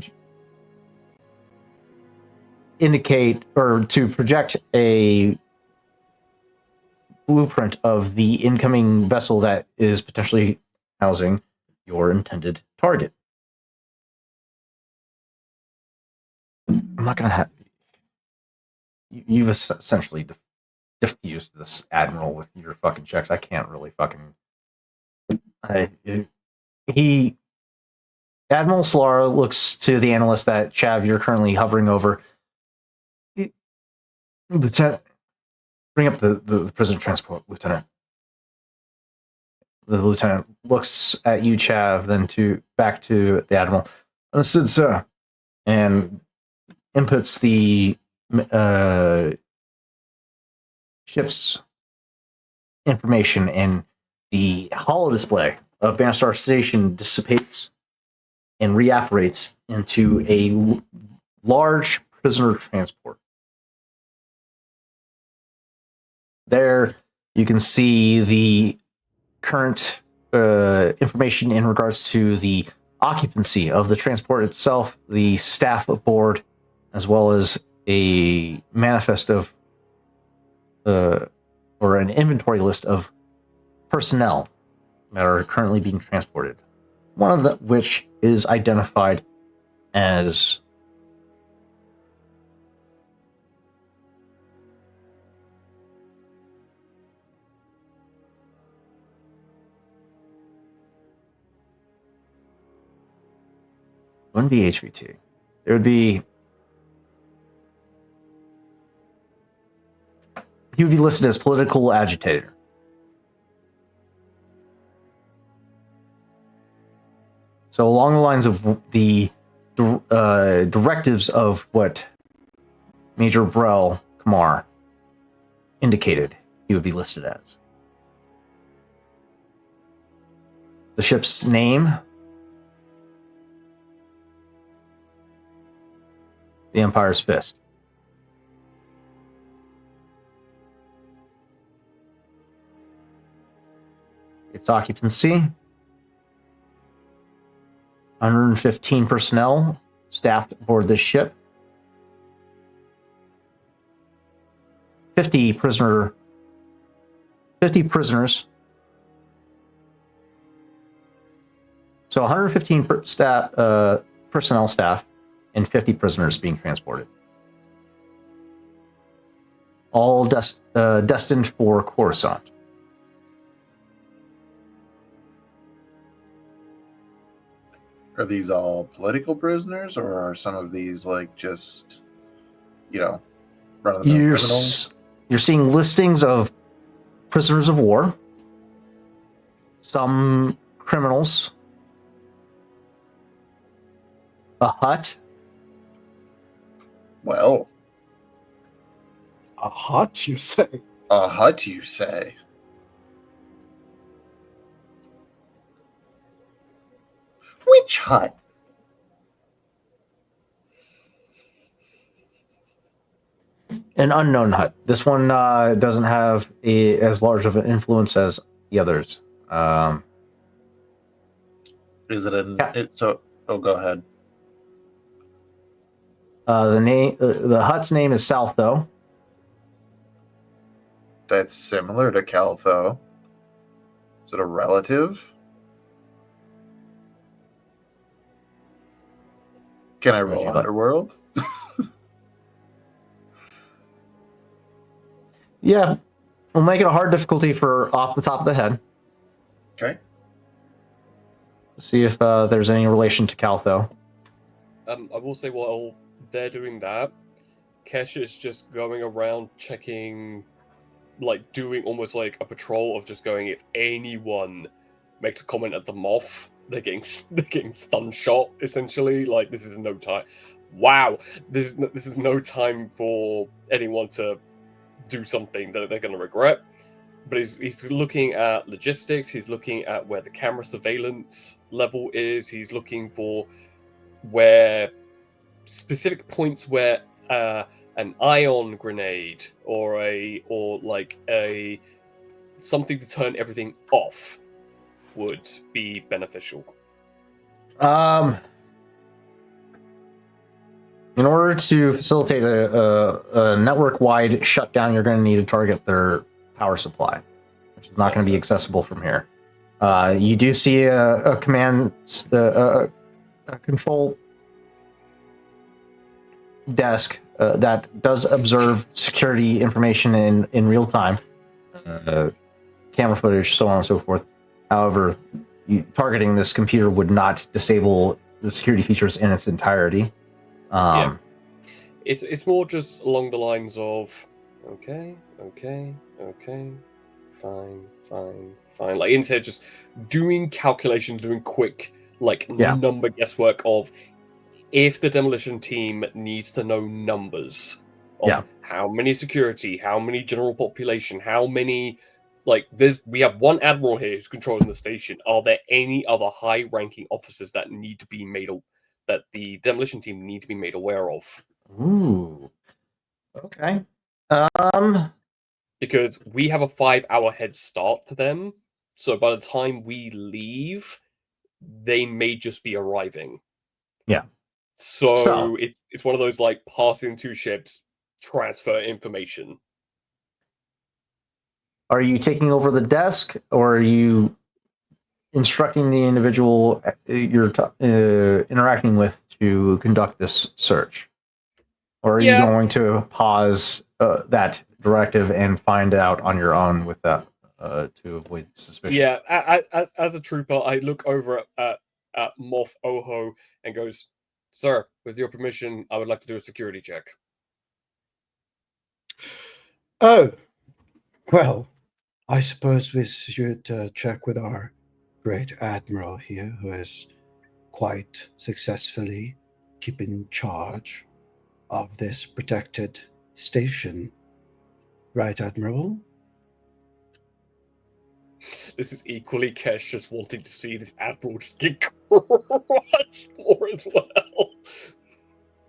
indicate or to project a blueprint of the incoming vessel that is potentially housing your intended target. I'm not going to have... You've essentially diffused this admiral with your fucking checks. I can't really fucking... Admiral Solar looks to the analyst that Chav, you're currently hovering over. Lieutenant, bring up the prisoner transport, Lieutenant. The lieutenant looks at you, Chav, then back to the admiral. Understood, sir. And inputs the ship's information, and the holo display of Banastar Station dissipates and reoperates into a large prisoner transport. There, you can see the current information in regards to the occupancy of the transport itself, the staff aboard, as well as a manifest of or an inventory list of personnel that are currently being transported. One of which is identified as wouldn't be HVT. There would be... He would be listed as political agitator. So along the lines of the directives of what Major Brel Kamar indicated, he would be listed as. The ship's name: the Empire's Fist. its occupancy. 115 personnel staffed aboard this ship. 50 prisoners. So 115 personnel staff and 50 prisoners being transported. All destined for Coruscant. Are these all political prisoners, or are some of these like just, run of the mill criminals? You're seeing listings of prisoners of war, some criminals, a hut. Well, A hut, you say? a hut, you say? Which hut? An unknown hut. This one doesn't have as large of an influence as the others. Is it a? Yeah. Oh, go ahead. The hut's name is South, though. That's similar to Caltho. Is it a relative? Can I roll Underworld? Yeah, we'll make it a hard difficulty for off the top of the head. Okay. See if there's any relation to Caltho. I will say while they're doing that, Kesh is just going around checking, like doing almost like a patrol of just going, if anyone makes a comment at the moth, they're getting stun shot, essentially. Like, this is no time. Wow, this is no time for anyone to do something that they're going to regret. But he's looking at logistics. He's looking at where the camera surveillance level is. He's looking for where specific points where an ion grenade or something to turn everything off would be beneficial. In order to facilitate a network-wide shutdown, you're going to need to target their power supply, which is not going to be accessible from here. You do see a command, a control desk that does observe security information in real time, camera footage, so on and so forth. However, targeting this computer would not disable the security features in its entirety. Yeah. It's more just along the lines of okay, fine. Like instead just doing calculations, doing quick number guesswork of if the demolition team needs to know numbers of how many security, how many general population, how many we have one admiral here who's controlling the station. Are there any other high-ranking officers that need to be made that the demolition team need to be made aware of? Ooh. Okay. Because we have a 5-hour head start to them, so by the time we leave, they may just be arriving. Yeah. So it's one of those passing two ships, transfer information. Are you taking over the desk, or are you instructing the individual you're interacting with to conduct this search? Or are you going to pause that directive and find out on your own with that to avoid suspicion? Yeah, as a trooper, I look over at Moff Oho and goes, "Sir, with your permission, I would like to do a security check." Oh, well, I suppose we should check with our great admiral here, who is quite successfully keeping charge of this protected station. Right, Admiral? This is equally Kesh just wanting to see this admiral just get crushed more as well.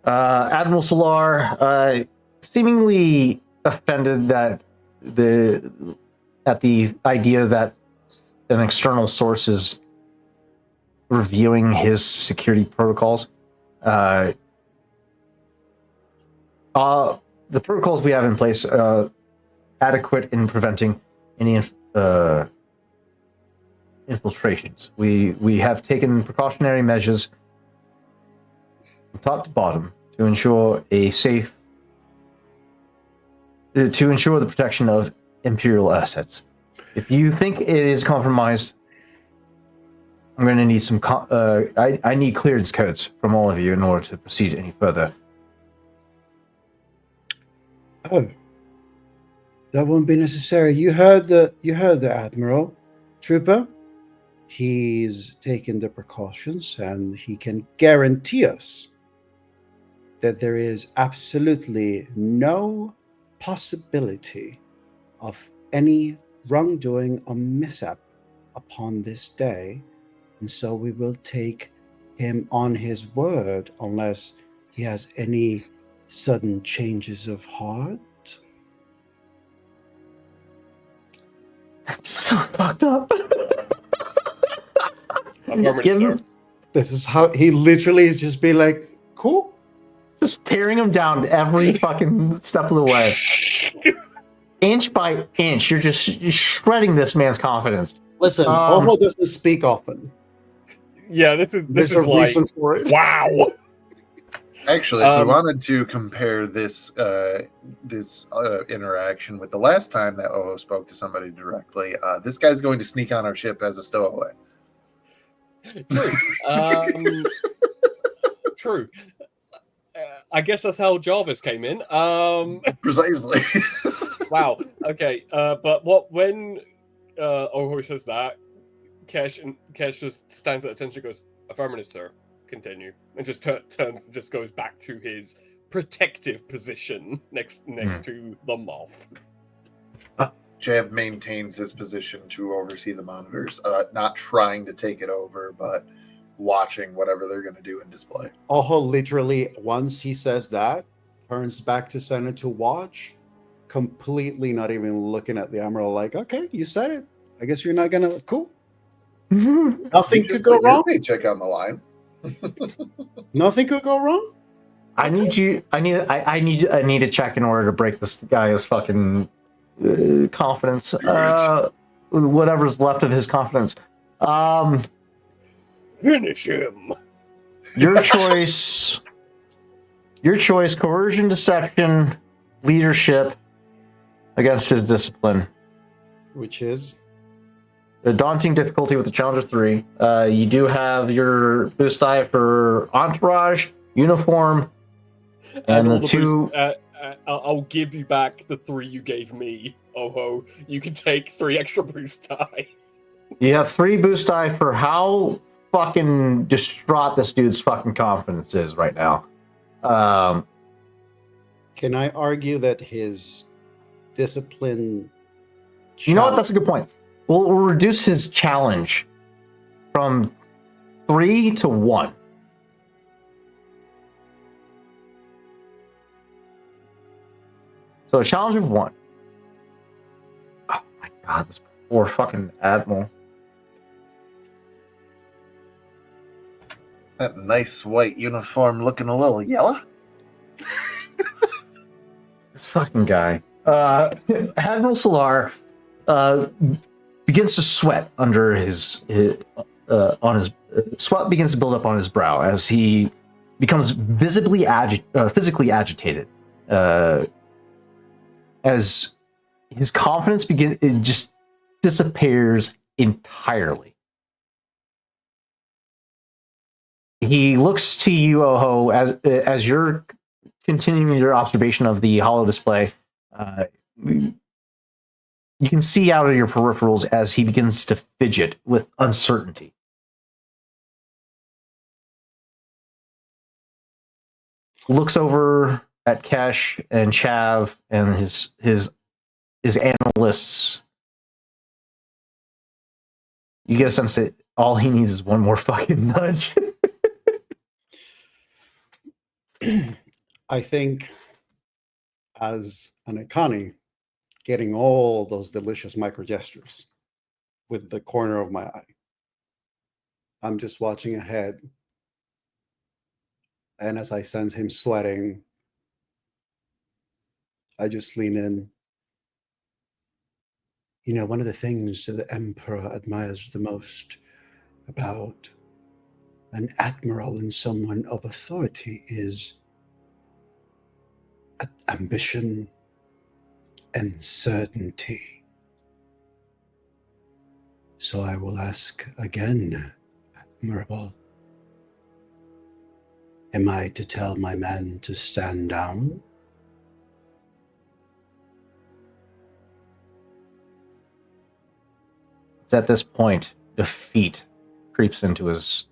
Admiral Solar, seemingly offended at the idea that an external source is reviewing his security protocols. The protocols we have in place adequate in preventing any infiltrations. We have taken precautionary measures from top to bottom to ensure the protection of Imperial assets. If you think it is compromised, I'm going to need some. I need clearance codes from all of you in order to proceed any further. Oh, that won't be necessary. You heard the Admiral, Trooper. He's taken the precautions, and he can guarantee us that there is absolutely no possibility of any wrongdoing or mishap upon this day, and so we will take him on his word unless he has any sudden changes of heart. That's so fucked up. Affirmative, sir. This is how he literally is just be like, cool. Just tearing him down every fucking step of the way. Inch by inch, you're shredding this man's confidence. Listen, Oho doesn't speak often. Yeah, this There's is a like, reason for it. wow. Actually, if we wanted to compare this interaction with the last time that Oho spoke to somebody directly, this guy's going to sneak on our ship as a stowaway. True. True. I guess that's how Jarvis came in. Precisely. Wow. Okay. But when Oho says that, Kesh just stands at attention, goes, "Affirmative, sir. Continue," and just turns, just goes back to his protective position next to the moth. Jav maintains his position to oversee the monitors, not trying to take it over, but watching whatever they're going to do in display. Oho literally, once he says that, turns back to center to watch, completely not even looking at the Admiral like, okay, you said it. I guess you're not going to... Cool. Nothing You could just go put your wrong. paycheck on the line. Nothing could go wrong. I need to check in order to break this guy's fucking confidence. Whatever's left of his confidence. Finish him. Your choice. Your choice: coercion, deception, leadership against his discipline. Which is? The daunting difficulty with the Challenger 3. You do have your boost die for entourage, uniform, and the two. I'll give you back the 3 you gave me. Oho, you can take 3 extra boost die. You have 3 boost die for how fucking distraught this dude's fucking confidence is right now. Can I argue that his discipline... You know what? That's a good point. We'll reduce his challenge from 3 to 1. So a challenge of 1. Oh my god, this poor fucking Admiral. That nice white uniform looking a little yellow. This fucking guy. Admiral Solar begins to sweat under his sweat begins to build up on his brow as he becomes physically agitated, as his confidence just disappears entirely. He looks to you, Oho, as you're continuing your observation of the holo display. You can see out of your peripherals as he begins to fidget with uncertainty. Looks over at Kesh and Chav and his analysts. You get a sense that all he needs is one more fucking nudge. I think as an Akani, getting all those delicious micro gestures with the corner of my eye. I'm just watching ahead. And as I sense him sweating, I just lean in. You know, one of the things that the Emperor admires the most about an admiral and someone of authority is ambition and certainty. So I will ask again, Admirable, am I to tell my men to stand down? It's at this point, defeat creeps into his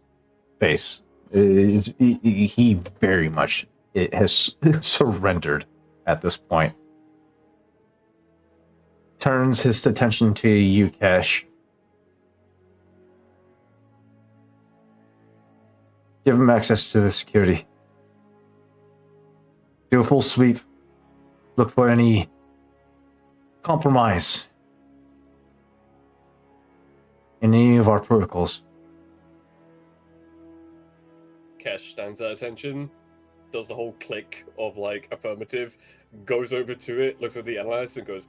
face. He very much has surrendered at this point. Turns his attention to you, Kesh. Give him access to the security. Do a full sweep. Look for any compromise in any of our protocols. Kesh stands at attention, does the whole click of like affirmative, goes over to it, looks at the analyst and goes,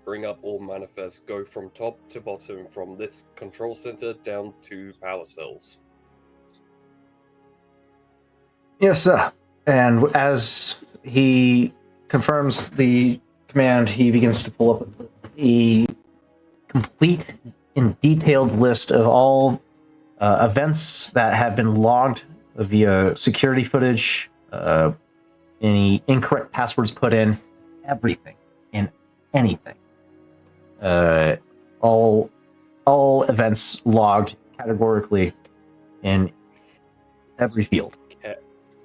bring up all manifests, go from top to bottom, from this control center down to power cells. Yes, sir. And as he confirms the command, he begins to pull up a complete and detailed list of all events that have been logged via security footage, any incorrect passwords put in, everything and anything. All events logged categorically in every field.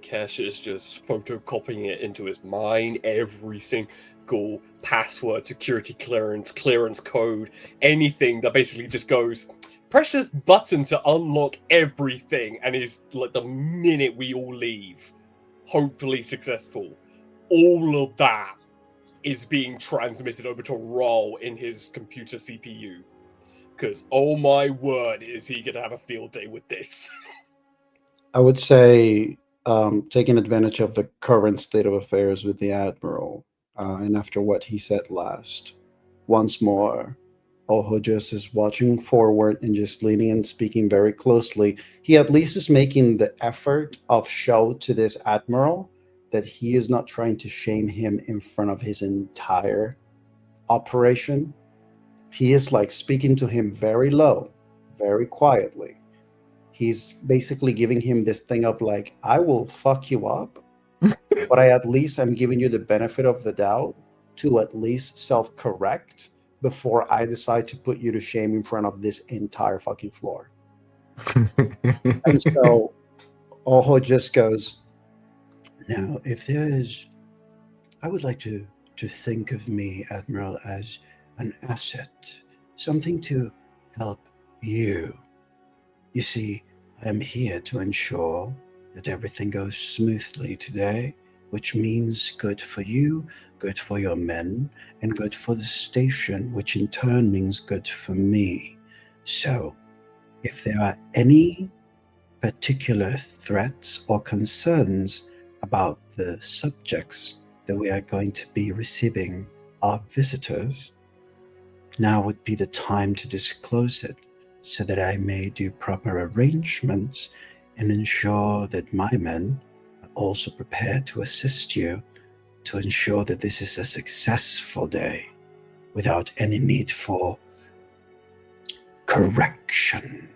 Kesh is just photocopying it into his mind, every single password, security clearance code, anything that basically just goes, press this button to unlock everything, and is like the minute we all leave, hopefully successful, all of that is being transmitted over to roll in his computer CPU. Because, oh my word, is he going to have a field day with this. I would say taking advantage of the current state of affairs with the Admiral, and after what he said last, once more, Oho just is watching forward and just leaning and speaking very closely. He at least is making the effort of show to this Admiral that he is not trying to shame him in front of his entire operation. He is like speaking to him very low, very quietly. He's basically giving him this thing of like, I will fuck you up, but I at least am giving you the benefit of the doubt to at least self-correct before I decide to put you to shame in front of this entire fucking floor. And so Oho just goes, now, if there is, I would like to think of me, Admiral, as an asset, something to help you. You see, I am here to ensure that everything goes smoothly today, which means good for you, good for your men, and good for the station, which in turn means good for me. So, if there are any particular threats or concerns about the subjects that we are going to be receiving our visitors, now would be the time to disclose it, so that I may do proper arrangements and ensure that my men are also prepared to assist you to ensure that this is a successful day without any need for correction.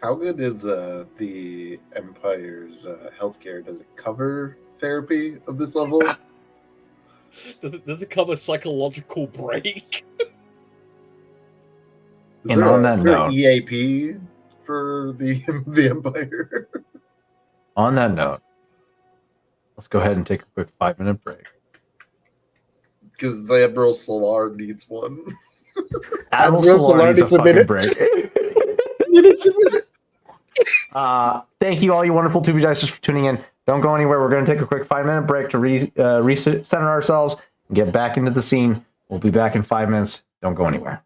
How good is the Empire's healthcare? Does it cover therapy of this level? Does it cover psychological break? Is And there on a, that is there note- an EAP for the Empire? On that note, let's go ahead and take a quick 5-minute break. Because Admiral Solar needs one. Admiral Admiral Solar Solar needs a needs a fucking minute. break. Minutes a minute. Thank you, all you wonderful Tubi Dicers, for tuning in. Don't go anywhere. We're going to take a quick 5-minute break to recenter ourselves and get back into the scene. We'll be back in 5 minutes. Don't go anywhere.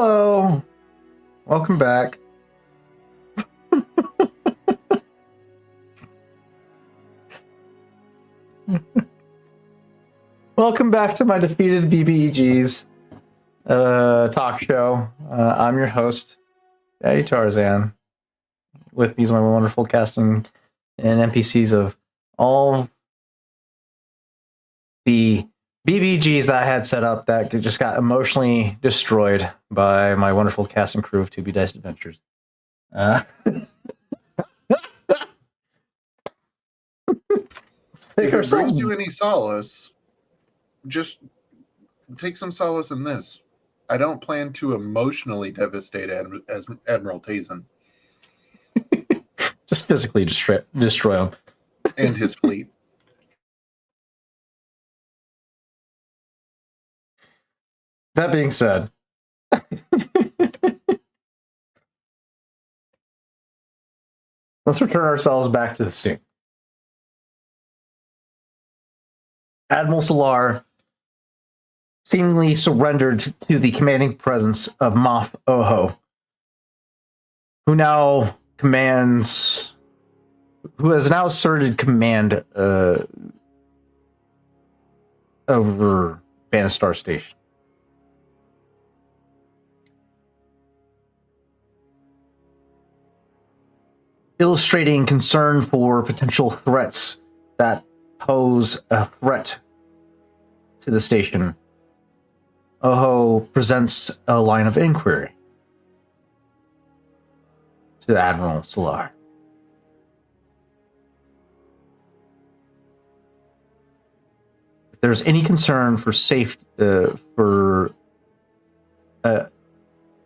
Hello. Welcome back. Welcome back to my Defeated BBEGs talk show. I'm your host, Daddy Tarzan. With me is my wonderful casting and NPCs of all the BBGs that I had set up that just got emotionally destroyed by my wonderful cast and crew of 2B Dice Adventures. Let's take If it ourselves. brings you any solace, just take some solace in this. I don't plan to emotionally devastate Admiral Tazen Just physically destroy him. and his fleet. That being said, let's return ourselves back to the scene. Admiral Solar seemingly surrendered to the commanding presence of Moff Oho, who has now asserted command over Banastar Station. Illustrating concern for potential threats that pose a threat to the station, Oho presents a line of inquiry to Admiral Solar. If there's any concern for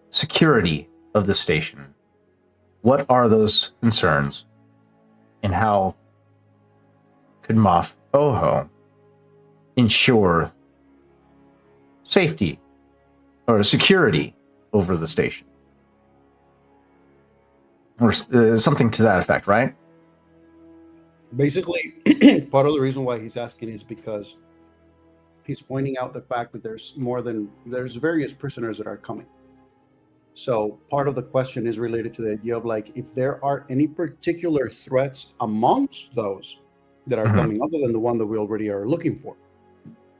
security of the station, what are those concerns, and how could Moff Oho ensure safety or security over the station? Or something to that effect, right? Basically, part of the reason why he's asking is because he's pointing out the fact that there's various prisoners that are coming. So part of the question is related to the idea of like, if there are any particular threats amongst those that are coming, other than the one that we already are looking for.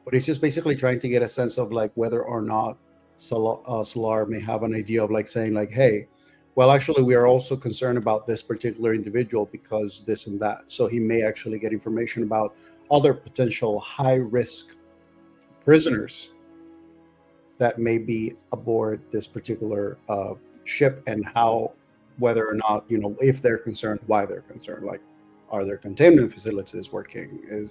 But he's just basically trying to get a sense of like whether or not Solar may have an idea of like saying like, hey, well, actually, we are also concerned about this particular individual because this and that. So he may actually get information about other potential high-risk prisoners that may be aboard this particular ship, and how, whether or not, if they're concerned, why they're concerned. Like, are their containment facilities working?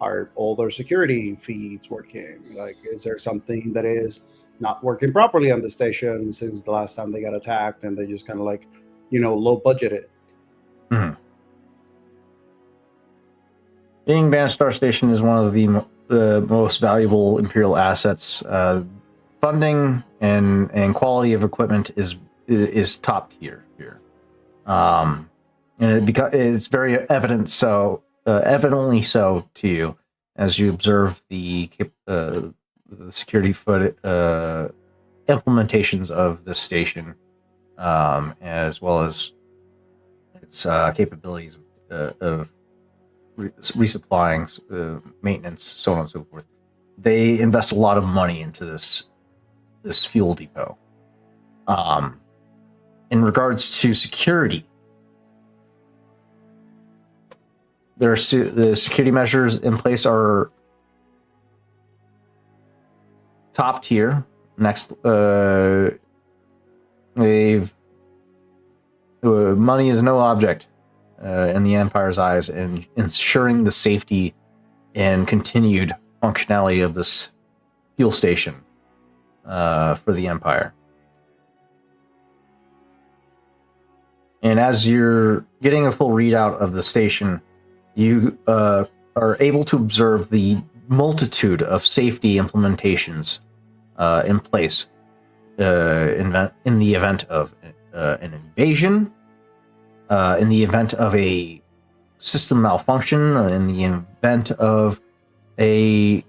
Are all their security feeds working? Like, is there something that is not working properly on the station since the last time they got attacked and they just kind of like, low budgeted? Being Banastar Station is one of the most valuable Imperial assets. Funding and quality of equipment is top tier here, and it's very evident. Evidently so to you as you observe the security implementations of this station, as well as its capabilities of resupplying, maintenance, so on and so forth. They invest a lot of money into this fuel depot. In regards to security, the security measures in place are top tier. Next, money is no object in the Empire's eyes, in ensuring the safety and continued functionality of this fuel station for the Empire. And as you're getting a full readout of the station, you are able to observe the multitude of safety implementations in place in the event of an invasion, in the event of a system malfunction, in the event of a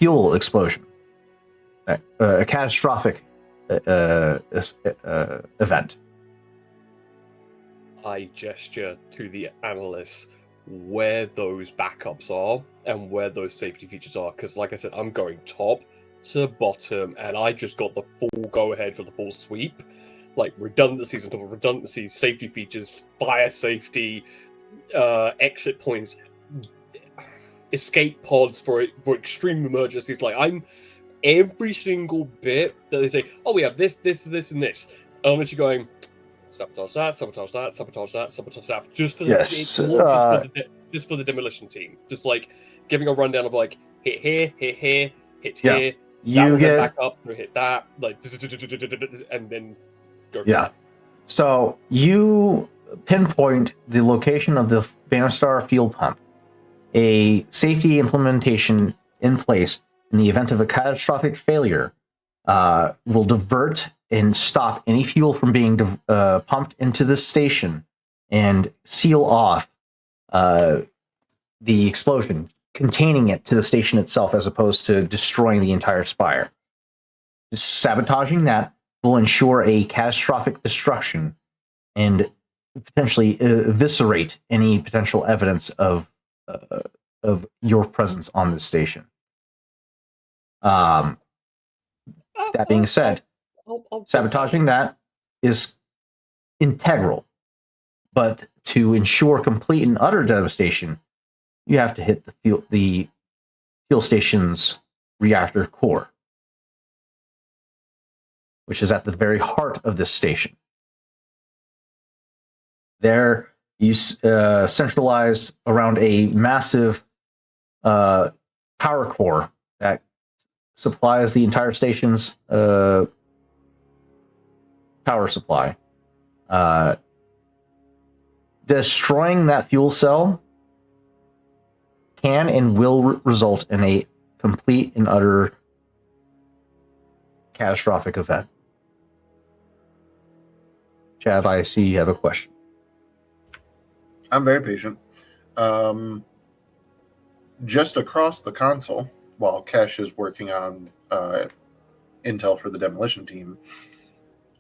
fuel explosion, a catastrophic event. I gesture to the analysts where those backups are and where those safety features are, because like I said, I'm going top to bottom, and I just got the full go-ahead for the full sweep. Like redundancies on top of redundancies, safety features, fire safety, exit points, escape pods for extreme emergencies. Like I'm every single bit that they say, oh, we have this, and this. I'm literally going, sabotage that, sabotage that, sabotage that, sabotage that. Just for Yes, it's all just for the demolition team. Just like giving a rundown of like hit here, hit here, hit Yeah. here. That You will then get back up, so hit that, like, and then go. yeah. So you pinpoint the location of the Bannerstar fuel pump, a safety implementation in place in the event of a catastrophic failure will divert and stop any fuel from being pumped into this station and seal off the explosion, containing it to the station itself as opposed to destroying the entire spire. Sabotaging that will ensure a catastrophic destruction and potentially eviscerate any potential evidence of your presence on the station. That being said, sabotaging that is integral, but to ensure complete and utter devastation, you have to hit the fuel station's reactor core, which is at the very heart of this station. There, you centralized around a massive power core that supplies the entire station's power supply. Destroying that fuel cell can and will result in a complete and utter catastrophic event. Chav, I see you have a question. I'm very patient. Just across the console, while Kesh is working on intel for the demolition team,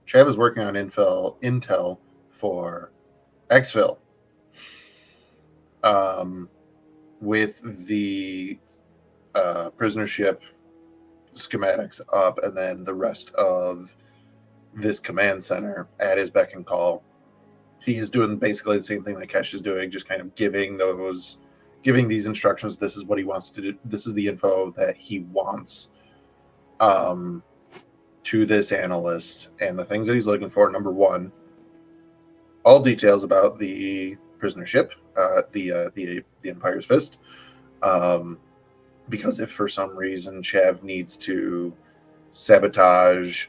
Chav is working on intel for exfil. With the prisoner ship schematics up, and then the rest of this command center at his beck and call. He is doing basically the same thing that Kesh is doing, just kind of giving these instructions. This is what he wants to do. This is the info that he wants to this analyst, and the things that he's looking for. Number one, all details about the prisoner ship, the Empire's Fist. Because if for some reason Chav needs to sabotage,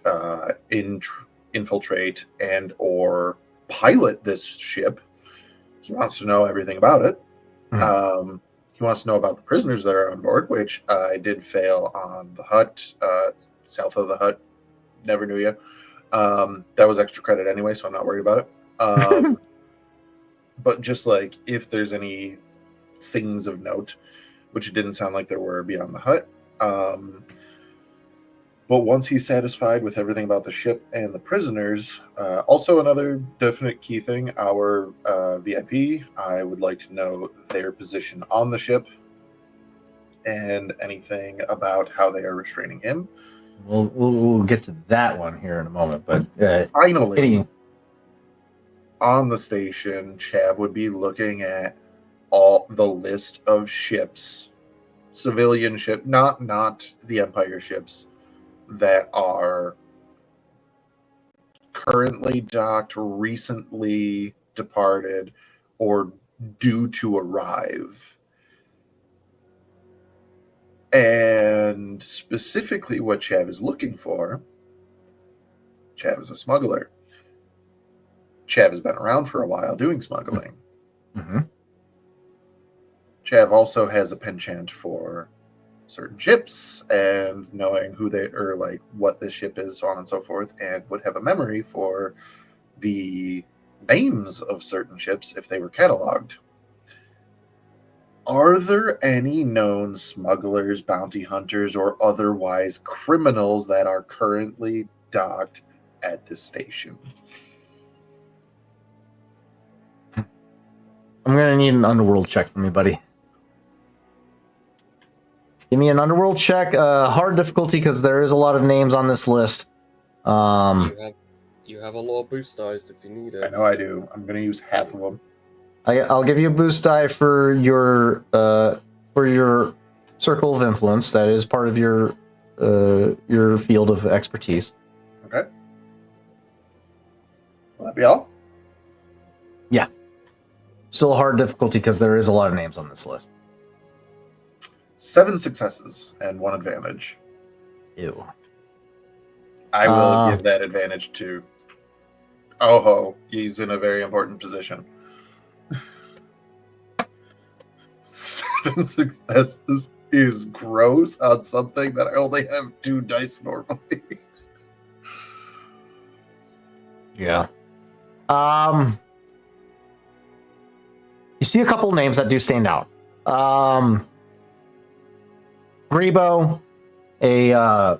infiltrate, and or pilot this ship, he wants to know everything about it. Mm-hmm. He wants to know about the prisoners that are on board, which I did fail on the hut, south of the hut. Never knew you. That was extra credit anyway, so I'm not worried about it. But just like if there's any things of note, which it didn't sound like there were beyond the hut. But once he's satisfied with everything about the ship and the prisoners, also another definite key thing, our VIP, I would like to know their position on the ship and anything about how they are restraining him. We'll get to that one here in a moment, but finally, on the station, Chav would be looking at all the list of ships, civilian ship, not the Empire ships, that are currently docked, recently departed, or due to arrive. And specifically what Chav is looking for, Chav is a smuggler. Chav has been around for a while doing smuggling. Mm-hmm. Chav also has a penchant for certain ships and knowing who they are, like what this ship is, so on and so forth, and would have a memory for the names of certain ships if they were cataloged. Are there any known smugglers, bounty hunters, or otherwise criminals that are currently docked at the station? I'm gonna need an underworld check from you, buddy. Give me an underworld check. Hard difficulty because there is a lot of names on this list. You have a lot of boost dice if you need I it. know I do. I'm going to use half of them. I'll give you a boost die for your circle of influence. That is part of your field of expertise. Okay. Will that be all? Yeah. Still a hard difficulty because there is a lot of names on this list. 7 successes and 1 advantage. Ew. I will give that advantage to Oho. He's in a very important position. 7 successes is gross on something that I only have 2 dice normally. Yeah. You see a couple of names that do stand out. Grebo, a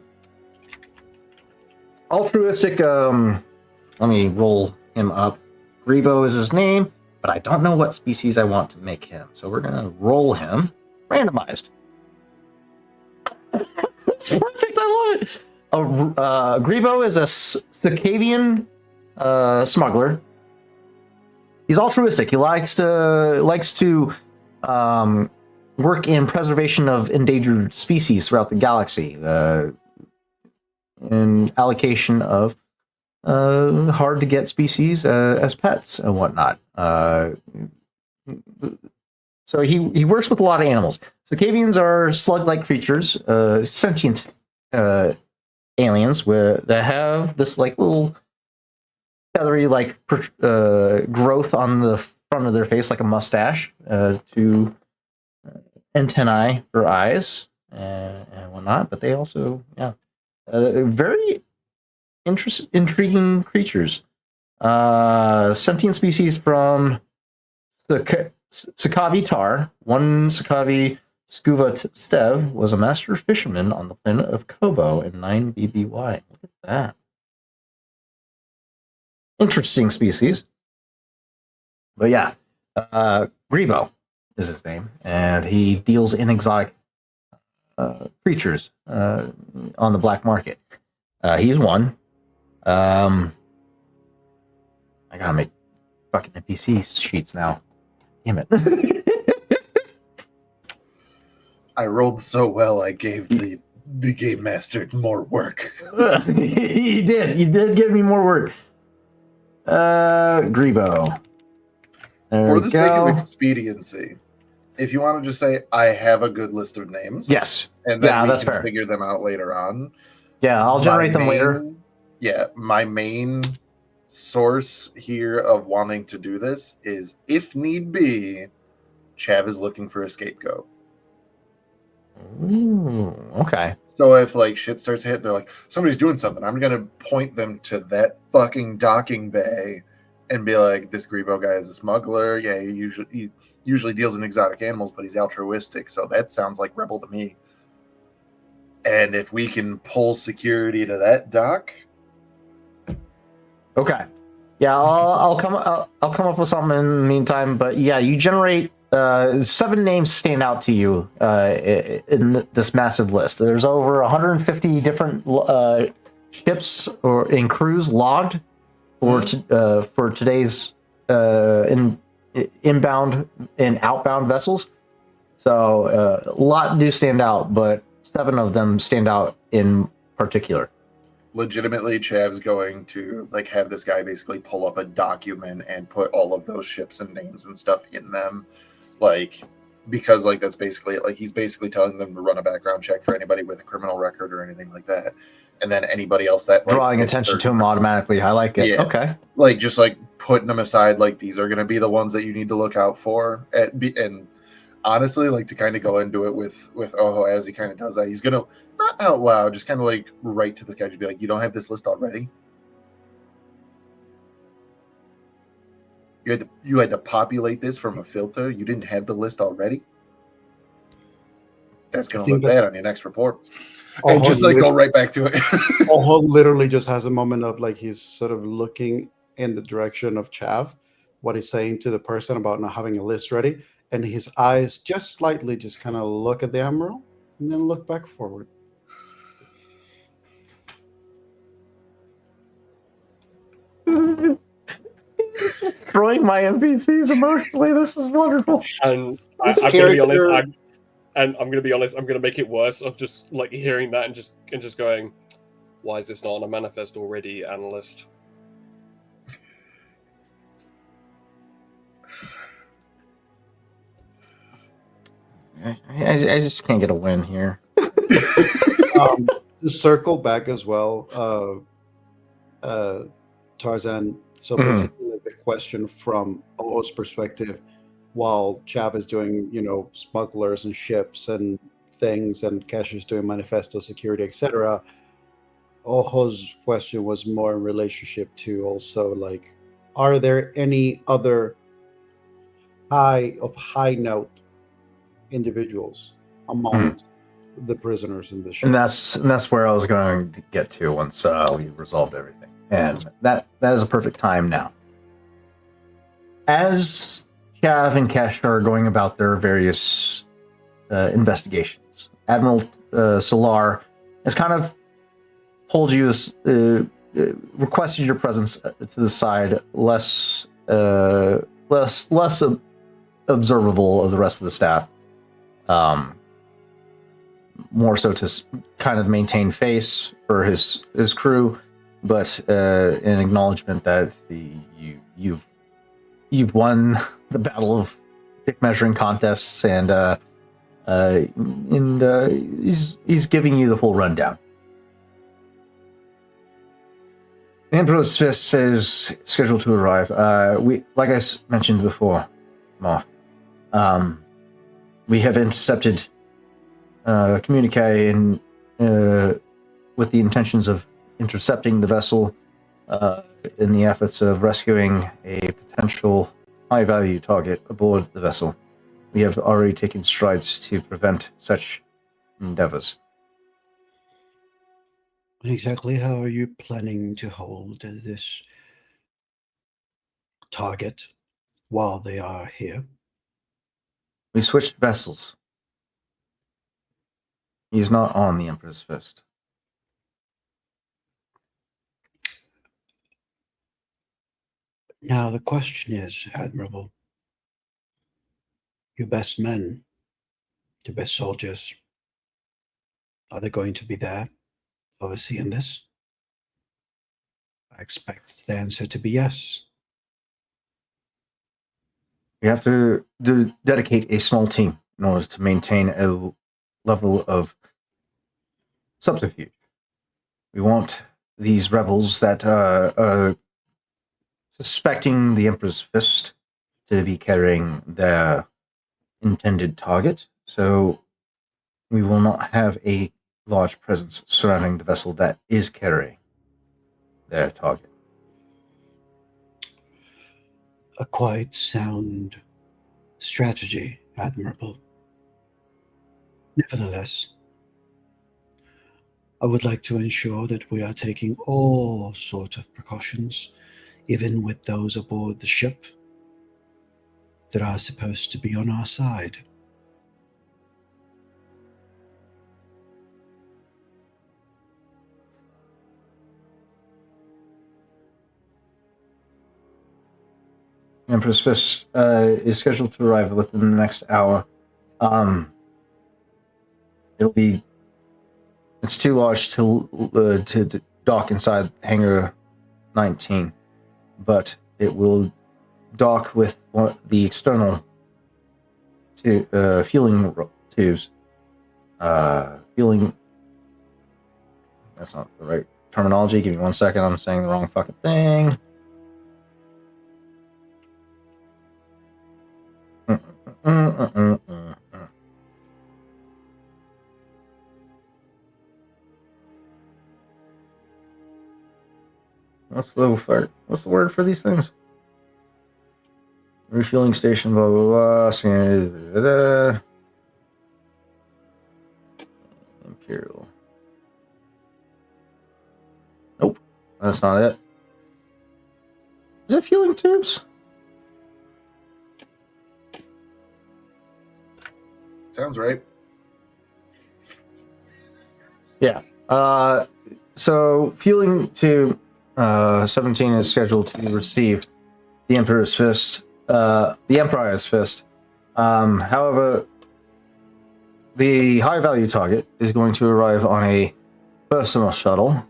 altruistic. Let me roll him up. Grebo is his name, but I don't know what species I want to make him. So we're gonna roll him randomized. That's perfect. I love it. Grebo is a Cicavian smuggler. He's altruistic. He likes to work in preservation of endangered species throughout the galaxy, and allocation of hard to get species as pets and whatnot. So he works with a lot of animals. Cicavians are slug-like creatures, sentient aliens that have this like little feathery like growth on the front of their face, like a mustache, to antennae for eyes and whatnot. But they also, very intriguing creatures. Sentient species from the Sakavi Tar. One Sakavi Scuba Stev was a master fisherman on the planet of Kobo in 9 BBY. Look at that. Interesting species. But yeah, Grebo is his name, and he deals in exotic creatures on the black market. He's one. I gotta make fucking NPC sheets now. Damn it. I rolled so well, I gave the game master more work. You did give me more work. Grebo. For the sake of expediency, if you want to just say, I have a good list of names. Yes. And then we that's can fair. figure them out later on. Yeah, I'll generate them later. Yeah, my main source here of wanting to do this is, if need be, Chav is looking for a scapegoat. Ooh, okay. So if like shit starts to hit, they're like, somebody's doing something. I'm gonna point them to that fucking docking bay and be like, this Grebo guy is a smuggler. Yeah, he usually deals in exotic animals, but he's altruistic. So that sounds like rebel to me. And if we can pull security to that dock, okay. Yeah, I'll come up with something in the meantime. But yeah, you generate 7 names stand out to you in this massive list. There's over 150 different ships or in crews logged for today's inbound and outbound vessels. So a lot do stand out, but 7 of them stand out in particular. legitimately Chav's going to like have this guy basically pull up a document and put all of those ships and names and stuff in them, like, because like that's basically like he's basically telling them to run a background check for anybody with a criminal record or anything like that, and then anybody else that like, drawing attention to him automatically. I like it. Yeah. Okay. Like just like putting them aside, like these are going to be the ones that you need to look out for. And honestly, like to kind of go into it with Oho as he kind of does that, he's gonna not out loud, just kind of like write to this guy, just be like, "You don't have this list already? You had to populate this from a filter. You didn't have the list already." That's going I to think look that- bad on your next report. Oh, And just like go right back to it. Oho literally just has a moment of like he's sort of looking in the direction of Chav, what he's saying to the person about not having a list ready, and his eyes just slightly just kind of look at the Admiral and then look back forward. It's destroying my NPCs emotionally. This is wonderful. And This I'm going to be honest. character- I'm going to be honest. I'm going to make it worse of just like hearing that and just going, why is this not on a manifest already, analyst? I just can't get a win here. To circle back as well, Tarzan. So Mhm. basically, like, the question from O's perspective, while Chav is doing, smugglers and ships and things, and Cash is doing manifesto security, etc. Oho's question was more in relationship to also like, are there any other high note individuals amongst the prisoners in the ship? And that's where I was going to get to once we resolved everything. And that is a perfect time now. As Chav and Kesh are going about their various investigations, Admiral Solar has kind of pulled you, requested your presence to the side, less observable of the rest of the staff. More so to kind of maintain face for his crew, but in acknowledgement that you've won the battle of dick measuring contests, and he's giving you the full rundown. The Emperor's Fist is scheduled to arrive. Like I mentioned before, Moth, we have intercepted communique with the intentions of intercepting the vessel in the efforts of rescuing a potential high-value target aboard the vessel. We have already taken strides to prevent such endeavors. And exactly how are you planning to hold this target while they are here? We switched vessels. He is not on the Emperor's Fist. Now the question is, Admirable, your best men, your best soldiers, are they going to be there overseeing this? I expect the answer to be yes. We have to dedicate a small team in order to maintain a level of subterfuge. We want these rebels that are suspecting the Emperor's Fist to be carrying their intended target, so we will not have a large presence surrounding the vessel that is carrying their target. A quite sound strategy, Admirable. Nevertheless, I would like to ensure that we are taking all sorts of precautions, even with those aboard the ship that are supposed to be on our side. Emperor's Fist is scheduled to arrive within the next hour. It's too large to dock inside hangar 19, but it will dock with the external fueling tubes. Fueling. That's not the right terminology. Give me 1 second. I'm saying the wrong fucking thing. What's the word for these things? Refueling station, blah blah blah. Imperial. Nope, that's not it. Is it fueling tubes? Sounds right. Yeah. So fueling tube 17 is scheduled to receive the Emperor's Fist. The Empire's Fist. However, the high value target is going to arrive on a personal shuttle,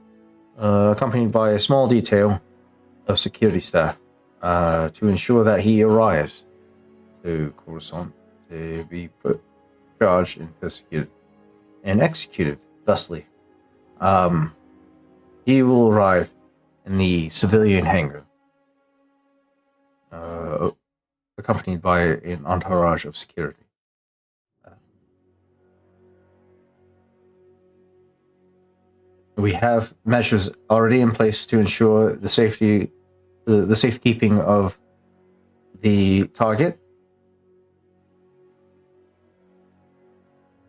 accompanied by a small detail of security staff to ensure that he arrives to Coruscant to be put in charge and persecuted and executed thusly. He will arrive in the civilian hangar, accompanied by an entourage of security. We have measures already in place to ensure the safety, the safekeeping of the target.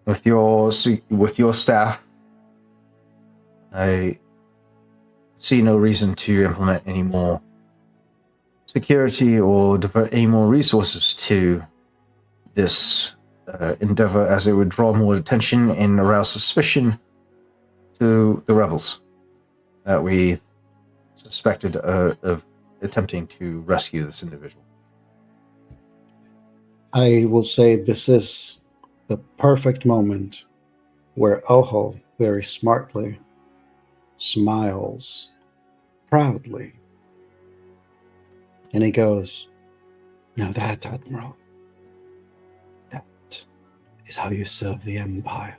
With your staff, I see no reason to implement any more security or divert any more resources to this endeavor, as it would draw more attention and arouse suspicion to the rebels that we suspected of attempting to rescue this individual. I will say this is the perfect moment where Oho very smartly smiles proudly. And he goes, "Now that, Admiral, that is how you serve the Empire."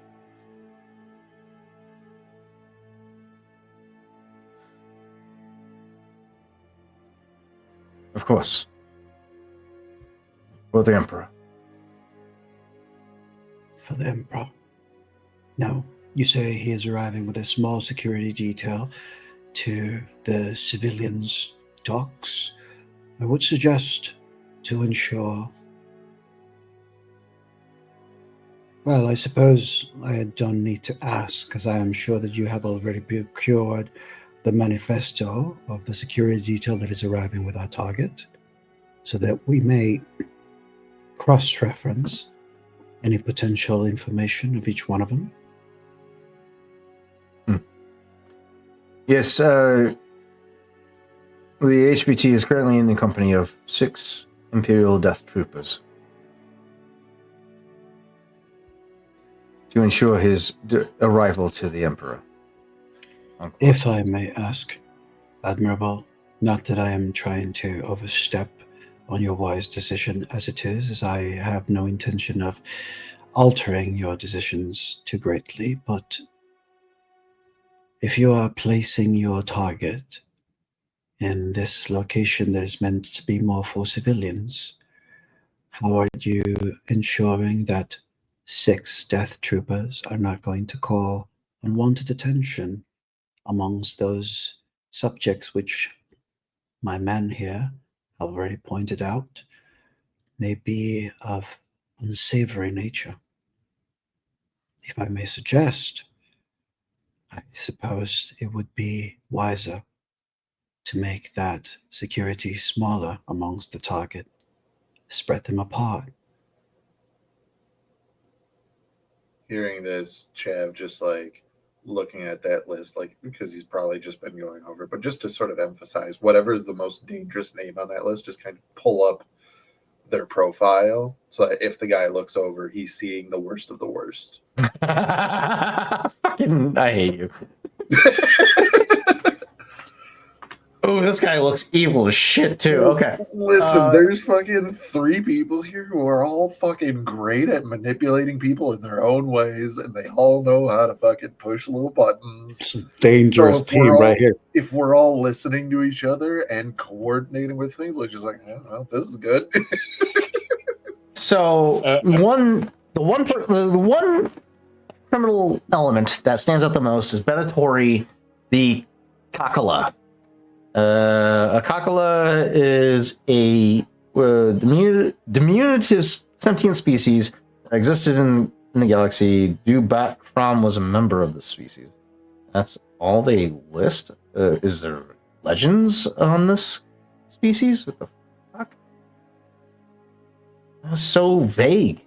Of course. For the Emperor. For the Emperor. Now, you say he is arriving with a small security detail to the civilians' docks. I would suggest to ensure... Well, I suppose I don't need to ask, because I am sure that you have already procured the manifesto of the security detail that is arriving with our target, so that we may cross-reference any potential information of each one of them. Yes, the HBT is currently in the company of 6 Imperial Death Troopers to ensure his arrival to the Emperor. If I may ask, Admirable, not that I am trying to overstep on your wise decision as it is, as I have no intention of altering your decisions too greatly, but if you are placing your target in this location that is meant to be more for civilians, how are you ensuring that 6 death troopers are not going to call unwanted attention amongst those subjects which my men here have already pointed out may be of unsavory nature? If I may suggest, I suppose it would be wiser to make that security smaller amongst the target, spread them apart. Hearing this, Chav just like looking at that list, like, because he's probably just been going over, but just to sort of emphasize whatever is the most dangerous name on that list, just kind of pull up their profile so that if the guy looks over, he's seeing the worst of the worst. Fucking, I hate you. Oh, this guy looks evil as shit too. Okay. Listen, there's fucking 3 people here who are all fucking great at manipulating people in their own ways, and they all know how to fucking push little buttons. It's a dangerous team right here. If we're all listening to each other and coordinating with things, like just like, yeah, well, this is good. So the one criminal element that stands out the most is Benatori the Kakala. A Kakala is a diminutive sentient species that existed in in the galaxy. Dubatcrom was a member of the species. That's all they list? Is there legends on this species? What the fuck? That's so vague.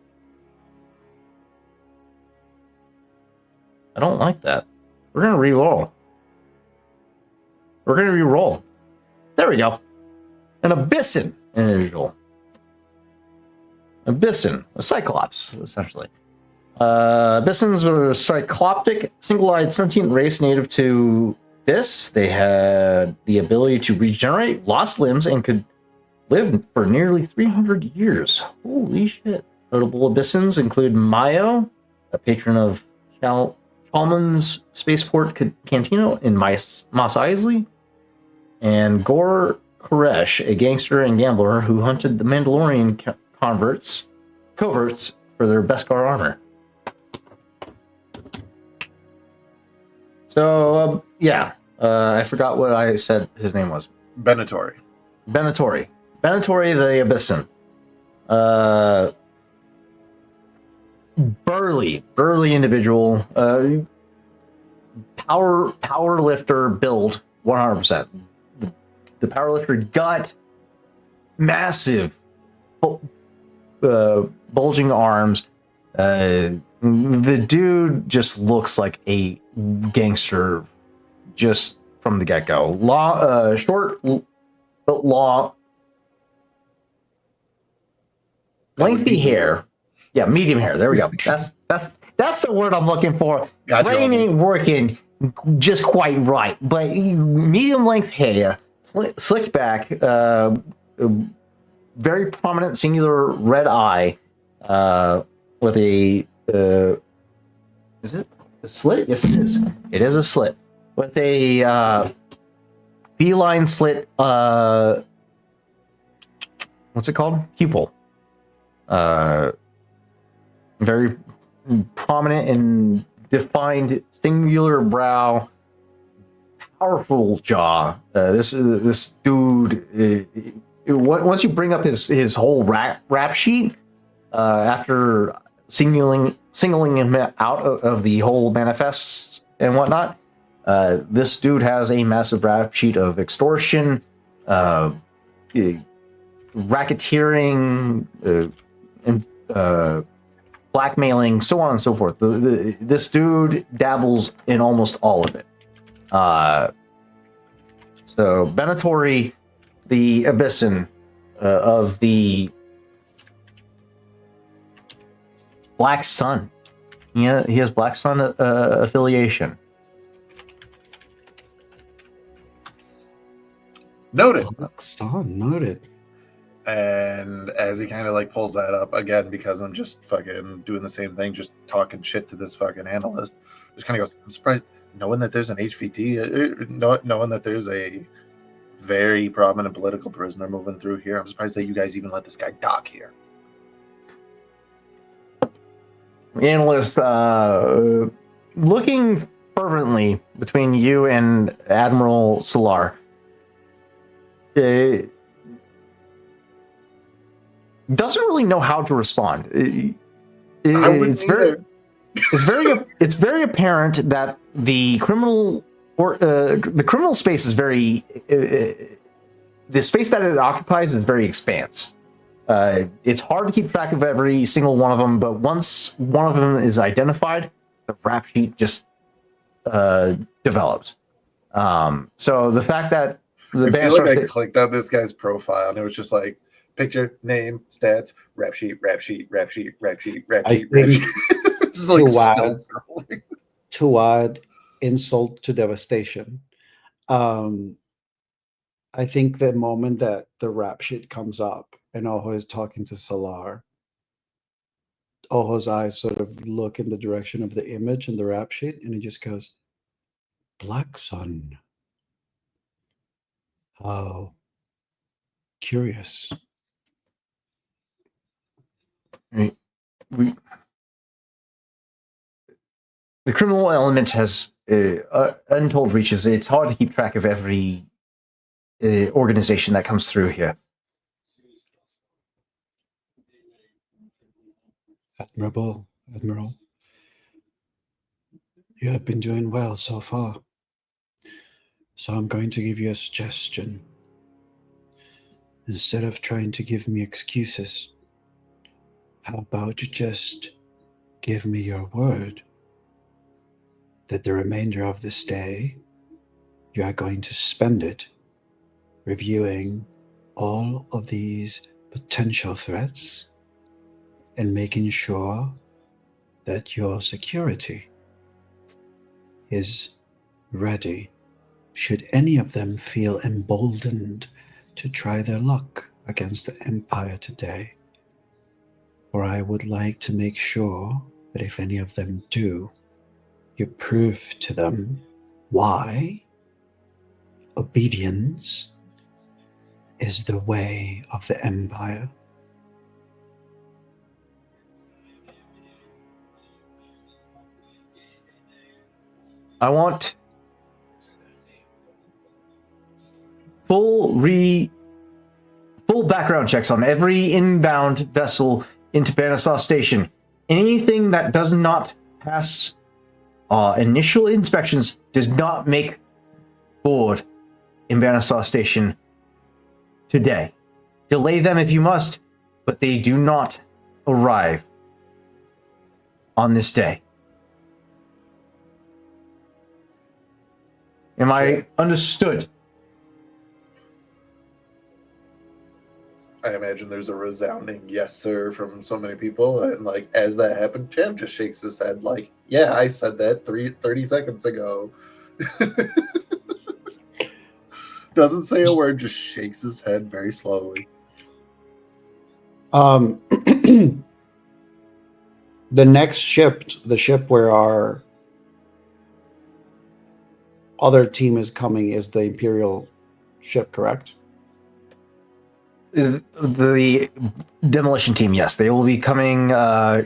I don't like that. We're gonna re-roll. We're gonna re-roll. There we go. An Abyssin individual. Abyssin, a Cyclops, essentially. Abyssins were a cycloptic, single-eyed sentient race native to this. They had the ability to regenerate lost limbs and could live for nearly 300 years. Holy shit. Notable Abyssins include Mayo, a patron of Chalmun's Spaceport Cantina in Mos Eisley, and Gore Koresh, a gangster and gambler who hunted the Mandalorian coverts for their Beskar armor. So, I forgot what I said his name was. Benatori. Benatori the Abyssin. Burly individual. Power lifter build, 100%. The power lifter gut, massive, bulging arms. The dude just looks like a gangster just from the get-go. Short but long, lengthy hair. Yeah, medium hair. There we go. That's the word I'm looking for. Gotcha. Brain ain't working just quite right, but medium length hair, slicked back, very prominent singular red eye, with a is it a slit? Yes, it is. It is a slit with a feline slit. What's it called? Pupil. Very prominent and defined singular brow, powerful jaw. This dude. Once you bring up his whole rap sheet, after singling him out of the whole manifests and whatnot, this dude has a massive rap sheet of extortion, racketeering, and blackmailing, so on and so forth. This dude dabbles in almost all of it. So Benatori, the Abyssin of the Black Sun. He has Black Sun affiliation. Noted. Black Sun, noted. And as he kind of like pulls that up again, because I'm just fucking doing the same thing, just talking shit to this fucking analyst, just kind of goes, I'm surprised, knowing that there's an HVT, knowing that there's a very prominent political prisoner moving through here, I'm surprised that you guys even let this guy dock here. Analyst, looking fervently between you and Admiral Solar. Doesn't really know how to respond. It's very apparent that the criminal space is very the space that it occupies is very expansive. It's hard to keep track of every single one of them, but once one of them is identified, the rap sheet just develops. So the fact that the I feel like I clicked on this guy's profile and it was just like picture, name, stats, rap sheet. Just like to add insult to devastation. I think the moment that the rap sheet comes up and Ojo is talking to Salar, Ojo's eyes sort of look in the direction of the image in the rap sheet, and he just goes, Black Sun. Oh, curious. The criminal element has untold reaches. It's hard to keep track of every organization that comes through here. Admirable. Admiral. You have been doing well so far. So I'm going to give you a suggestion. Instead of trying to give me excuses, how about you just give me your word that the remainder of this day you are going to spend it reviewing all of these potential threats and making sure that your security is ready should any of them feel emboldened to try their luck against the Empire today. For I would like to make sure that if any of them do, you prove to them why obedience is the way of the Empire. I want full background checks on every inbound vessel into Banassaw Station. Anything that does not pass initial inspections does not make board in Banassaw Station today. Delay them if you must, but they do not arrive on this day. Am I understood? I imagine there's a resounding yes, sir, from so many people. And like as that happened, Chav just shakes his head like, yeah, I said that 30 seconds ago. Doesn't say a word, just shakes his head very slowly. The next ship, the ship where our other team is coming, is the Imperial ship, correct? The demolition team, yes, they will be coming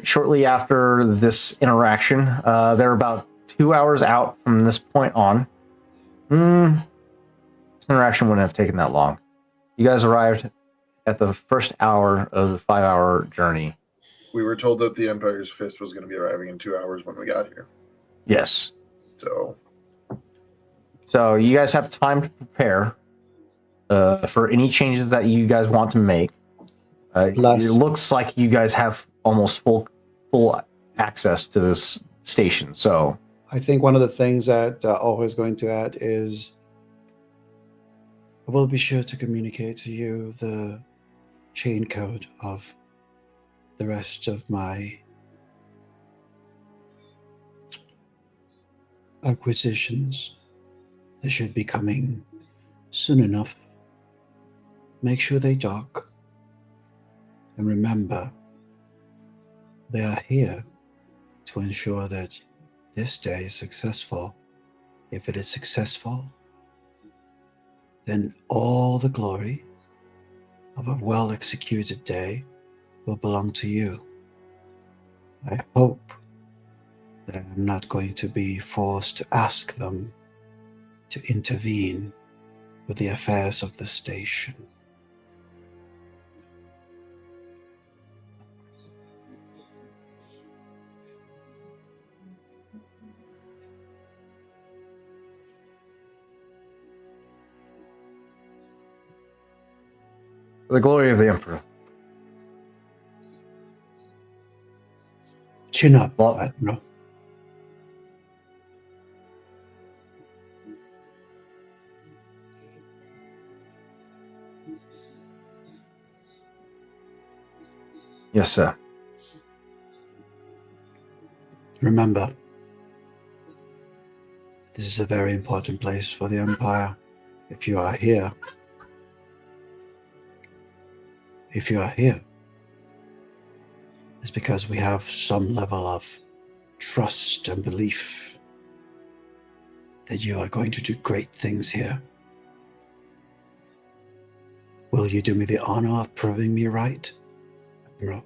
shortly after this interaction. They're about 2 hours out from this point on. This interaction wouldn't have taken that long. You guys arrived at the first hour of the 5-hour journey. We were told that the Empire's Fist was going to be arriving in 2 hours when we got here. Yes. So you guys have time to prepare for any changes that you guys want to make. It looks like you guys have almost full access to this station. So I think one of the things that Oho is going to add is I will be sure to communicate to you the chain code of the rest of my acquisitions. They should be coming soon enough. Make sure they dock. And remember, they are here to ensure that this day is successful. If it is successful, then all the glory of a well-executed day will belong to you. I hope that I am not going to be forced to ask them to intervene with the affairs of the station. for the glory of the Emperor. Chin up, Well, Admiral. yes, sir. Remember, this is a very important place for the Empire. If you are here, it's because we have some level of trust and belief that you are going to do great things here. Will you do me the honor of proving me right, Admiral?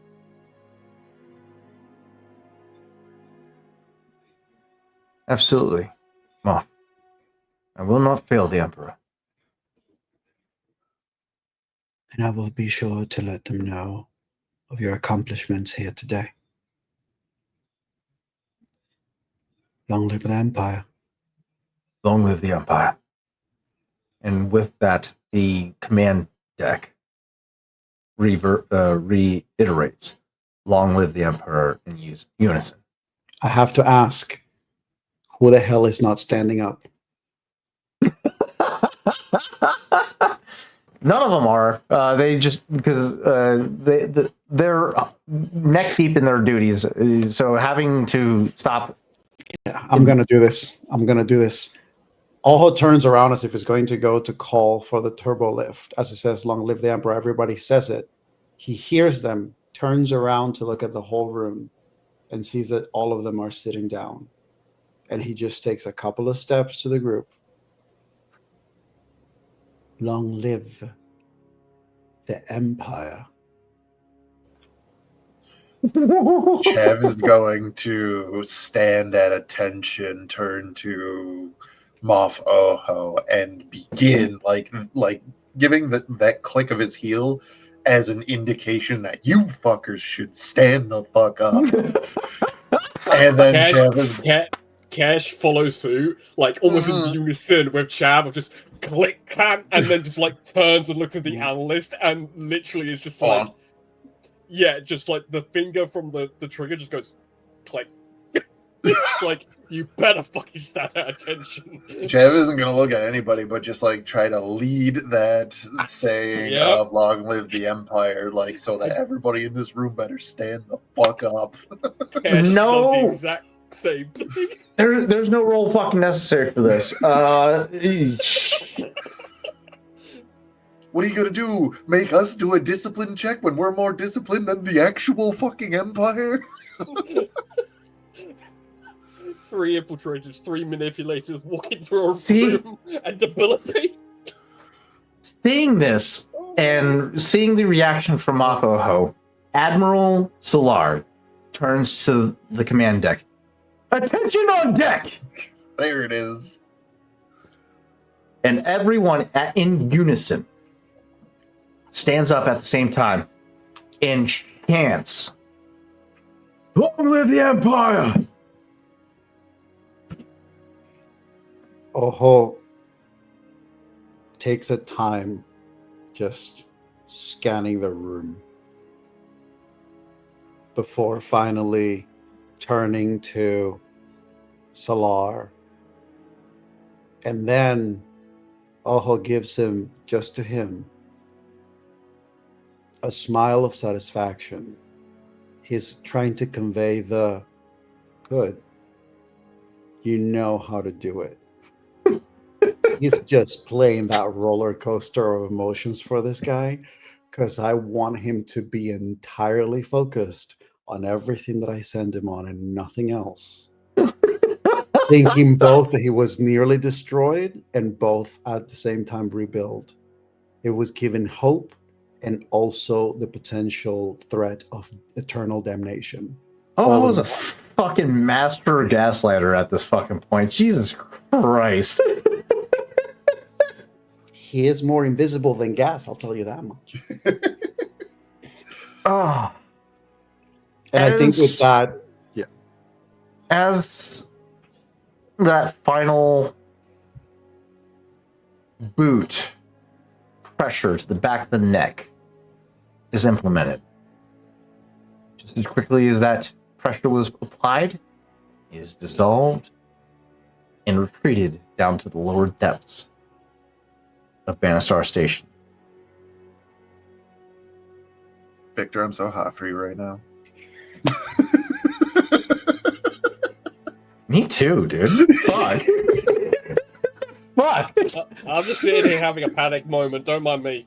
Absolutely. Well, I will not fail the Emperor. And I will be sure to let them know of your accomplishments here today. Long live the Empire. Long live the Empire. And with that, the command deck reiterates, long live the Emperor in unison. I have to ask, who the hell is not standing up? None of them are. They just, because they're neck deep in their duties. So having to stop. Yeah, I'm going to do this. Oho turns around as if he's going to go to call for the turbo lift. As it says, long live the Emperor, everybody says it. He hears them, turns around to look at the whole room, and sees that all of them are sitting down. And he just takes a couple of steps to the group. Long live the Empire. Chev is going to stand at attention, turn to Moff Oho, and begin like giving that click of his heel as an indication that you fuckers should stand the fuck up. And then Chev is Cash follows suit, like almost in unison with Chav, of just click, clap, and then just like turns and looks at the analyst, and literally is just like, yeah, just like the finger from the trigger just goes click. It's like, you better fucking stand at attention. Chev isn't gonna look at anybody, but just like try to lead that saying of "Long live the Empire," like so that everybody in this room better stand the fuck up. Cash does the exact same thing. There's no roll fucking necessary for this. What are you gonna do? Make us do a discipline check when we're more disciplined than the actual fucking Empire? 3 infiltrators, 3 manipulators walking through a room and debilitate. Seeing this and seeing the reaction from Moff Oho, Admiral Solar turns to the command deck. Attention on deck! There it is. And everyone in unison stands up at the same time and chants, "Long live the Empire!" Oho takes a time just scanning the room before finally turning to Solar. And then Oho gives him, just to him, a smile of satisfaction. He's trying to convey the good. You know how to do it. He's just playing that roller coaster of emotions for this guy because I want him to be entirely focused on everything that I send him on and nothing else. Thinking both that he was nearly destroyed and both at the same time rebuild. It was given hope and also the potential threat of eternal damnation. Oh, I was a fucking master gaslighter at this fucking point. Jesus Christ. He is more invisible than gas, I'll tell you that much. Oh. And I think with that, yeah. As that final boot pressure to the back of the neck is implemented, just as quickly as that pressure was applied, it is dissolved and retreated down to the lower depths of Banastar Station. Victor, I'm so hot for you right now. Me too, dude. Fuck. Fuck. I'm just sitting here having a panic moment. Don't mind me.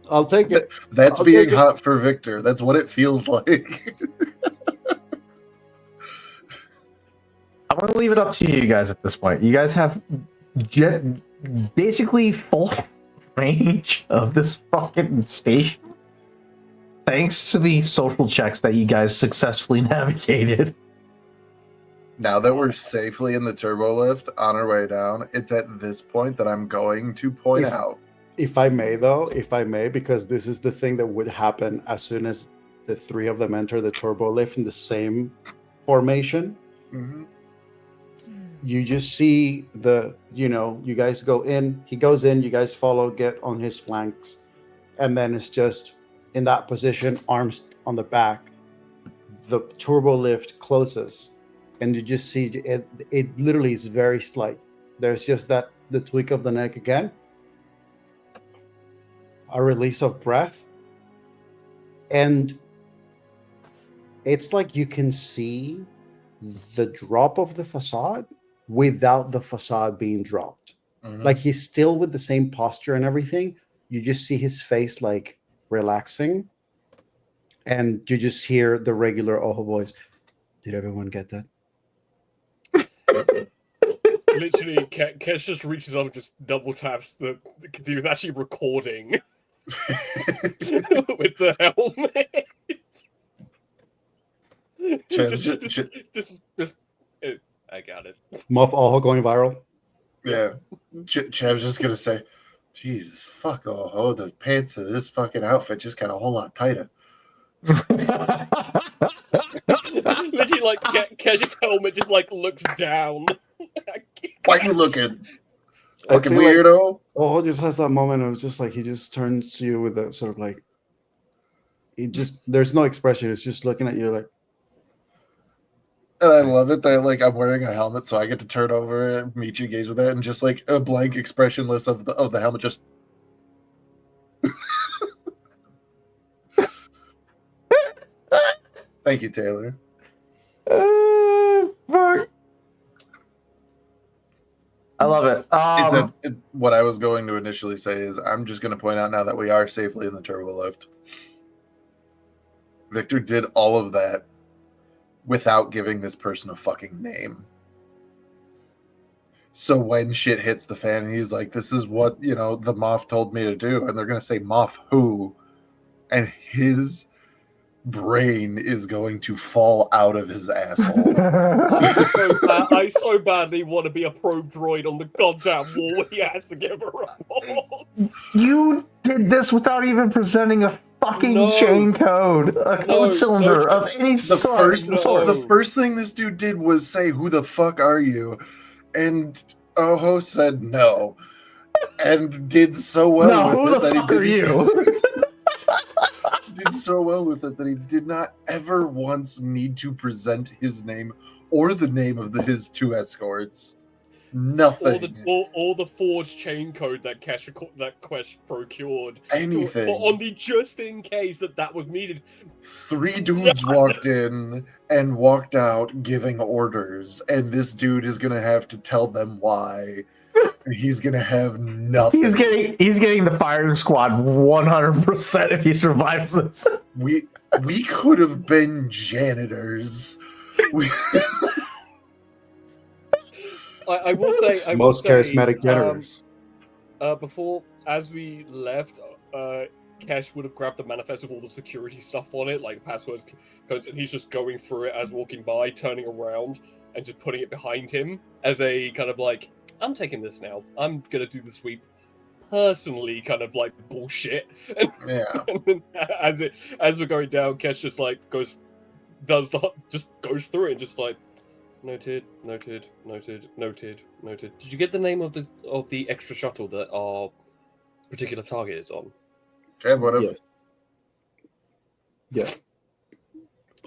I'll take it. That's being hot for Victor. That's what it feels like. I'm going to leave it up to you guys at this point. You guys have basically full range of this fucking station. Thanks to the social checks that you guys successfully navigated. Now that we're safely in the turbo lift on our way down, it's at this point that I'm going to point out. If I may, because this is the thing that would happen as soon as the three of them enter the turbo lift in the same formation. Mhm. You just see you guys go in, he goes in, you guys follow, get on his flanks, and then it's just in that position, arms on the back, the turbo lift closes, and you just see it literally is very slight. There's just the tweak of the neck again, a release of breath, and it's like you can see the drop of the facade without the facade being dropped. Mhm. Like he's still with the same posture and everything. You just see his face like relaxing, and you just hear the regular Ojo voice. Did everyone get that? Literally, Kesh just reaches up and just double taps because he was actually recording with the helmet. I got it. Muff Ojo going viral. Yeah. Chev's just gonna say, Jesus, fuck, oh, the pants of this fucking outfit just got a whole lot tighter. Literally, like, Kesh's helmet just, like, looks down. Why you looking? I Fucking feel like weirdo. Ojo just has that moment of just like he just turns to you with that sort of like there's no expression. It's just looking at you like. And I love it that like I'm wearing a helmet, so I get to turn over and meet you, gaze with it, and just like a blank expressionless of the helmet, just. Thank you, Taylor. Fuck. I love it. What I was going to initially say is I'm just going to point out now that we are safely in the turbo lift. Victor did all of that without giving this person a fucking name. So when shit hits the fan, he's like, this is what, the Moff told me to do. And they're going to say, Moff who? And his brain is going to fall out of his asshole. I so badly want to be a probe droid on the goddamn wall where he has to give a report. You did this without even presenting a fucking chain code, a code cylinder of any sort. The first thing this dude did was say, who the fuck are you? And Ojo said no. And did so well with it that he did. Did so well with it that he did not ever once need to present his name or the name of his two escorts. Nothing. Or the forged chain code that Quest procured. Anything. But on the just in case that was needed. 3 dudes walked in and walked out giving orders, and this dude is gonna have to tell them why. He's gonna have nothing. He's getting the firing squad 100% if he survives this. We could have been janitors. I will say most charismatic janitors. Before, as we left, Kesh would have grabbed the manifest with all the security stuff on it, like passwords, and he's just going through it as walking by, turning around, and just putting it behind him as a kind of like, I'm taking this now. I'm gonna do the sweep personally, kind of like bullshit. Yeah. And then as we're going down, Kesh just like goes through it and just like noted. Did you get the name of the extra shuttle that our particular target is on? Yeah, what if? Yes.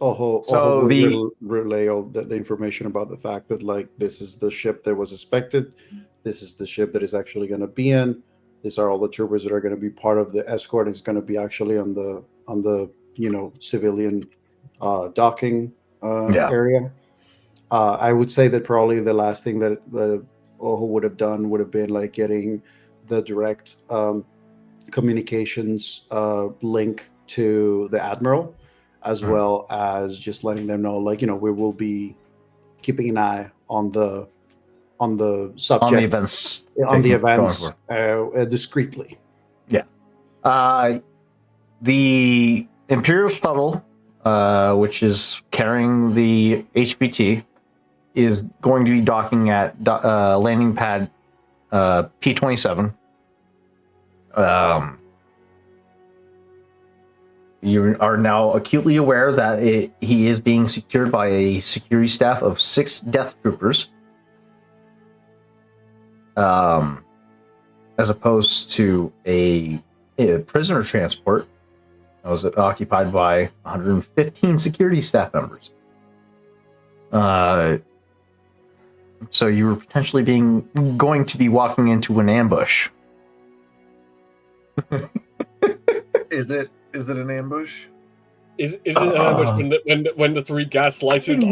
Ojo relay all the information about the fact that like this is the ship that was expected, this is the ship that is actually going to be in, these are all the troopers that are going to be part of the escort. It's going to be actually on the civilian docking area. I would say that probably the last thing that Ojo would have done would have been like getting the direct communications link to the admiral, as well as just letting them know, like, we will be keeping an eye on the subject, on the events discreetly. Yeah. The Imperial shuttle, which is carrying the HPT, is going to be docking at landing pad Pt.1. You are now acutely aware that he is being secured by a security staff of 6 death troopers, as opposed to a prisoner transport that was occupied by 115 security staff members. So you were potentially going to be walking into an ambush. Is it an ambush? Is it an ambush when the 3 gaslighters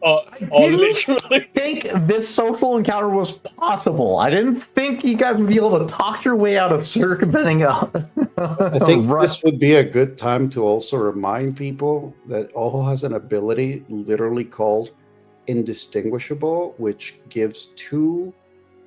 are literally? I think this social encounter was possible. I didn't think you guys would be able to talk your way out of circumventing I think this would be a good time to also remind people that Ojo has an ability literally called Indistinguishable, which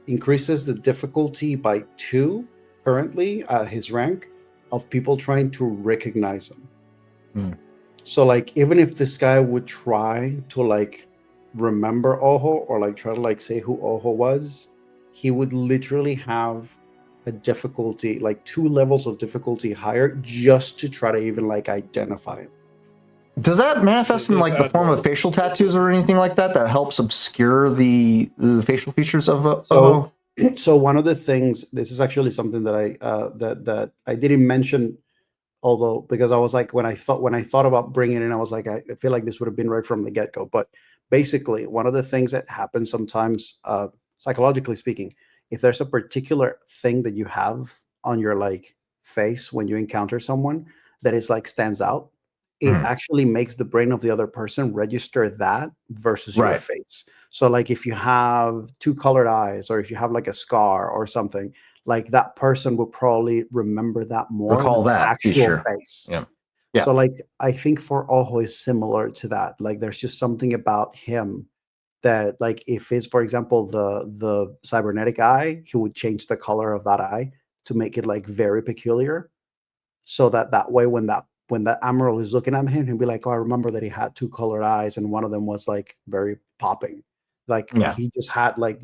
increases the difficulty by 2 currently at his rank of people trying to recognize him. So like, even if this guy would try to like remember Ojo or like try to like say who Ojo was, he would literally have a difficulty, like 2 levels of difficulty higher, just to try to even like identify him. Does that manifest in like the form of facial tattoos or anything like that helps obscure the facial features of Ojo? So one of the things, this is actually something that I didn't mention, although, because I was like, when I thought about bringing it in, I was like, I feel like this would have been right from the get-go. But basically, one of the things that happens sometimes, psychologically speaking, if there's a particular thing that you have on your like face when you encounter someone that is like stands out, it actually makes the brain of the other person register that versus your face. So like, if you have 2 colored eyes, or if you have like a scar or something, like that person will probably remember that more Recall than the that actual feature. face. Yeah. So like, I think for Ojo is similar to that. Like, there's just something about him that, like, if it's, for example, the cybernetic eye, he would change the color of that eye to make it like very peculiar, so that way when that admiral is looking at him, he'll be like, oh, I remember that he had 2 colored eyes and one of them was like very popping, like he just had like,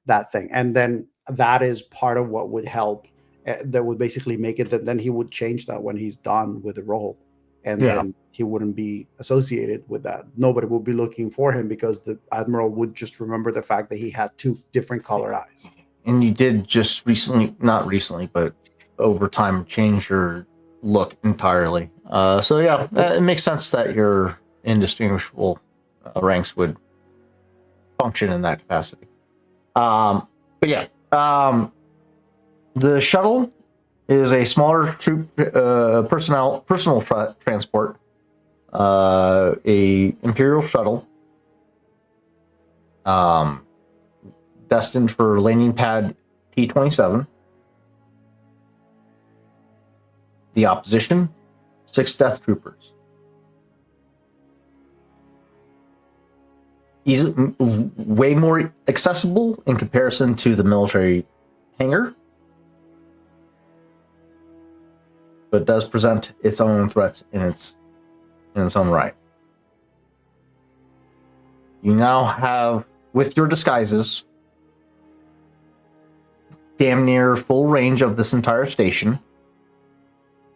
that thing. And then that is part of what would help, that would basically make it that then he would change that when he's done with the role, and then he wouldn't be associated with that. Nobody would be looking for him because the admiral would just remember the fact that he had 2 different colored eyes. And you did just not recently, but over time, change your look entirely. So yeah, it makes sense that your indistinguishable ranks would function in that capacity. But yeah, the shuttle is a smaller troop personal transport, a Imperial shuttle, destined for landing pad Pt.1. The opposition, 6 death troopers. Way more accessible in comparison to the military hangar, but does present its own threats in its own right. You now have, with your disguises, damn near full range of this entire station.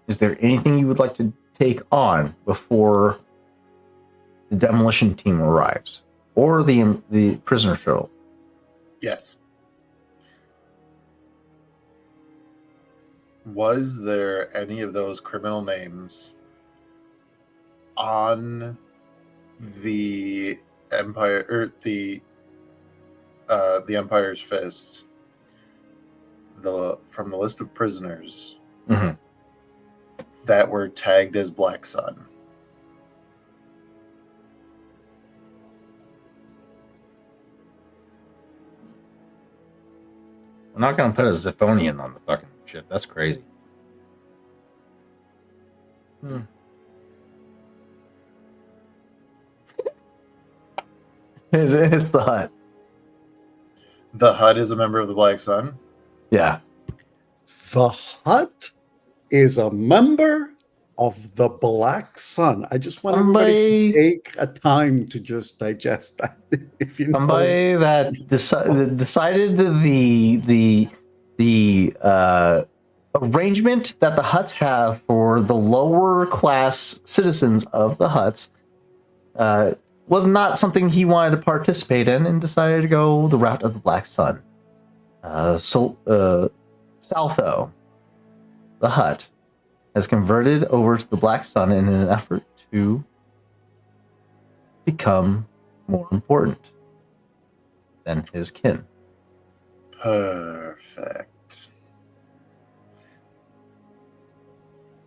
Is there anything you would like to take on before the demolition team arrives, or the prisoner shuttle? Yes. Was there any of those criminal names on the Empire, or the Empire's Fist, from the list of prisoners that were tagged as Black Sun? I'm not going to put a Zephyonian on the fucking ship. That's crazy. It's the Hut. The Hut is a member of the Black Sun? Yeah. The Hut is a member of the Black Sun. I just want everybody to take a time to just digest that. If you somebody that decided the arrangement that the huts have for the lower class citizens of the huts was not something he wanted to participate in, and decided to go the route of the Black Sun. Saltho, the hut, has converted over to the Black Sun in an effort to become more important than his kin. Perfect.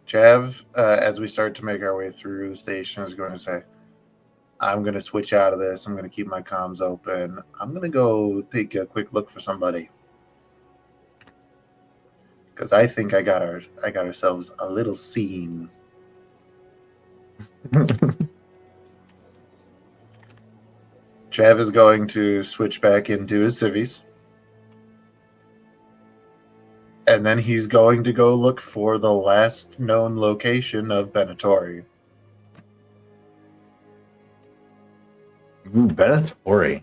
Jav, as we start to make our way through the station, is going to say, I'm going to switch out of this. I'm going to keep my comms open. I'm going to go take a quick look for somebody. Because I think I got ourselves a little scene. Jav is going to switch back into his civvies. And then he's going to go look for the last known location of Benatori. Ooh, Benatori.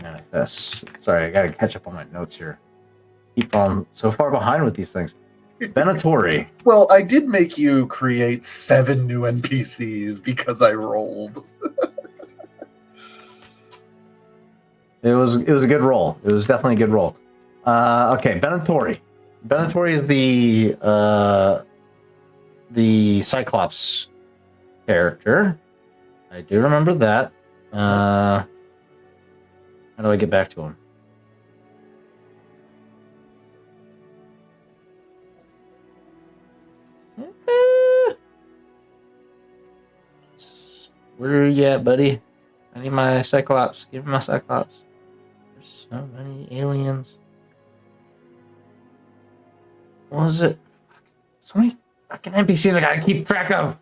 Manifest. Sorry, I gotta catch up on my notes here. Keep falling so far behind with these things. Benatori. Well, I did make you create 7 new NPCs because I rolled. It was a good roll. It was definitely a good roll. Okay, Benatori. Benatori is the Cyclops character. I do remember that. How do I get back to him? Where are you at, buddy? I need my Cyclops. Give me my Cyclops. There's so many aliens. What was it? So many fucking NPCs I gotta keep track of.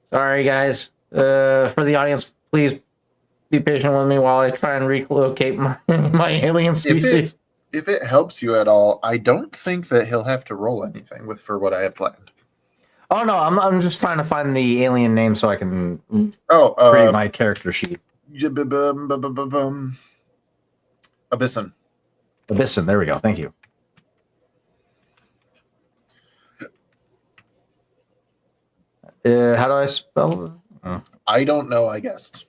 Sorry, guys. For the audience, please be patient with me while I try and relocate my alien species. If it helps you at all, I don't think that he'll have to roll anything for what I have planned. Oh no, I'm just trying to find the alien name so I can create my character sheet. Abyssin. Abyssin, there we go. Thank you. How do I spell it? Oh. I don't know, I guessed.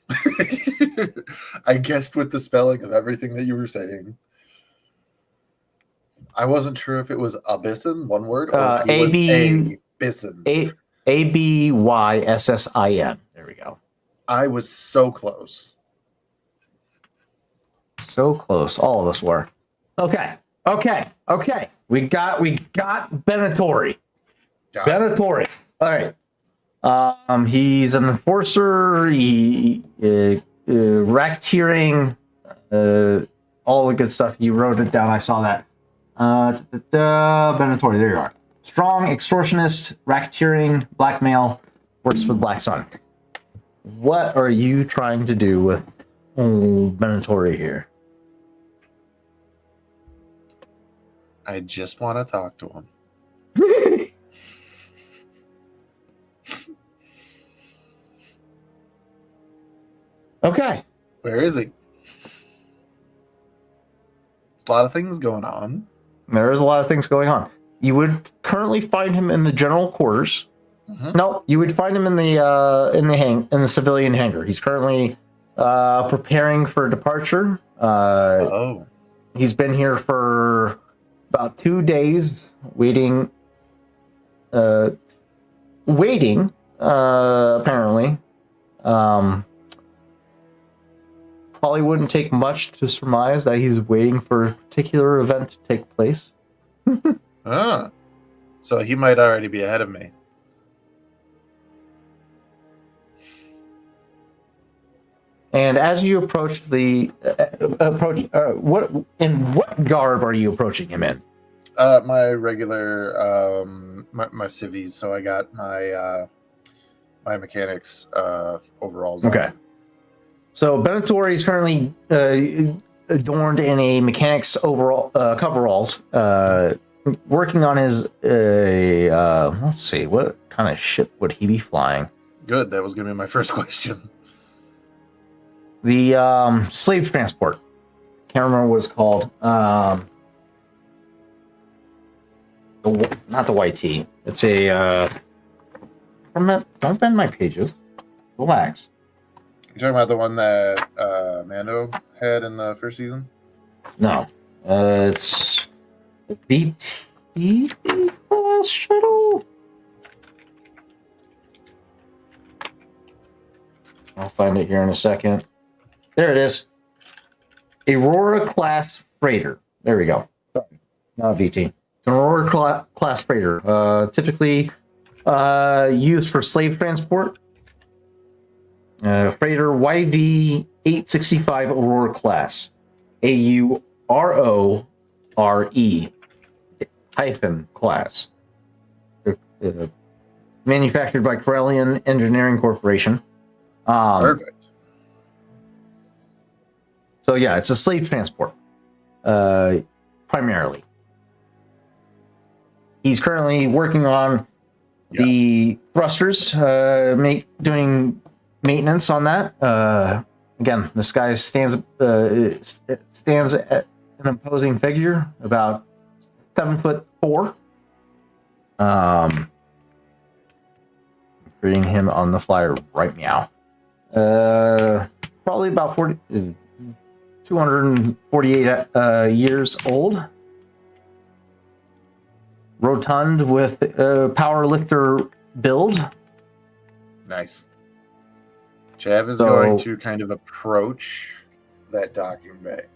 I guessed with the spelling of everything that you were saying. I wasn't sure if it was Abyssin, one word, or if it was Abyssin. Abyssin. There we go. I was so close. So close. All of us were. Okay. We got Benatori. Benatori. All right. He's an enforcer. Racketeering. All the good stuff. You wrote it down. I saw that. Benatori. There you are. Strong extortionist, racketeering, blackmail. Works for the Black Sun. What are you trying to do with Benatori here? I just want to talk to him. Okay. Where is he? There's a lot of things going on. There is a lot of things going on. You would currently find him in the general quarters. Mm-hmm. No, you would find him in the civilian hangar. He's currently preparing for departure. He's been here for about 2 days, waiting. Apparently. Probably wouldn't take much to surmise that he's waiting for a particular event to take place. So he might already be ahead of me. And as you approach what garb are you approaching him in? My regular, my civvies. So I got my my mechanics overalls. Okay. So Benatori is currently adorned in a mechanic's overall coveralls, working on his. Let's see, what kind of ship would he be flying? Good. That was going to be my first question. The slave transport. Can't remember what it's called. Not the YT. It's a. Don't bend my pages. Relax. You talking about the one that Mando had in the first season? No. It's the BT class shuttle. I'll find it here in a second. There it is. Aurora class freighter. There we go. Not a VT. It's an Aurora class freighter. Typically used for slave transport. Freighter YV-865 Aurora class. AURORE hyphen class. Manufactured by Corellian Engineering Corporation. Perfect. So yeah, it's a slave transport, primarily. He's currently working on the thrusters, doing maintenance on that. Again, this guy stands at an imposing figure, about 7'4". Reading him on the fly right now. Probably about 248 years old. Rotund with power lifter build. Nice. Chav is going to kind of approach that docking bay.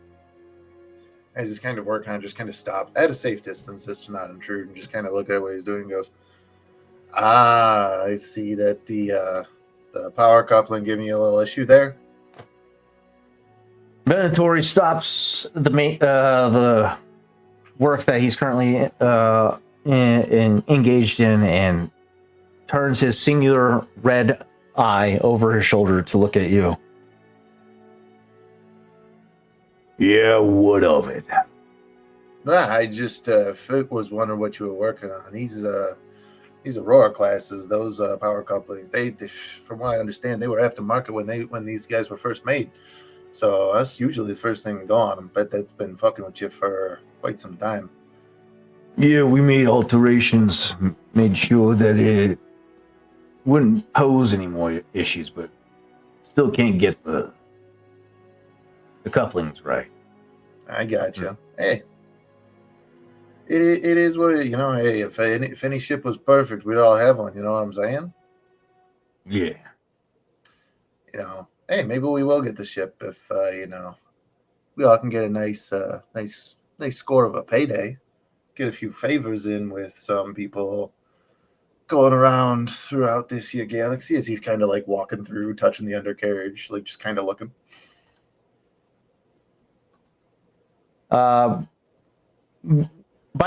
As he's kind of working on, just kind of stop at a safe distance as to not intrude and just kind of look at what he's doing and goes, I see that the power coupling giving you a little issue there. Venatori stops the work that he's currently engaged in and turns his singular red eye over his shoulder to look at you. Yeah, what of it? I just was wondering what you were working on. These Aurora classes, those power couplings, they, from what I understand, they were aftermarket when these guys were first made. So that's usually the first thing to go on them. But that's been fucking with you for quite some time. Yeah, we made alterations, made sure that it wouldn't pose any more issues, but still can't get the couplings right. I got you. Hey, it is what it, Hey, if any ship was perfect, we'd all have one. You know what I'm saying? Yeah. Hey, maybe we will get the ship if we all can get a nice score of a payday. Get a few favors in with some people going around throughout this here galaxy as he's kind of like walking through, touching the undercarriage, like just kind of looking. By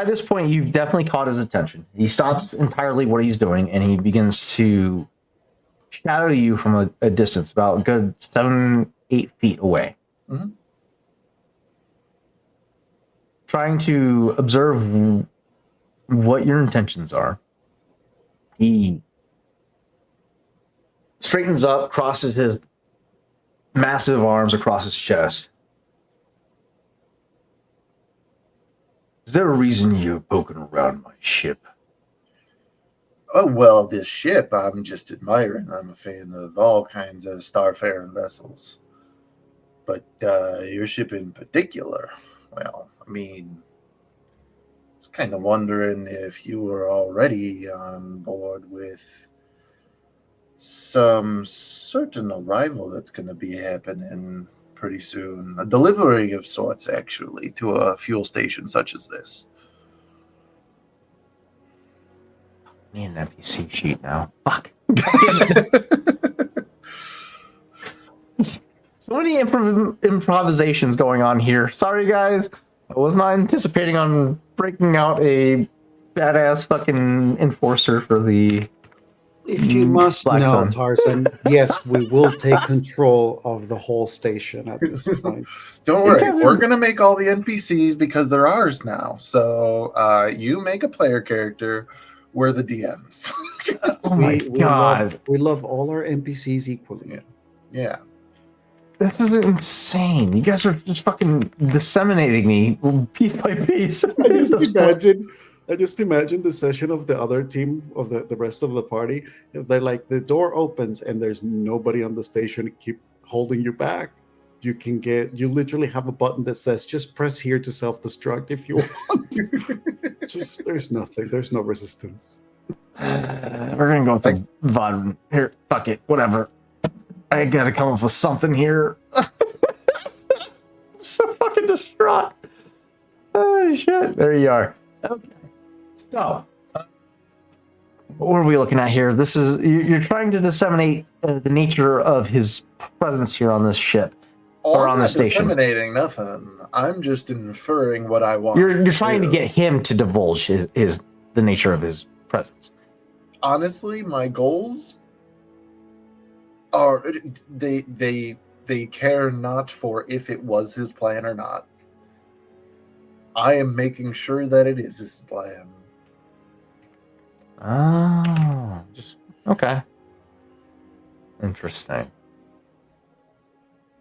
this point, you've definitely caught his attention. He stops entirely what he's doing, and he begins to shadow you from a distance, about a good 7-8 feet away. Mm-hmm. Trying to observe what your intentions are. He straightens up, crosses his massive arms across his chest. Is there a reason you're poking around my ship? Oh, well, this ship, I'm just admiring. I'm a fan of all kinds of starfaring vessels. But your ship in particular, well, I mean, I was kind of wondering if you were already on board with some certain arrival that's going to be happening pretty soon. A delivery of sorts, actually, to a fuel station such as this. Need an NPC sheet now. Fuck. So many improvisations going on here. Sorry, guys. I was not anticipating on breaking out a badass fucking enforcer for the If you must Black know, Sun. Tarzan, yes, we will take control of the whole station at this point. Don't worry, we're going to make all the NPCs because they're ours now. So you make a player character, we're the DMs. Oh my god. We love all our NPCs equally. Yeah. This is insane. You guys are just fucking disseminating me piece by piece. I just imagine the session of the other team of the rest of the party. They're like, the door opens and there's nobody on the station to keep holding you back. You literally have a button that says just press here to self-destruct if you want. Just there's no resistance. We're gonna go with the VOD here. Fuck it, whatever. I gotta come up with something here. I'm so fucking distraught. Oh shit! There you are. Okay. So, what are we looking at here? This is you're trying to disseminate the nature of his presence here on this ship or on the station. Disseminating nothing. I'm just inferring what I want. You're trying to get him to divulge the nature of his presence. Honestly, my goals are they care not for if it was his plan or not. I am making sure that it is his plan. Oh, just okay. Interesting.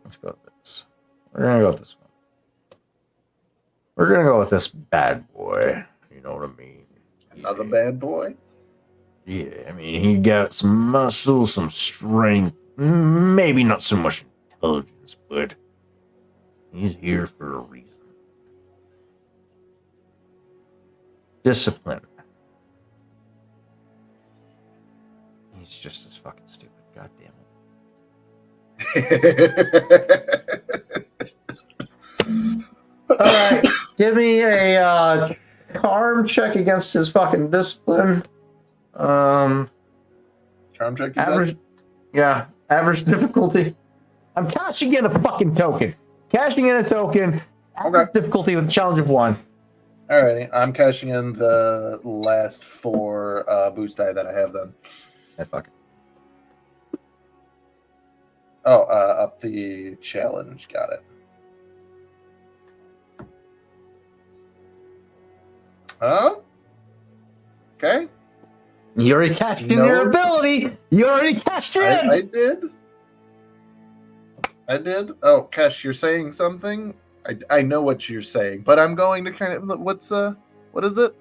Let's go with this. We're gonna go with this one. We're gonna go with this bad boy. You know what I mean? Another bad boy? Yeah, I mean, he got some muscle, some strength, maybe not so much intelligence, but he's here for a reason. Discipline. He's just as fucking stupid. God damn it. All right, give me a charm check against his fucking discipline. Charm check, you Average. said? Yeah, average difficulty. I'm cashing in a fucking token. Cashing in a token. Average difficulty with a challenge of 1. Alrighty, I'm cashing in the last 4 boost die that I have then. Yeah, fuck it. Oh, up the challenge. Got it. Okay. You already cashed in your ability. You already cashed in. I did. Oh, Kesh, you're saying something? I know what you're saying, but I'm going to kind of what is it?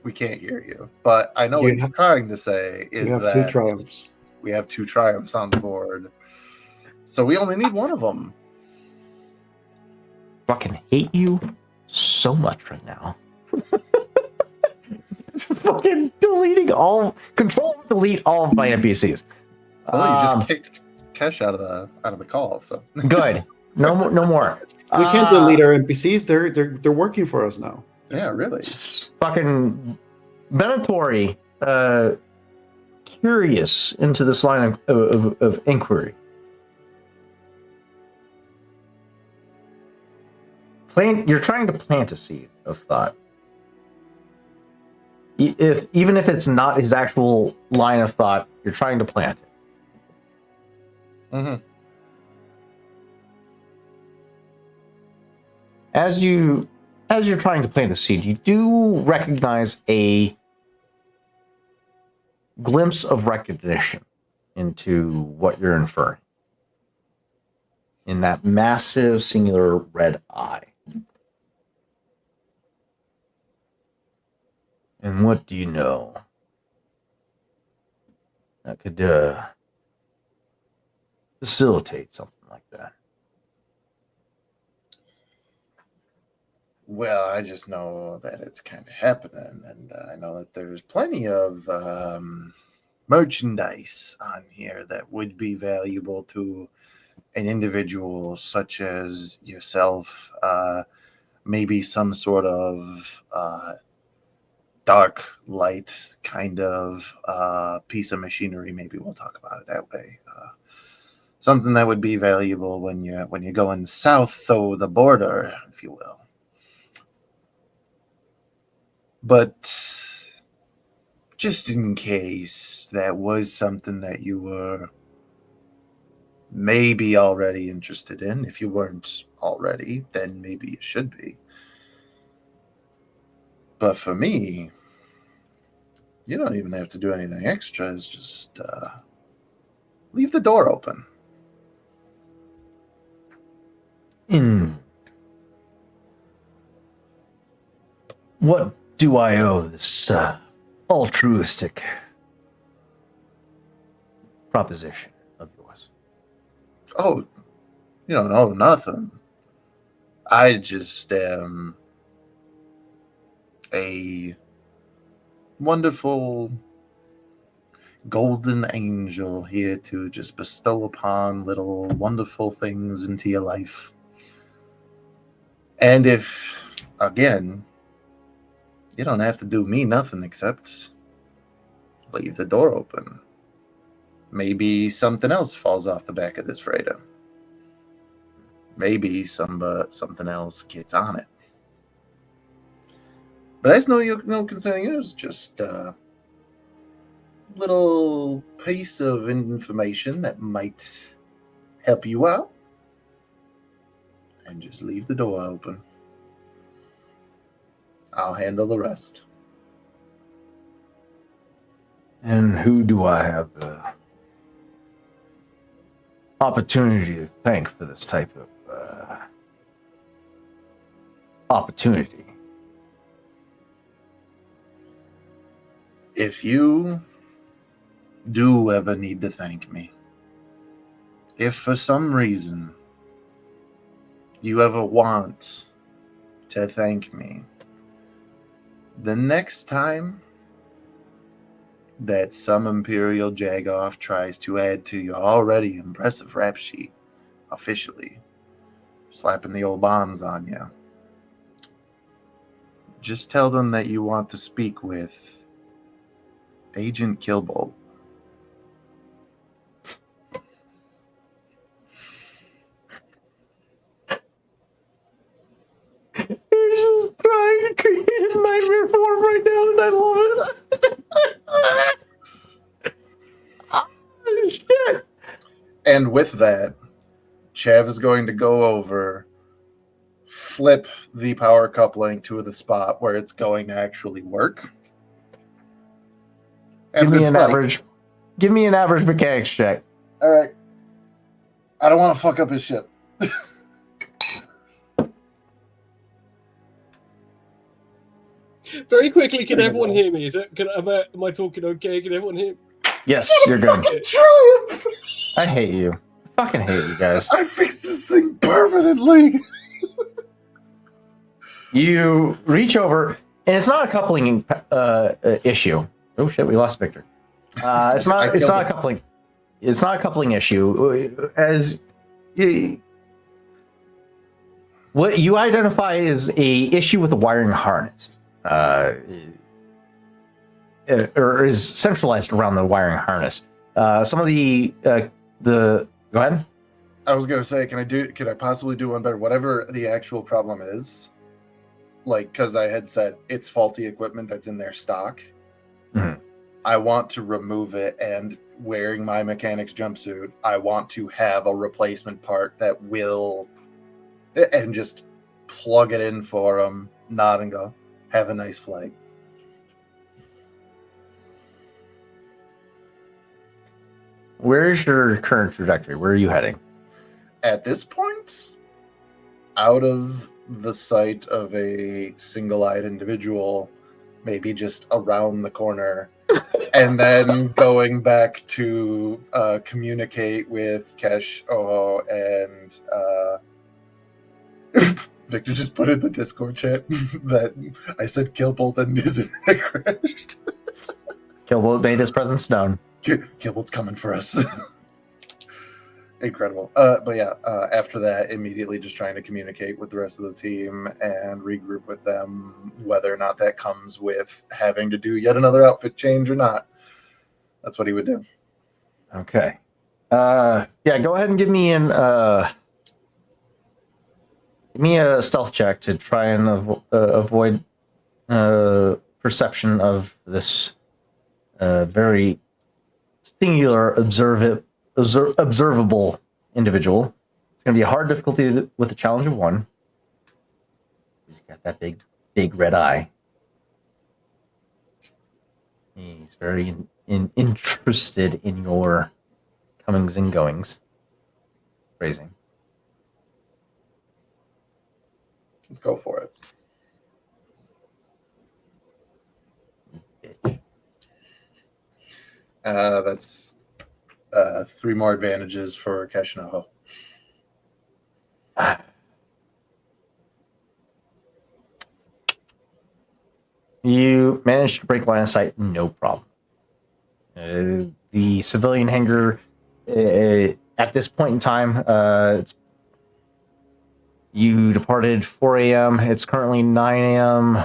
We can't hear you, but I know what he's trying to say is that 2 triumphs. We have 2 triumphs on the board, so we only need 1 of them. Fucking hate you so much right now. It's fucking deleting all delete all of my NPCs. Well, you just kicked Kesh out of the call, so good. No more. We can't delete our NPCs. They're working for us now. Yeah, really. Fucking Venatori, curious into this line of inquiry. You're trying to plant a seed of thought. Even if it's not his actual line of thought, you're trying to plant it. Mm-hmm. As you're trying to plant the seed, you do recognize a glimpse of recognition into what you're inferring in that massive singular red eye. And what do you know? That could facilitate something like that. Well, I just know that it's kind of happening, and I know that there's plenty of merchandise on here that would be valuable to an individual such as yourself. Maybe some sort of dark light kind of piece of machinery. Maybe we'll talk about it that way. Something that would be valuable when you're going south of the border, if you will. But just in case that was something that you were maybe already interested in, if you weren't already, then maybe you should be. But for me, you don't even have to do anything extra. It's just leave the door open. What do I owe this altruistic proposition of yours? Oh, you don't know nothing. I just am a wonderful golden angel here to just bestow upon little wonderful things into your life. And if, again, you don't have to do me nothing except leave the door open. Maybe something else falls off the back of this freighter. Maybe something else gets on it. But that's no concern of yours. Just a little piece of information that might help you out. And just leave the door open. I'll handle the rest. And who do I have the opportunity to thank for this type of opportunity? If you do ever need to thank me, if for some reason you ever want to thank me, the next time that some Imperial Jagoff tries to add to your already impressive rap sheet, officially slapping the old bonds on you, just tell them that you want to speak with Agent Killbolt. You're just trying to create a nightmare form right now, and I love it. Oh, shit. And with that, Chav is going to go over, flip the power coupling to the spot where it's going to actually work. Give me an average mechanics check. All right. I don't want to fuck up his ship. Very quickly, can everyone hear me? Am I talking okay? Can everyone hear me? Yes, you're good. Triumph! I hate you. I fucking hate you guys. I fixed this thing permanently. You reach over, and it's not a coupling issue. Oh shit, we lost Victor. It's not a coupling. It's not a coupling issue. As what you identify as a issue with the wiring harness, or is centralized around the wiring harness. Some of the go ahead. I was gonna say, can I possibly do one better? Whatever the actual problem is, like, because I had said it's faulty equipment that's in their stock. Mm-hmm. I want to remove it, and wearing my mechanic's jumpsuit, I want to have a replacement part that will, and just plug it in for them, nod and go, have a nice flight. Where's your current trajectory? Where are you heading? At this point, out of the sight of a single-eyed individual, maybe just around the corner, and then going back to communicate with Kesh and Victor just put in the Discord chat that I said Killbolt and his internet crashed. Killbolt made his presence known. Killbolt's coming for us. Incredible. But yeah, after that, immediately just trying to communicate with the rest of the team and regroup with them, whether or not that comes with having to do yet another outfit change or not. That's what he would do. Okay. Yeah, go ahead and give me a stealth check to try and avoid perception of this very singular observable individual. It's going to be a hard difficulty with a challenge of 1. He's got that big red eye. He's very interested in your comings and goings. Phrasing. Let's go for it. Bitch. That's 3 more advantages for Keshinoho. You managed to break line of sight, no problem. The civilian hangar, at this point in time, you departed 4 a.m. It's currently 9 a.m.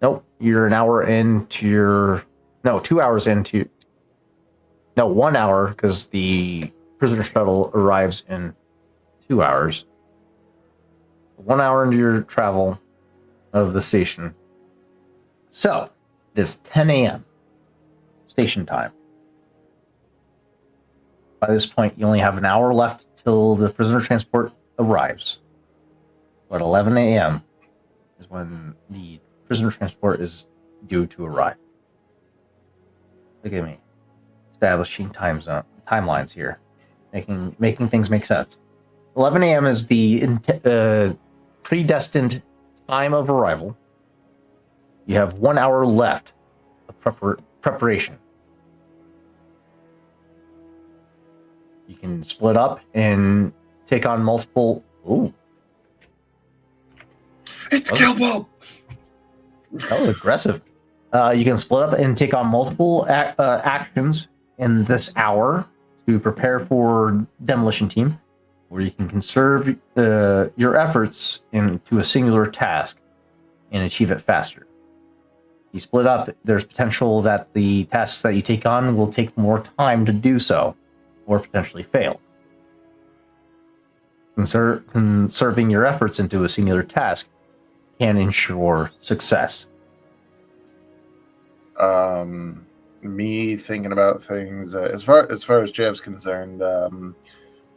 Nope, you're an hour into your... No, 2 hours into... No, 1 hour, because the prisoner shuttle arrives in 2 hours. 1 hour into your travel of the station. So, it is 10 a.m. station time. By this point, you only have an hour left till the prisoner transport arrives. But 11 a.m. is when the prisoner transport is due to arrive. Look at me. Establishing timelines here. Making things make sense. 11 a.m. is the predestined time of arrival. You have 1 hour left of preparation. You can split up and take on multiple... Ooh. It's Gilbo! That was aggressive. You can split up and take on multiple actions in this hour to prepare for demolition team, or you can conserve your efforts into a singular task and achieve it faster. You split up, there's potential that the tasks that you take on will take more time to do so, or potentially fail. Conserving your efforts into a singular task can ensure success. Me thinking about things as far as Jeff's concerned,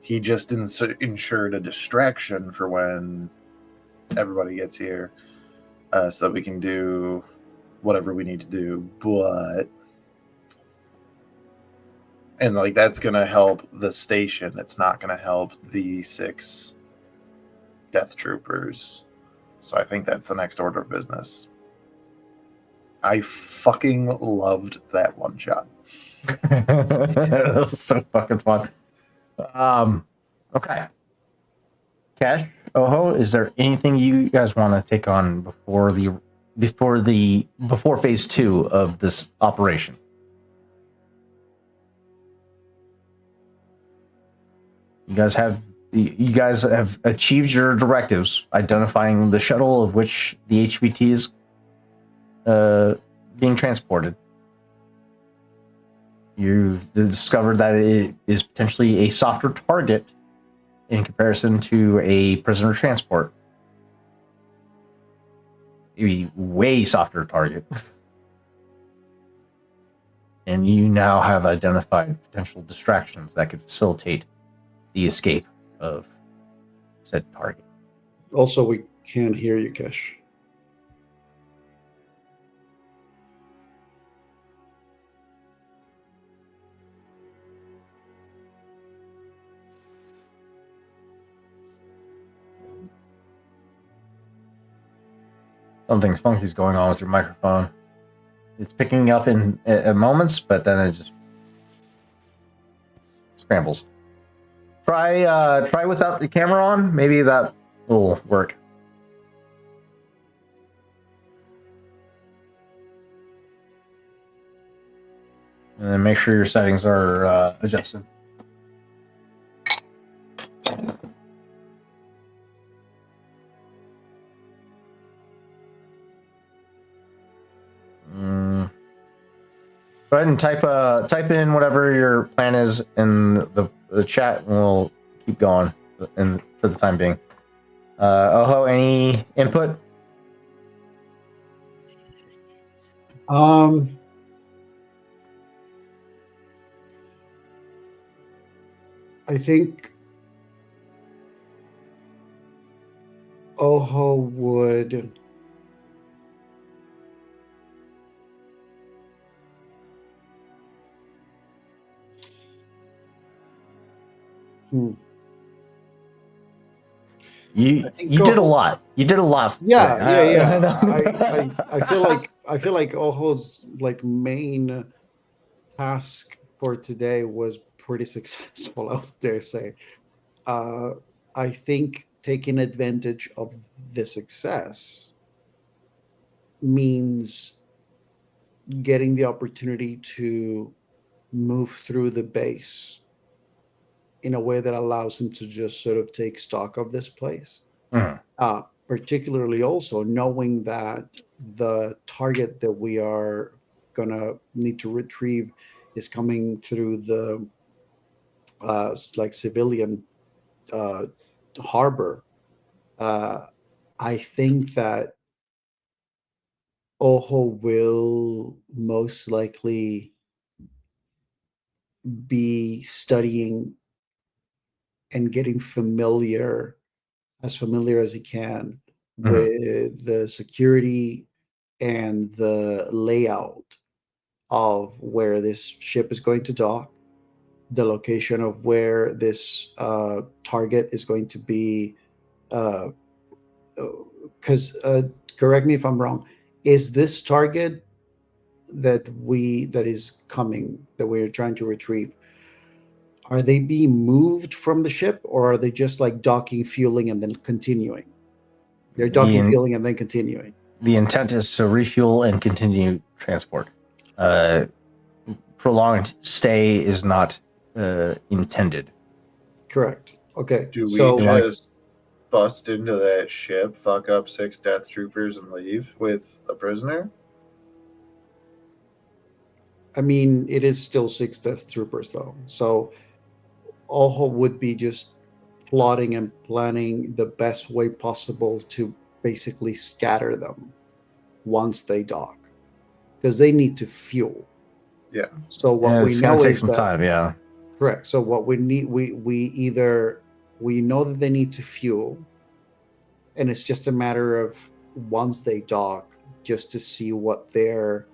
he just ensured a distraction for when everybody gets here, so that we can do whatever we need to do. And like that's gonna help the station. It's not gonna help the 6 death troopers. So I think that's the next order of business. I fucking loved that one shot. That was so fucking fun. Okay. Cash, Oho, is there anything you guys want to take on before phase 2 of this operation? You guys have achieved your directives, identifying the shuttle of which the HVT is being transported. You've discovered that it is potentially a softer target in comparison to a prisoner transport. A way softer target. And you now have identified potential distractions that could facilitate the escape of said target. Also, we can't hear you, Kesh. Something funky's going on with your microphone. It's picking up in at moments, but then it just scrambles. Try without the camera on. Maybe that will work. And then make sure your settings are adjusted. Go ahead and type in whatever your plan is in the chat, and we'll keep going for the time being. Oho, any input? I think Oho would Hmm. You I think you did a lot. You did a lot. Yeah, today. yeah. I feel like Ojo's like main task for today was pretty successful. I would dare say. Uh, I think taking advantage of the success means getting the opportunity to move through the base in a way that allows him to just sort of take stock of this place. Mhm. Particularly also knowing that the target that we are gonna need to retrieve is coming through the like civilian uh, harbor. I think that Ojo will most likely be studying and getting familiar as he can Mhm. with the security and the layout of where this ship is going to dock, the location of where this target is going to be. Because correct me if I'm wrong, is this target that is coming that we're trying to retrieve? Are they being moved from the ship, or are they just like docking, fueling, and then continuing? They're The docking, in, fueling, and then continuing. the intent is to refuel and continue transport. Uh, Prolonged stay is not intended. Correct. Okay. Do we So They wanna- just bust into that ship, fuck up 6 death troopers, and leave with a prisoner? I mean, it is still 6 death troopers, though. So Ojo would be just plotting and planning the best way possible to basically scatter them once they dock, because they need to fuel. Yeah. So what we it's going know to take is some that time. Yeah. correct. So what we need, we either we know that they need to fuel, and it's just a matter of once they dock, just to see what their.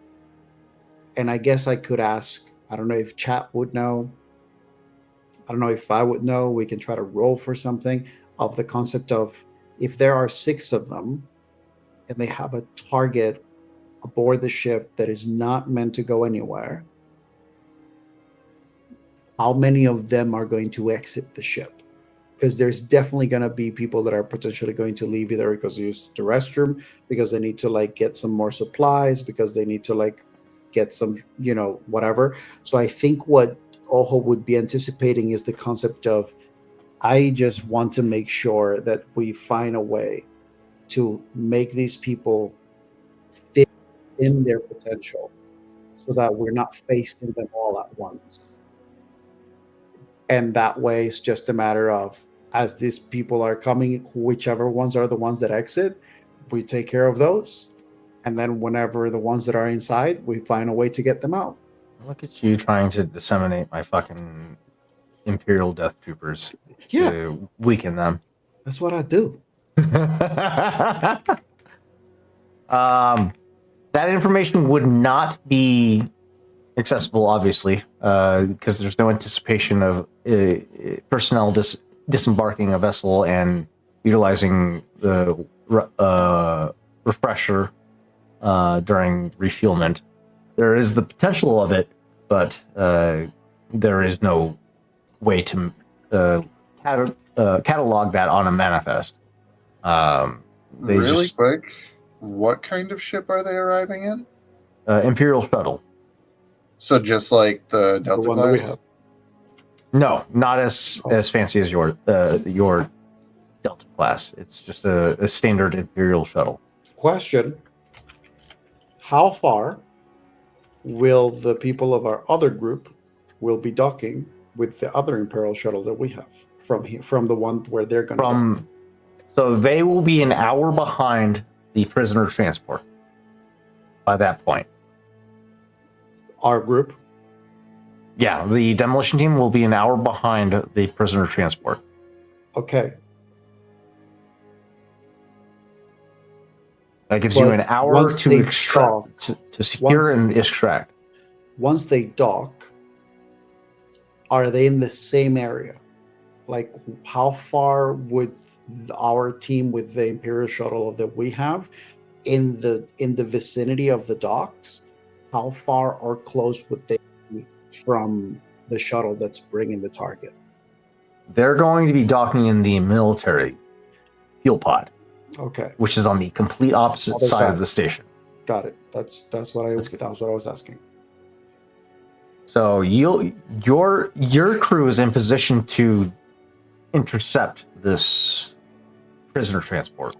And I guess I could ask. I don't know if chat would know. I don't know if I would know. We can try to roll for something of the concept of if there are 6 of them and they have a target aboard the ship that is not meant to go anywhere, how many of them are going to exit the ship? Because there's definitely going to be people that are potentially going to leave either because they use the restroom, because they need to like get some more supplies, because they need to like get some, whatever. So I think what Ojo would be anticipating is the concept of I just want to make sure that we find a way to make these people fit in their potential so that we're not facing them all at once. And that way, it's just a matter of as these people are coming, whichever ones are the ones that exit, we take care of those. And then whenever the ones that are inside, we find a way to get them out. Look at you trying to disseminate my fucking Imperial Death Troopers Yeah, to weaken them. that's what I do. That information would not be accessible, obviously, because there's no anticipation of personnel disembarking a vessel and utilizing the refresher during refuelment. There is the potential of it, but there is no way to catalog that on a manifest. They Really just quick, what kind of ship are they arriving in? Imperial shuttle. So just like the The Delta one that we class? have. No, not as fancy as your Delta class. It's just a standard Imperial shuttle. Question: how far will the people of our other group will be docking with the other Imperial shuttle that we have from here, from the one where they're going to dock? So they will be an hour behind the prisoner transport by that point. Our group. Yeah, the demolition team will be an hour behind the prisoner transport. Okay. That gives you But an hour once to they extract, to secure once- and extract. Once they dock, are they in the same area? Like, how far would our team with the Imperial shuttle that we have in the vicinity of the docks? How far or close would they be from the shuttle that's bringing the target? They're going to be docking in the military fuel pod, Okay, which is on the complete opposite Other side of side. the station. got it. That's what I That's good. that was what I was asking. So your crew is in position to intercept this prisoner transport.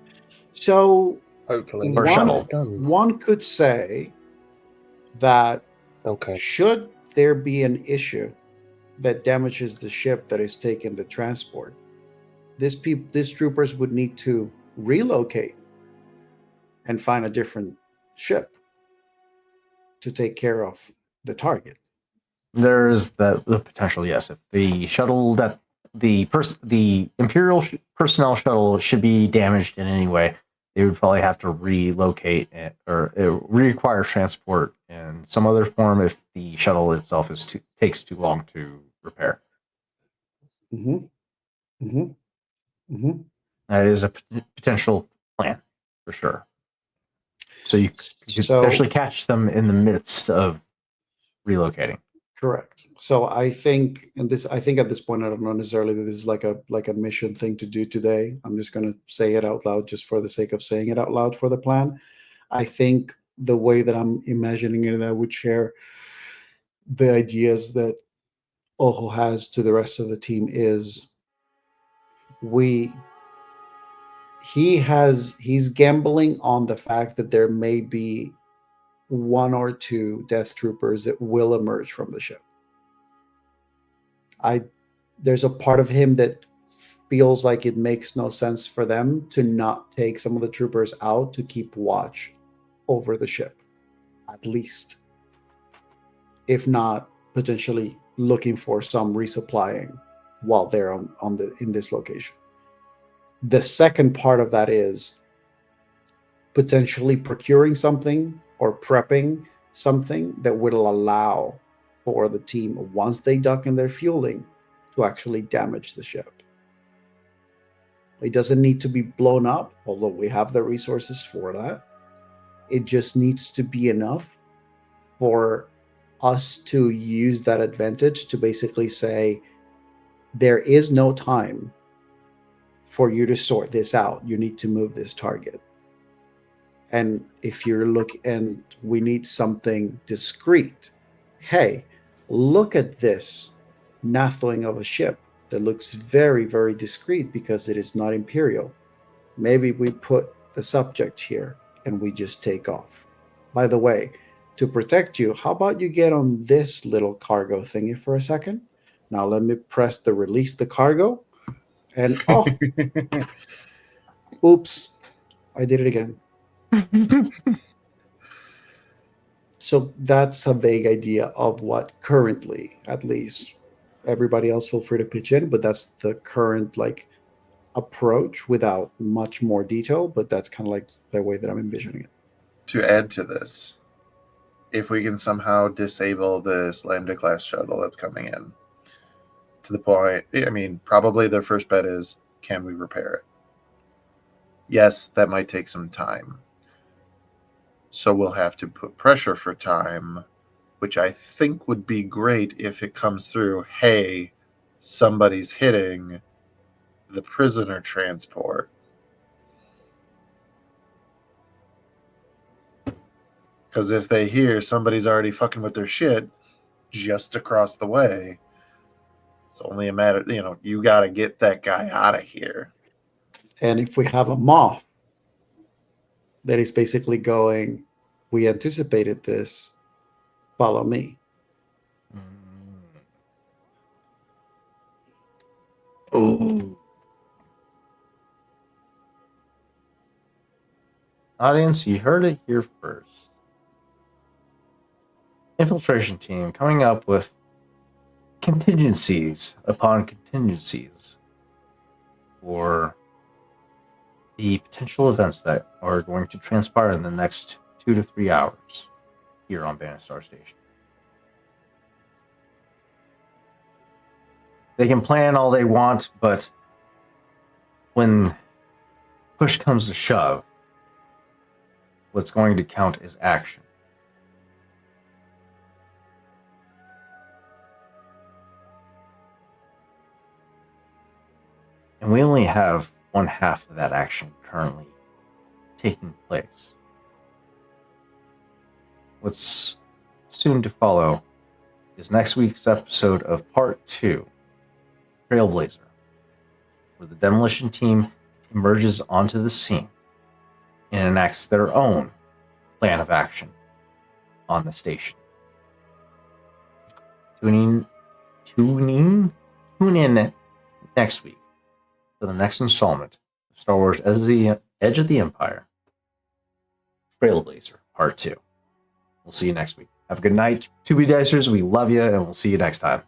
So Hopefully. Or shuttle. one could say that Okay. should there be an issue that damages the ship that is taking the transport, these troopers would need to relocate and find a different ship to take care of the target. There's the potential, yes. If the shuttle that the Imperial personnel shuttle should be damaged in any way, they would probably have to relocate or require transport in some other form if the shuttle itself takes too long to repair. Mm-hmm. Mm-hmm. Mm-hmm. That is a potential plan for sure. So you could So potentially catch them in the midst of relocating. correct. So I think, I think at this point, I don't know necessarily that this is like a mission thing to do today. I'm just going to say it out loud just for the sake of saying it out loud for the plan. I think the way that I'm imagining it, I would share the ideas that Ojo has to the rest of the team is we he's gambling on the fact that there may be one or two death troopers that will emerge from the ship. There's a part of him that feels like it makes no sense for them to not take some of the troopers out to keep watch over the ship, at least, if not potentially looking for some resupplying while they're in this location. The second part of that is potentially procuring something or prepping something that would allow for the team, once they dock in their fueling, to actually damage the ship. It doesn't need to be blown up, although we have the resources for that. It just needs to be enough for us to use that advantage to basically say, there is no time for you to sort this out. You need to move this target. And if you're and we need something discreet. Hey, look at this nathling of a ship that looks very, very discreet because it is not Imperial. Maybe we put the subject here and we just take off. By the way, to protect you, how about you get on this little cargo thingy for a second? Now let me press the release the cargo. And oh, oops, I did it again. So that's a vague idea of what currently, at least, everybody else feel free to pitch in, but that's the current approach without much more detail, but that's kind of like the way that I'm envisioning it. To add to this, if we can somehow disable this Lambda class shuttle that's coming in, to the point, I mean, probably their first bet is, can we repair it? Yes, that might take some time. So we'll have to put pressure for time, which I think would be great if it comes through, hey, somebody's hitting the prisoner transport. Because if they hear somebody's already fucking with their shit just across the way, it's only a matter, you got to get that guy out of here. And if we have a moth that is basically going, we anticipated this, follow me. Oh. Audience, you heard it here first. Infiltration team coming up with contingencies upon contingencies for the potential events that are going to transpire in the next 2 to 3 hours here on Banner Star Station. they can plan all they want, but when push comes to shove, what's going to count is action. And we only have one half of that action currently taking place. What's soon to follow is next week's episode of Part 2, Trailblazer, where the demolition team emerges onto the scene and enacts their own plan of action on the station. Tune in next week for the next installment of Star Wars Edge of the Empire, Trailblazer Part 2. We'll see you next week. Have a good night, 2B Dicers. We love you, and we'll see you next time.